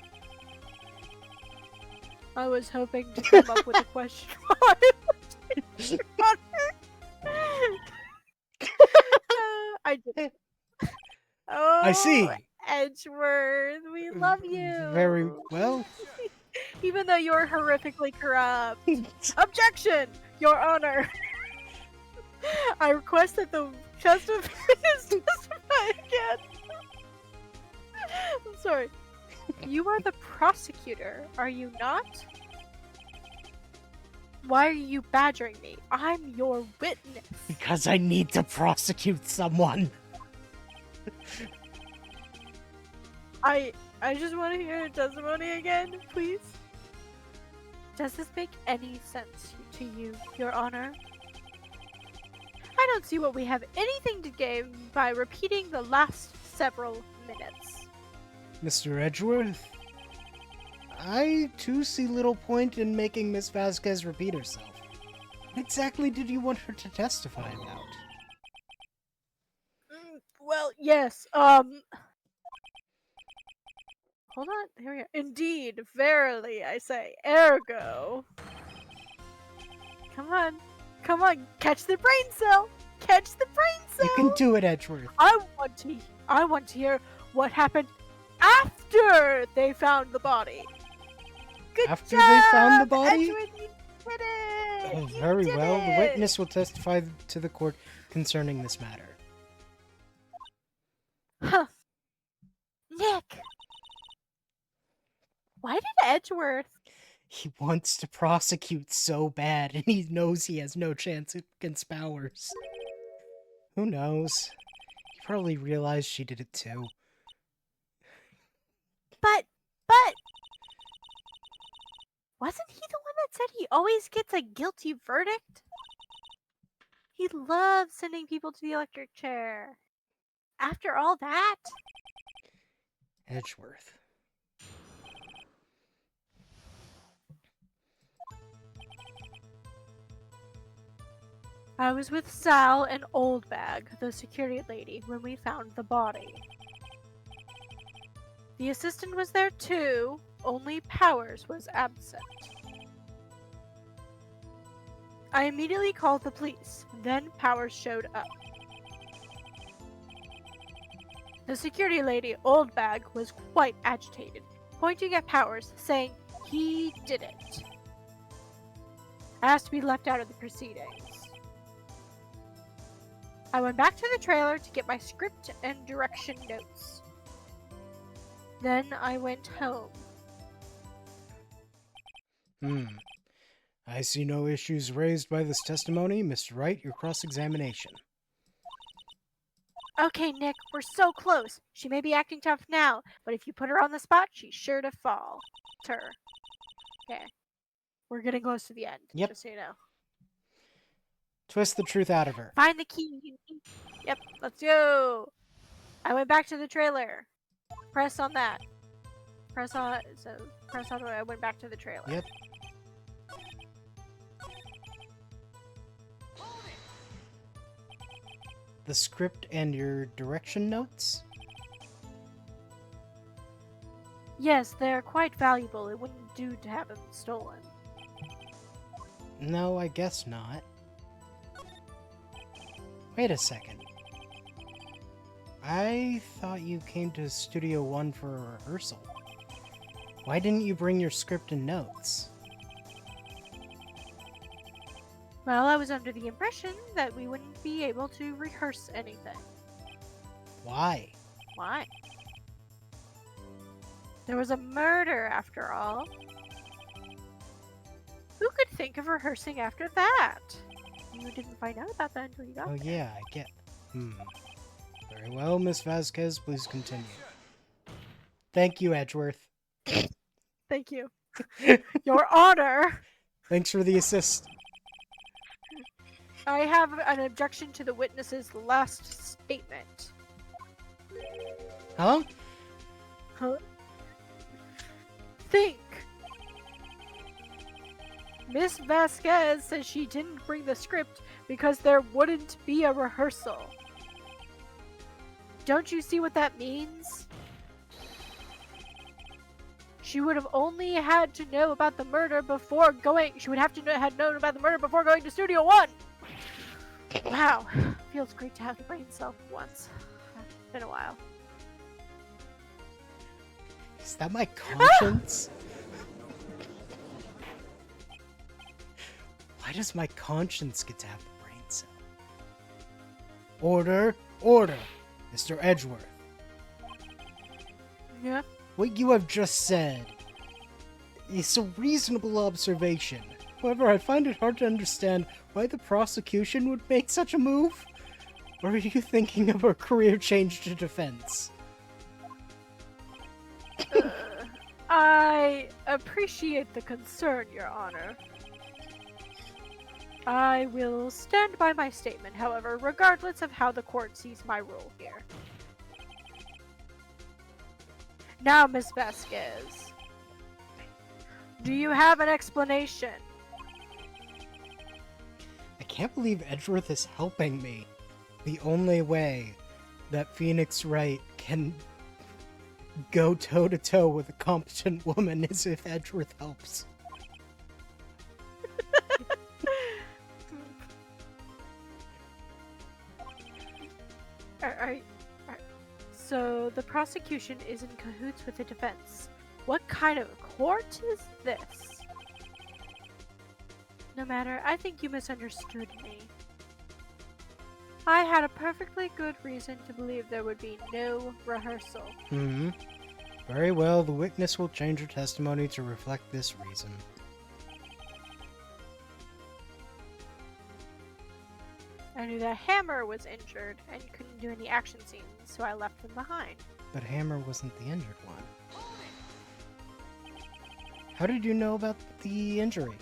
Speaker 2: I was hoping to come up with a question. I did. Oh,
Speaker 1: I see.
Speaker 2: Edgeworth, we love you.
Speaker 1: Very well.
Speaker 2: Even though you're horrifically corrupt. Objection, Your Honor. I request that the justifiers testify again. I'm sorry. You are the prosecutor, are you not? Why are you badgering me? I'm your witness.
Speaker 1: Because I need to prosecute someone.
Speaker 2: I just want to hear your testimony again, please. Does this make any sense to you, Your Honor? I don't see what we have anything to gain by repeating the last several minutes.
Speaker 1: Mr. Edgeworth? I too see little point in making Miss Vasquez repeat herself. What exactly did you want her to testify about?
Speaker 2: Well, yes, hold on, here we go. Indeed, verily, I say, ergo. Come on. Come on, catch the brain cell! Catch the brain cell!
Speaker 1: You can do it, Edgeworth.
Speaker 2: I want to hear what happened after they found the body. Good
Speaker 1: After
Speaker 2: job,
Speaker 1: they found the body?
Speaker 2: Edgeworth, you did it!
Speaker 1: Oh,
Speaker 2: You
Speaker 1: very
Speaker 2: did
Speaker 1: well. The
Speaker 2: it!
Speaker 1: witness will testify to the court concerning this matter.
Speaker 2: Huh. Nick! Why did Edgeworth...
Speaker 1: He wants to prosecute so bad, and he knows he has no chance against Powers. Who knows? He probably realized she did it too.
Speaker 2: But... Wasn't he the one that said he always gets a guilty verdict? He loves sending people to the electric chair. After all that?
Speaker 1: Edgeworth.
Speaker 2: I was with Sal and Oldbag, the security lady, when we found the body. The assistant was there too, only Powers was absent. I immediately called the police, then Powers showed up. The security lady, Oldbag, was quite agitated, pointing at Powers, saying he didn't. I asked to be left out of the proceedings. I went back to the trailer to get my script and direction notes. Then I went home.
Speaker 1: I see no issues raised by this testimony. Mr. Wright, your cross-examination.
Speaker 2: Okay, Nick, we're so close. She may be acting tough now, but if you put her on the spot, she's sure to fall. Okay. We're getting close to the end,
Speaker 1: Yep.
Speaker 2: just so you know.
Speaker 1: Twist the truth out of her.
Speaker 2: Find the key. Yep, let's go. I went back to the trailer. Press on that. Press on I went back to the trailer.
Speaker 1: Yep. The script and your direction notes?
Speaker 2: Yes, they're quite valuable. It wouldn't do to have them stolen.
Speaker 1: No, I guess not. Wait a second. I thought you came to Studio One for a rehearsal. Why didn't you bring your script and notes?
Speaker 2: Well, I was under the impression that we wouldn't be able to rehearse anything.
Speaker 1: Why?
Speaker 2: Why? There was a murder, after all. Who could think of rehearsing after that? You didn't find out about that until you got
Speaker 1: Oh
Speaker 2: there.
Speaker 1: yeah, I get... Very well, Miss Vasquez, please continue. Thank you, Edgeworth.
Speaker 2: Thank you. Your Honor!
Speaker 1: Thanks for the assist.
Speaker 2: I have an objection to the witness's last statement.
Speaker 1: Huh?
Speaker 2: Huh? Think. Miss Vasquez says she didn't bring the script because there wouldn't be a rehearsal. Don't you see what that means? She would have only had to know about the murder before going. She would have to have known about the murder before going to Studio One. Wow, feels great to have the brain cell for once. It's been a while.
Speaker 1: Is that my conscience? Why does my conscience get to have the brain cell? Order! Order! Mr. Edgeworth.
Speaker 2: Yeah.
Speaker 1: What you have just said is a reasonable observation. However, I find it hard to understand why the prosecution would make such a move. Or are you thinking of a career change to defense?
Speaker 2: I appreciate the concern, Your Honor. I will stand by my statement, however, regardless of how the court sees my role here. Now, Miss Vasquez, do you have an explanation?
Speaker 1: I can't believe Edgeworth is helping me. The only way that Phoenix Wright can go toe-to-toe with a competent woman is if Edgeworth helps.
Speaker 2: So the prosecution is in cahoots with the defense. What kind of court is this? No matter, I think you misunderstood me. I had a perfectly good reason to believe there would be no rehearsal.
Speaker 1: Very well, the witness will change her testimony to reflect this reason.
Speaker 2: I knew that Hammer was injured and couldn't do any action scenes, so I left him behind.
Speaker 1: But Hammer wasn't the injured one. How did you know about the injury?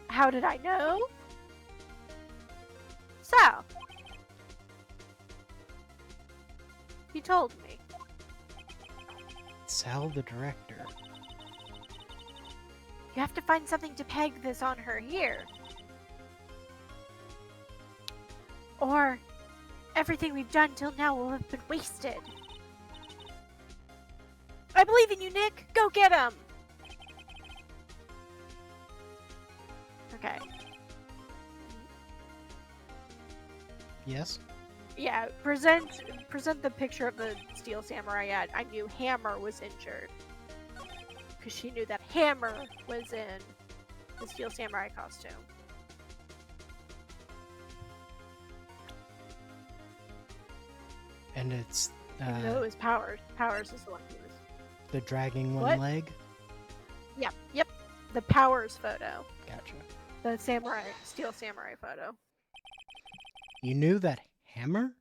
Speaker 2: How did I know? Sal. He told me.
Speaker 1: Sal, the director.
Speaker 2: You have to find something to peg this on her here. Or everything we've done till now will have been wasted. I believe in you, Nick. Go get him. Okay.
Speaker 1: Yes?
Speaker 2: Yeah, present the picture of the Steel Samurai ad. I knew Hammer was injured. Because she knew that Hammer was in the Steel Samurai costume.
Speaker 1: And it's
Speaker 2: Even though it was Powers. Powers is the one who was.
Speaker 1: the dragging one
Speaker 2: What?
Speaker 1: leg?
Speaker 2: Yep. The Powers photo.
Speaker 1: Gotcha.
Speaker 2: The Steel Samurai photo.
Speaker 1: You knew that Hammer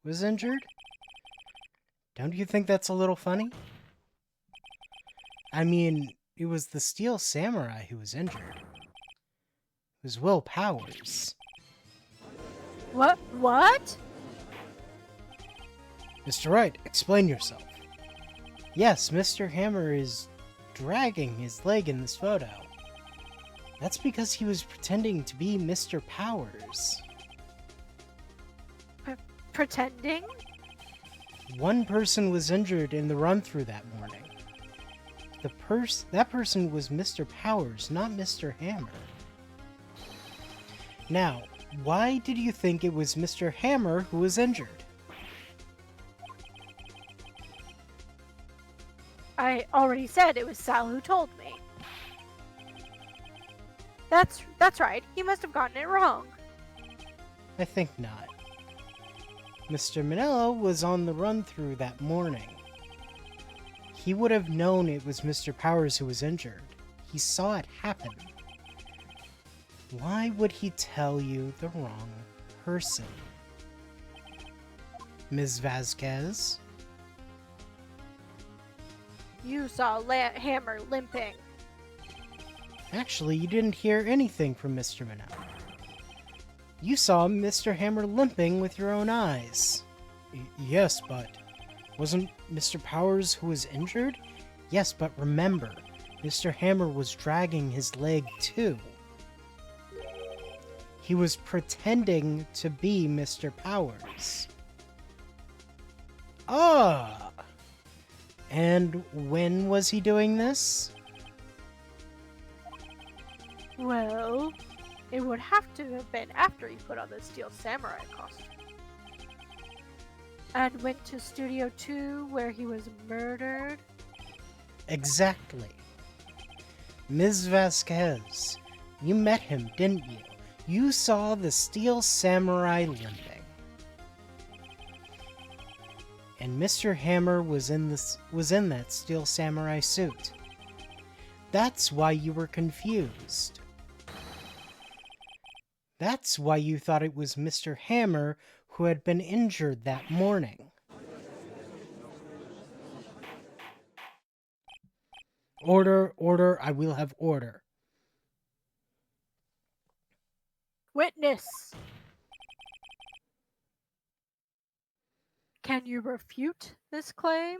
Speaker 1: was injured? Don't you think that's a little funny? I mean, it was the Steel Samurai who was injured. It was Will Powers.
Speaker 2: What?
Speaker 1: Mr. Wright, explain yourself. Yes, Mr. Hammer is dragging his leg in this photo. That's because he was pretending to be Mr. Powers.
Speaker 2: Pretending?
Speaker 1: One person was injured in the run-through that morning. That person was Mr. Powers, not Mr. Hammer. Now, why did you think it was Mr. Hammer who was injured?
Speaker 2: I already said it was Sal who told me. That's right. He must have gotten it wrong.
Speaker 1: I think not. Mr. Manello was on the run-through that morning. He would have known it was Mr. Powers who was injured. He saw it happen. Why would he tell you the wrong person? Ms. Vasquez?
Speaker 2: You saw Hammer limping.
Speaker 1: Actually, you didn't hear anything from Mr. Manello. You saw Mr. Hammer limping with your own eyes. Yes, but wasn't Mr. Powers who was injured? Yes, but remember, Mr. Hammer was dragging his leg too. He was pretending to be Mr. Powers. Ah! And when was he doing this?
Speaker 2: Well, it would have to have been after he put on the Steel Samurai costume. And went to Studio 2 where he was murdered.
Speaker 1: Exactly. Ms. Vasquez, you met him, didn't you? You saw the Steel Samurai limping. And Mr. Hammer was in that Steel Samurai suit. That's why you were confused. That's why you thought it was Mr. Hammer who had been injured that morning. Order, order, I will have order.
Speaker 2: Witness! Can you refute this claim?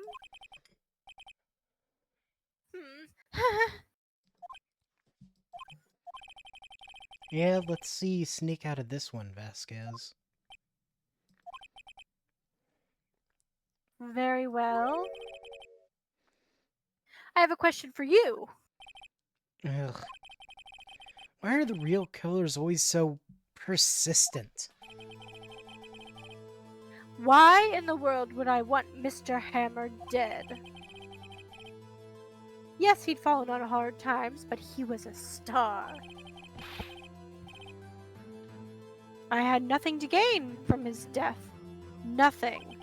Speaker 1: Yeah, let's see you sneak out of this one, Vasquez.
Speaker 2: Very well. I have a question for you.
Speaker 1: Ugh. Why are the real killers always so persistent?
Speaker 2: Why in the world would I want Mr. Hammer dead? Yes, he'd fallen on hard times, but he was a star. I had nothing to gain from his death. Nothing.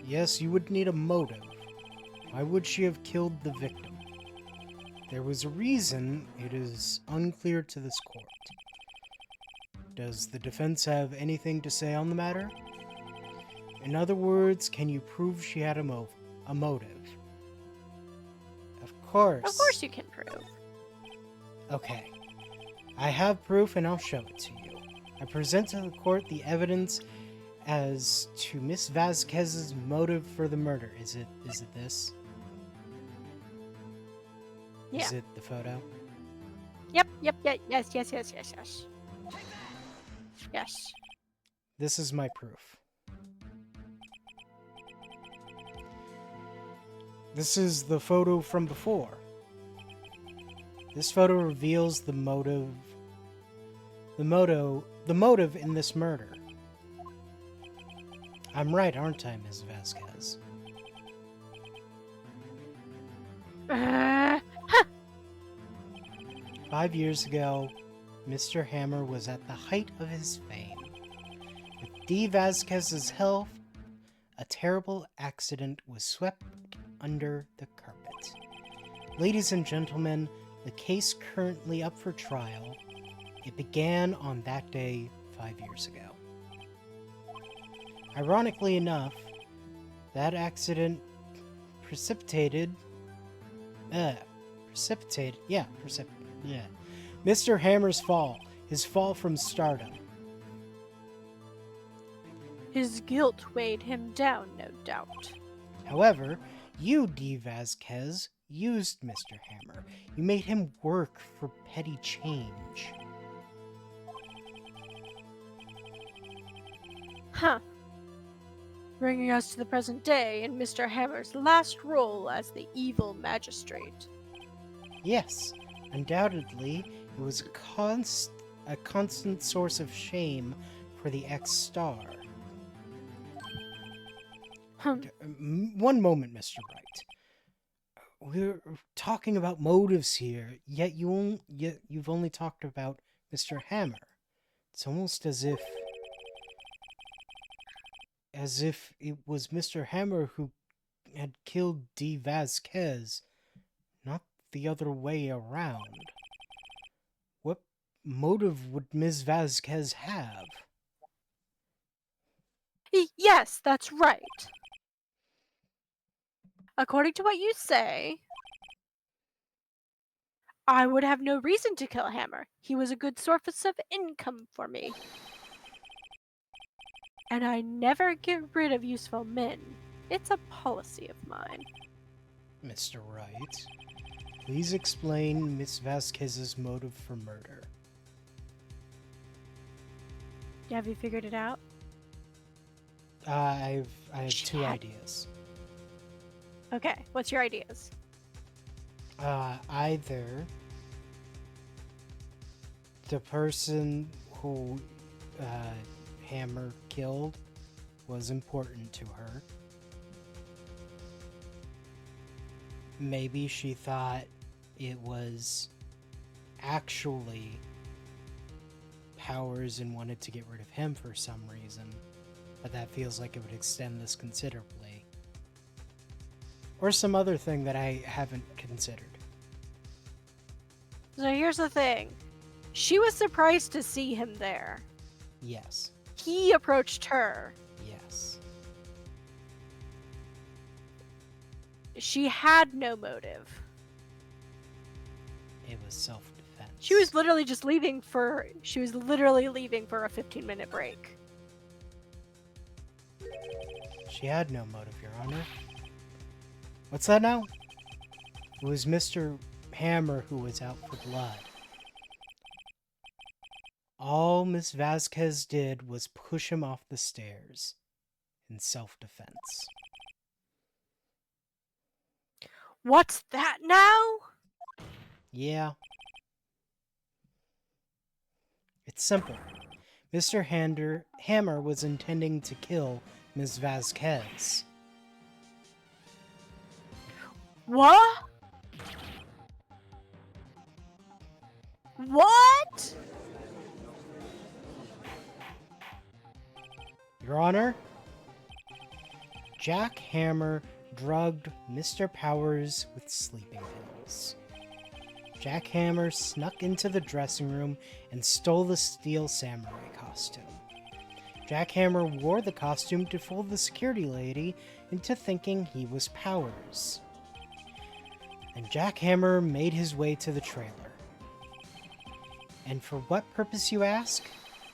Speaker 1: Yes, you would need a motive. Why would she have killed the victim? There was a reason. It is unclear to this court. Does the defense have anything to say on the matter? In other words, can you prove she had a motive? Of course.
Speaker 2: Of course you can prove.
Speaker 1: Okay. I have proof and I'll show it to you. I present to the court the evidence as to Miss Vasquez's motive for the murder. Is it this?
Speaker 2: Yeah.
Speaker 1: Is it the photo?
Speaker 2: Yep, yes. Yes.
Speaker 1: This is my proof. This is the photo from before. This photo reveals the motive in this murder. I'm right, aren't I, Ms. Vasquez? 5 years ago, Mr. Hammer was at the height of his fame. With D. Vasquez's help, a terrible accident was swept under the carpet. Ladies and gentlemen, the case currently up for trial, it began on that day 5 years ago. Ironically enough, that accident precipitated Mr. Hammer's fall, his fall from stardom.
Speaker 2: His guilt weighed him down, no doubt.
Speaker 1: However, you, D. Vasquez, used Mr. Hammer. You made him work for petty change.
Speaker 2: Huh. Bringing us to the present day in Mr. Hammer's last role as the evil magistrate.
Speaker 1: Yes, undoubtedly, it was a constant source of shame for the ex-star. One moment, Mr. Wright. We're talking about motives here, yet you've only talked about Mr. Hammer. It's almost as if it was Mr. Hammer who had killed D. Vasquez, not the other way around. What motive would Ms. Vasquez have?
Speaker 2: Yes, that's right. According to what you say, I would have no reason to kill Hammer. He was a good source of income for me. And I never get rid of useful men. It's a policy of mine.
Speaker 1: Mr. Wright, please explain Miss Vasquez's motive for murder.
Speaker 2: Have you figured it out?
Speaker 1: I have two ideas.
Speaker 2: Okay, what's your ideas?
Speaker 1: Either the person who Hammer killed was important to her. Maybe she thought it was actually Powers and wanted to get rid of him for some reason, but that feels like it would extend this considerably. Or some other thing that I haven't considered.
Speaker 2: So here's the thing. She was surprised to see him there.
Speaker 1: Yes.
Speaker 2: He approached her.
Speaker 1: Yes.
Speaker 2: She had no motive.
Speaker 1: It was self-defense.
Speaker 2: She was literally leaving for a 15-minute break.
Speaker 1: She had no motive, Your Honor. What's that now? It was Mr. Hammer who was out for blood. All Miss Vasquez did was push him off the stairs in self-defense.
Speaker 2: What's that now?
Speaker 1: Yeah. It's simple. Mr. Hammer was intending to kill Ms. Vasquez.
Speaker 2: What? What?
Speaker 1: Your Honor, Jack Hammer drugged Mr. Powers with sleeping pills. Jack Hammer snuck into the dressing room and stole the steel samurai costume. Jack Hammer wore the costume to fool the security lady into thinking he was Powers. And Jack Hammer made his way to the trailer. And for what purpose, you ask?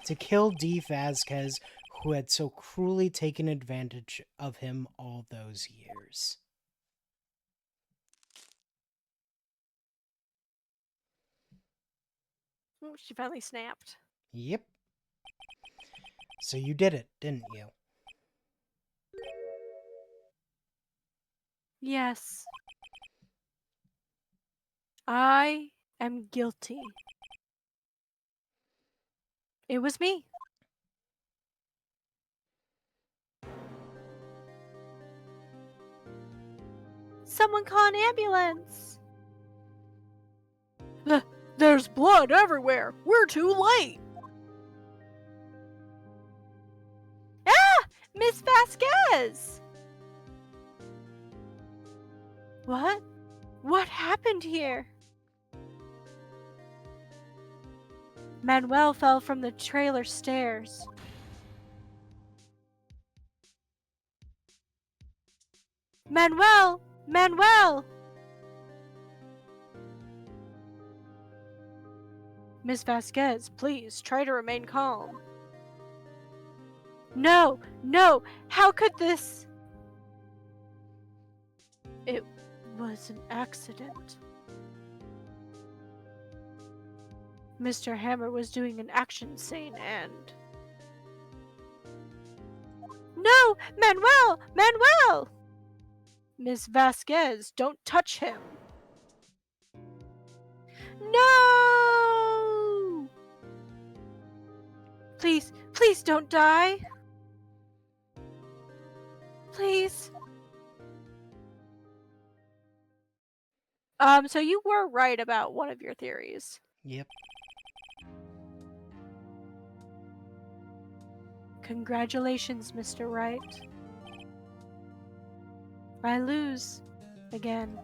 Speaker 1: To kill Dee Vasquez, who had so cruelly taken advantage of him all those years.
Speaker 2: Oh, she finally snapped.
Speaker 1: Yep. So you did it, didn't you?
Speaker 2: Yes. I am guilty. It was me. Someone call an ambulance. There's blood everywhere. We're too late. Ah! Miss Vasquez! What? What happened here? Manuel fell from the trailer stairs. Manuel! Manuel! Miss Vasquez, please try to remain calm. No! No! How could this? It was an accident. Mr. Hammer was doing an action scene and... No! Manuel! Manuel! Miss Vasquez, don't touch him. No! Please, please don't die. Please. So you were right about one of your theories.
Speaker 1: Yep.
Speaker 2: Congratulations, Mr. Wright. I lose. Again.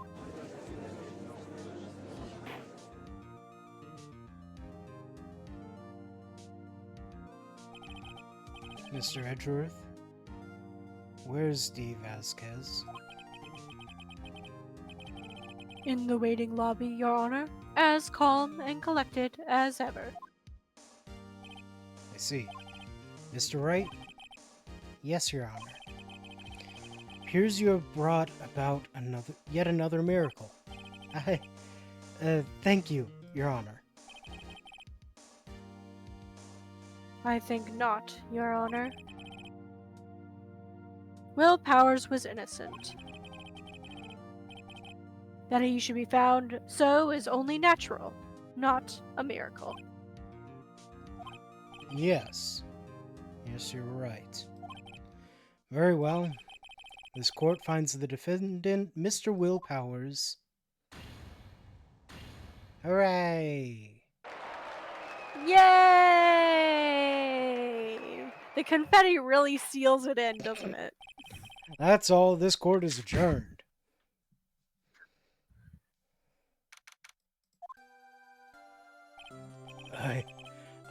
Speaker 1: Mr. Edgeworth, where's Dee Vasquez?
Speaker 2: In the waiting lobby, Your Honor, as calm and collected as ever.
Speaker 1: I see. Mr. Wright? Yes, Your Honor. Appears you have brought about yet another miracle. Thank you, Your Honor.
Speaker 2: I think not, Your Honor. Will Powers was innocent. That he should be found so is only natural, not a miracle.
Speaker 1: Yes. Yes, you're right. Very well. This court finds the defendant, Mr. Will Powers. Hooray!
Speaker 2: Yay! The confetti really seals it in, doesn't it?
Speaker 1: That's all. This court is adjourned. I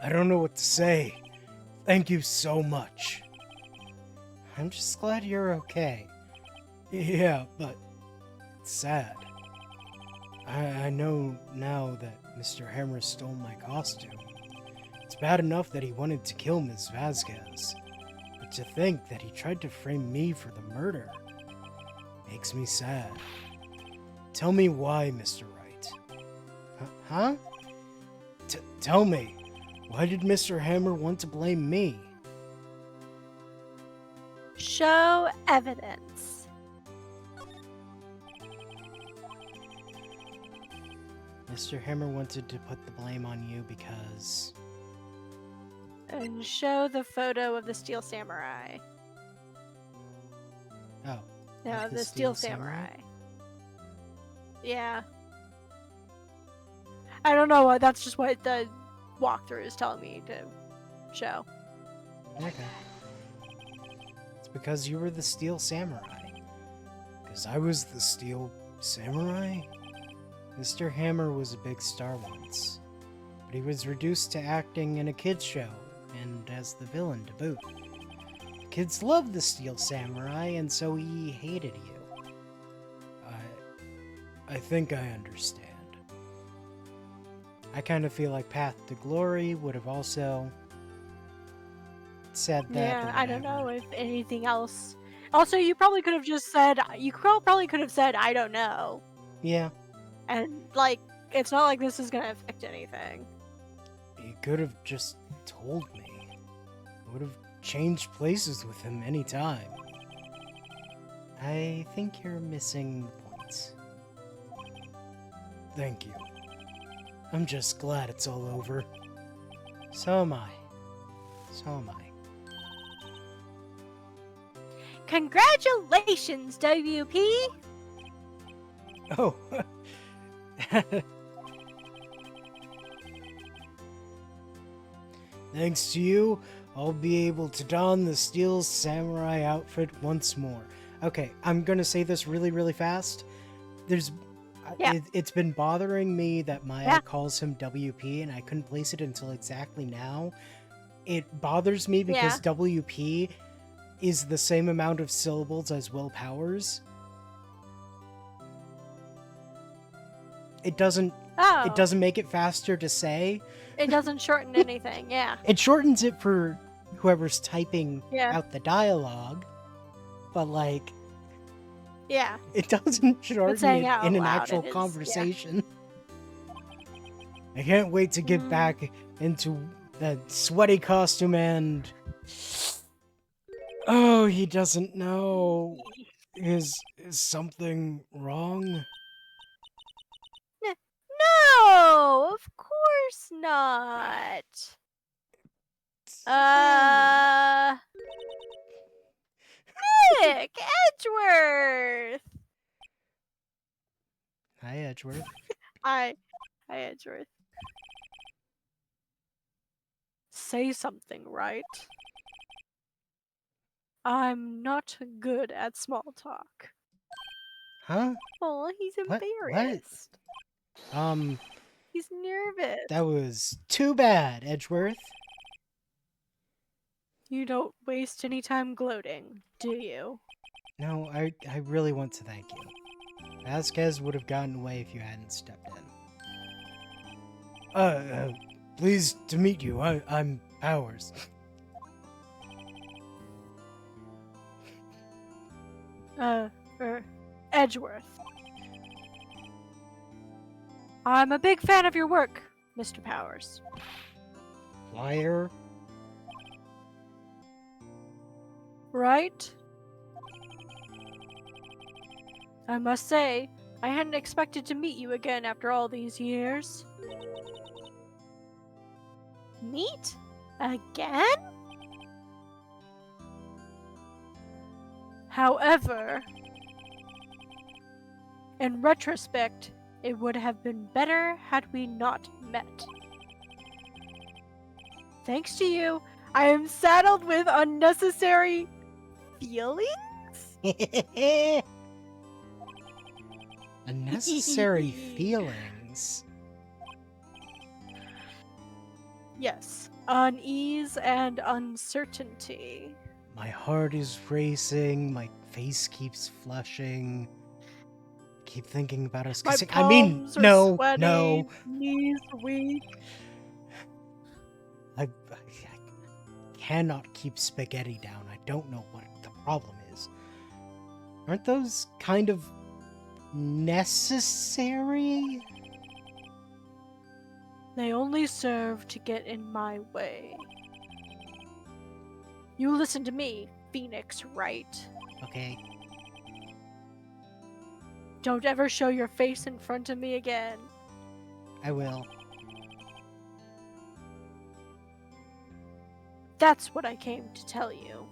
Speaker 1: don't know what to say. Thank you so much. I'm just glad you're okay. Yeah, but it's sad. I know now that Mr. Hammer stole my costume. It's bad enough that he wanted to kill Ms. Vasquez, but to think that he tried to frame me for the murder makes me sad. Tell me why, Mr. Wright. Huh? Tell me, why did Mr. Hammer want to blame me?
Speaker 2: Show evidence.
Speaker 1: Mr. Hammer wanted to put the blame on you because
Speaker 2: And show the photo of the Steel Samurai.
Speaker 1: Oh.
Speaker 2: No,
Speaker 1: Of
Speaker 2: the Steel Samurai. Yeah. I don't know what. That's just what the walkthrough is telling me to show.
Speaker 1: Okay. It's because you were the Steel Samurai. Because I was the Steel Samurai? Mr. Hammer was a big star once, but he was reduced to acting in a kids' show, and as the villain to boot. The kids loved the Steel Samurai, and so he hated you. I think I understand. I kind of feel like Path to Glory would have also said that.
Speaker 2: Yeah, I don't know if anything else. Also, you probably could have just said. You probably could have said, "I don't know."
Speaker 1: Yeah.
Speaker 2: And like, it's not like this is gonna affect anything.
Speaker 1: He could have just told me. I would have changed places with him anytime. I think you're missing the points. Thank you. I'm just glad it's all over. So am I. So am I.
Speaker 2: Congratulations, WP!
Speaker 1: Oh. Thanks to you, I'll be able to don the Steel Samurai outfit once more. Okay, I'm gonna say this really, really fast. It's been bothering me that Maya calls him WP, and I couldn't place it until exactly now. It bothers me because WP is the same amount of syllables as Will Powers. It doesn't make it faster to say.
Speaker 2: It doesn't shorten anything, yeah.
Speaker 1: It shortens it for whoever's typing out the dialogue, but like,
Speaker 2: yeah,
Speaker 1: it doesn't shorten it in an actual
Speaker 2: is,
Speaker 1: conversation. I can't wait to get back into that sweaty costume and... Oh, he doesn't know. Is something wrong?
Speaker 2: No, of course not. Nick Edgeworth.
Speaker 1: Hi, Edgeworth.
Speaker 2: Hi, Edgeworth. Say something, right? I'm not good at small talk.
Speaker 1: Huh?
Speaker 2: Oh, he's embarrassed.
Speaker 1: What?
Speaker 2: He's nervous.
Speaker 1: That was too bad, Edgeworth.
Speaker 2: You don't waste any time gloating, do you?
Speaker 1: No, I really want to thank you. Vasquez would have gotten away if you hadn't stepped in. Pleased to meet you. I'm Powers.
Speaker 2: Edgeworth. I'm a big fan of your work, Mr. Powers.
Speaker 1: Liar.
Speaker 2: Right? I must say, I hadn't expected to meet you again after all these years. Meet? Again? However, in retrospect, it would have been better had we not met. Thanks to you, I am saddled with unnecessary feelings?
Speaker 1: Unnecessary feelings?
Speaker 2: Yes, unease and uncertainty.
Speaker 1: My heart is racing, my face keeps flushing. I keep thinking about us kissing. I mean, no,
Speaker 2: sweaty,
Speaker 1: no.
Speaker 2: Knees weak.
Speaker 1: I cannot keep spaghetti down. I don't know what the problem is. Aren't those kind of necessary?
Speaker 2: They only serve to get in my way. You listen to me, Phoenix, right?
Speaker 1: Okay.
Speaker 2: Don't ever show your face in front of me again.
Speaker 1: I will.
Speaker 2: That's what I came to tell you.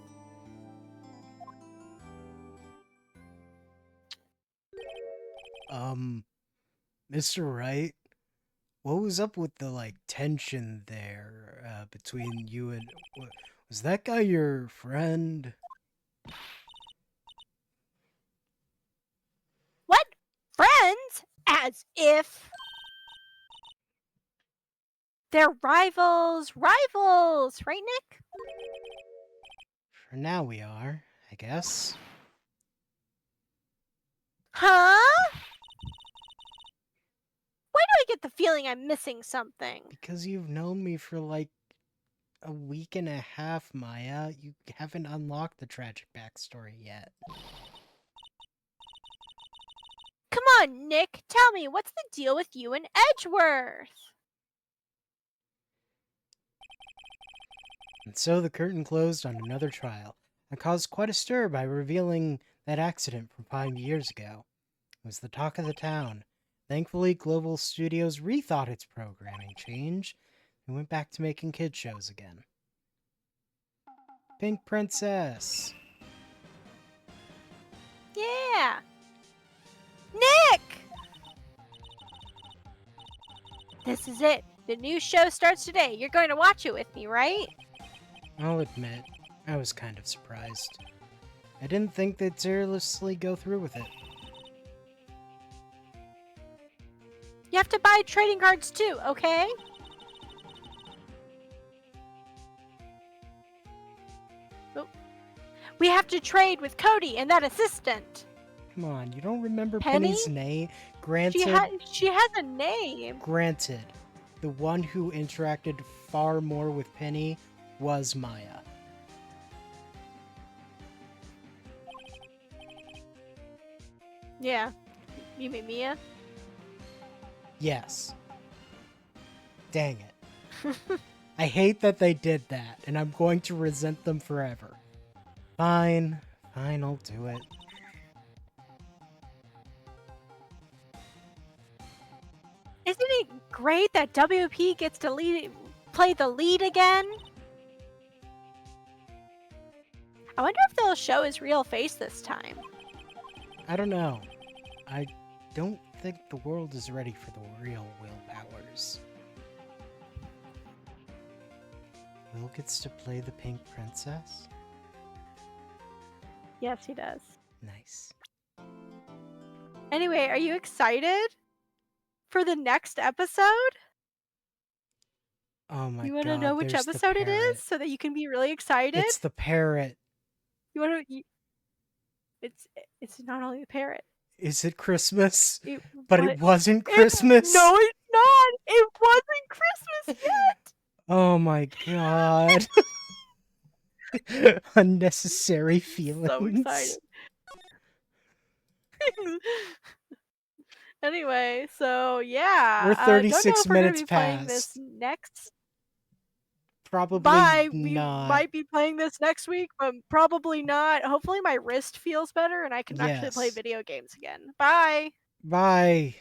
Speaker 1: Mr. Wright, what was up with the tension there between you and was that guy your friend?
Speaker 2: What? Friends? As if. They're rivals. Rivals, right, Nick?
Speaker 1: For now we are, I guess.
Speaker 2: Huh? Why do I get the feeling I'm missing something?
Speaker 1: Because you've known me for a week and a half, Maya. You haven't unlocked the tragic backstory yet.
Speaker 2: Come on, Nick. Tell me, what's the deal with you and Edgeworth?
Speaker 1: And so the curtain closed on another trial, and caused quite a stir by revealing that accident from 5 years ago. It was the talk of the town. Thankfully, Global Studios rethought its programming change and went back to making kid shows again. Pink Princess!
Speaker 2: Yeah. Nick! This is it. The new show starts today. You're going to watch it with me, right?
Speaker 1: I'll admit, I was kind of surprised. I didn't think they'd seriously go through with it.
Speaker 2: You have to buy trading cards too, okay? Oh. We have to trade with Cody and that assistant.
Speaker 1: Come on, you don't remember
Speaker 2: Penny?
Speaker 1: Penny's name? Granted,
Speaker 2: She has a name.
Speaker 1: granted, the one who interacted far more with Penny was Maya.
Speaker 2: Yeah. You mean Mia?
Speaker 1: Yes. Dang it. I hate that they did that, and I'm going to resent them forever. Fine, I'll do it.
Speaker 2: Isn't it great that WP gets to play the lead again? I wonder if they'll show his real face this time.
Speaker 1: I don't know. I don't think the world is ready for the real Will Powers. Will gets to play the Pink Princess?
Speaker 2: Yes, he does.
Speaker 1: Nice.
Speaker 2: Anyway, are you excited for the next episode?
Speaker 1: Oh my god.
Speaker 2: You want to know which episode it is so that you can be really excited?
Speaker 1: It's the parrot.
Speaker 2: You want to? It's not only the parrot.
Speaker 1: Is it Christmas?
Speaker 2: It
Speaker 1: wasn't Christmas.
Speaker 2: No, it's not. It wasn't Christmas yet.
Speaker 1: Oh my god. Unnecessary feelings.
Speaker 2: So excited. Anyway, so yeah,
Speaker 1: We're 36
Speaker 2: don't know if
Speaker 1: minutes
Speaker 2: we're gonna be playing
Speaker 1: past.
Speaker 2: this next.
Speaker 1: Probably
Speaker 2: Bye.
Speaker 1: not.
Speaker 2: We might be playing this next week, but probably not. Hopefully, my wrist feels better and I can actually play
Speaker 1: Yes.
Speaker 2: video games again. Bye.
Speaker 1: Bye.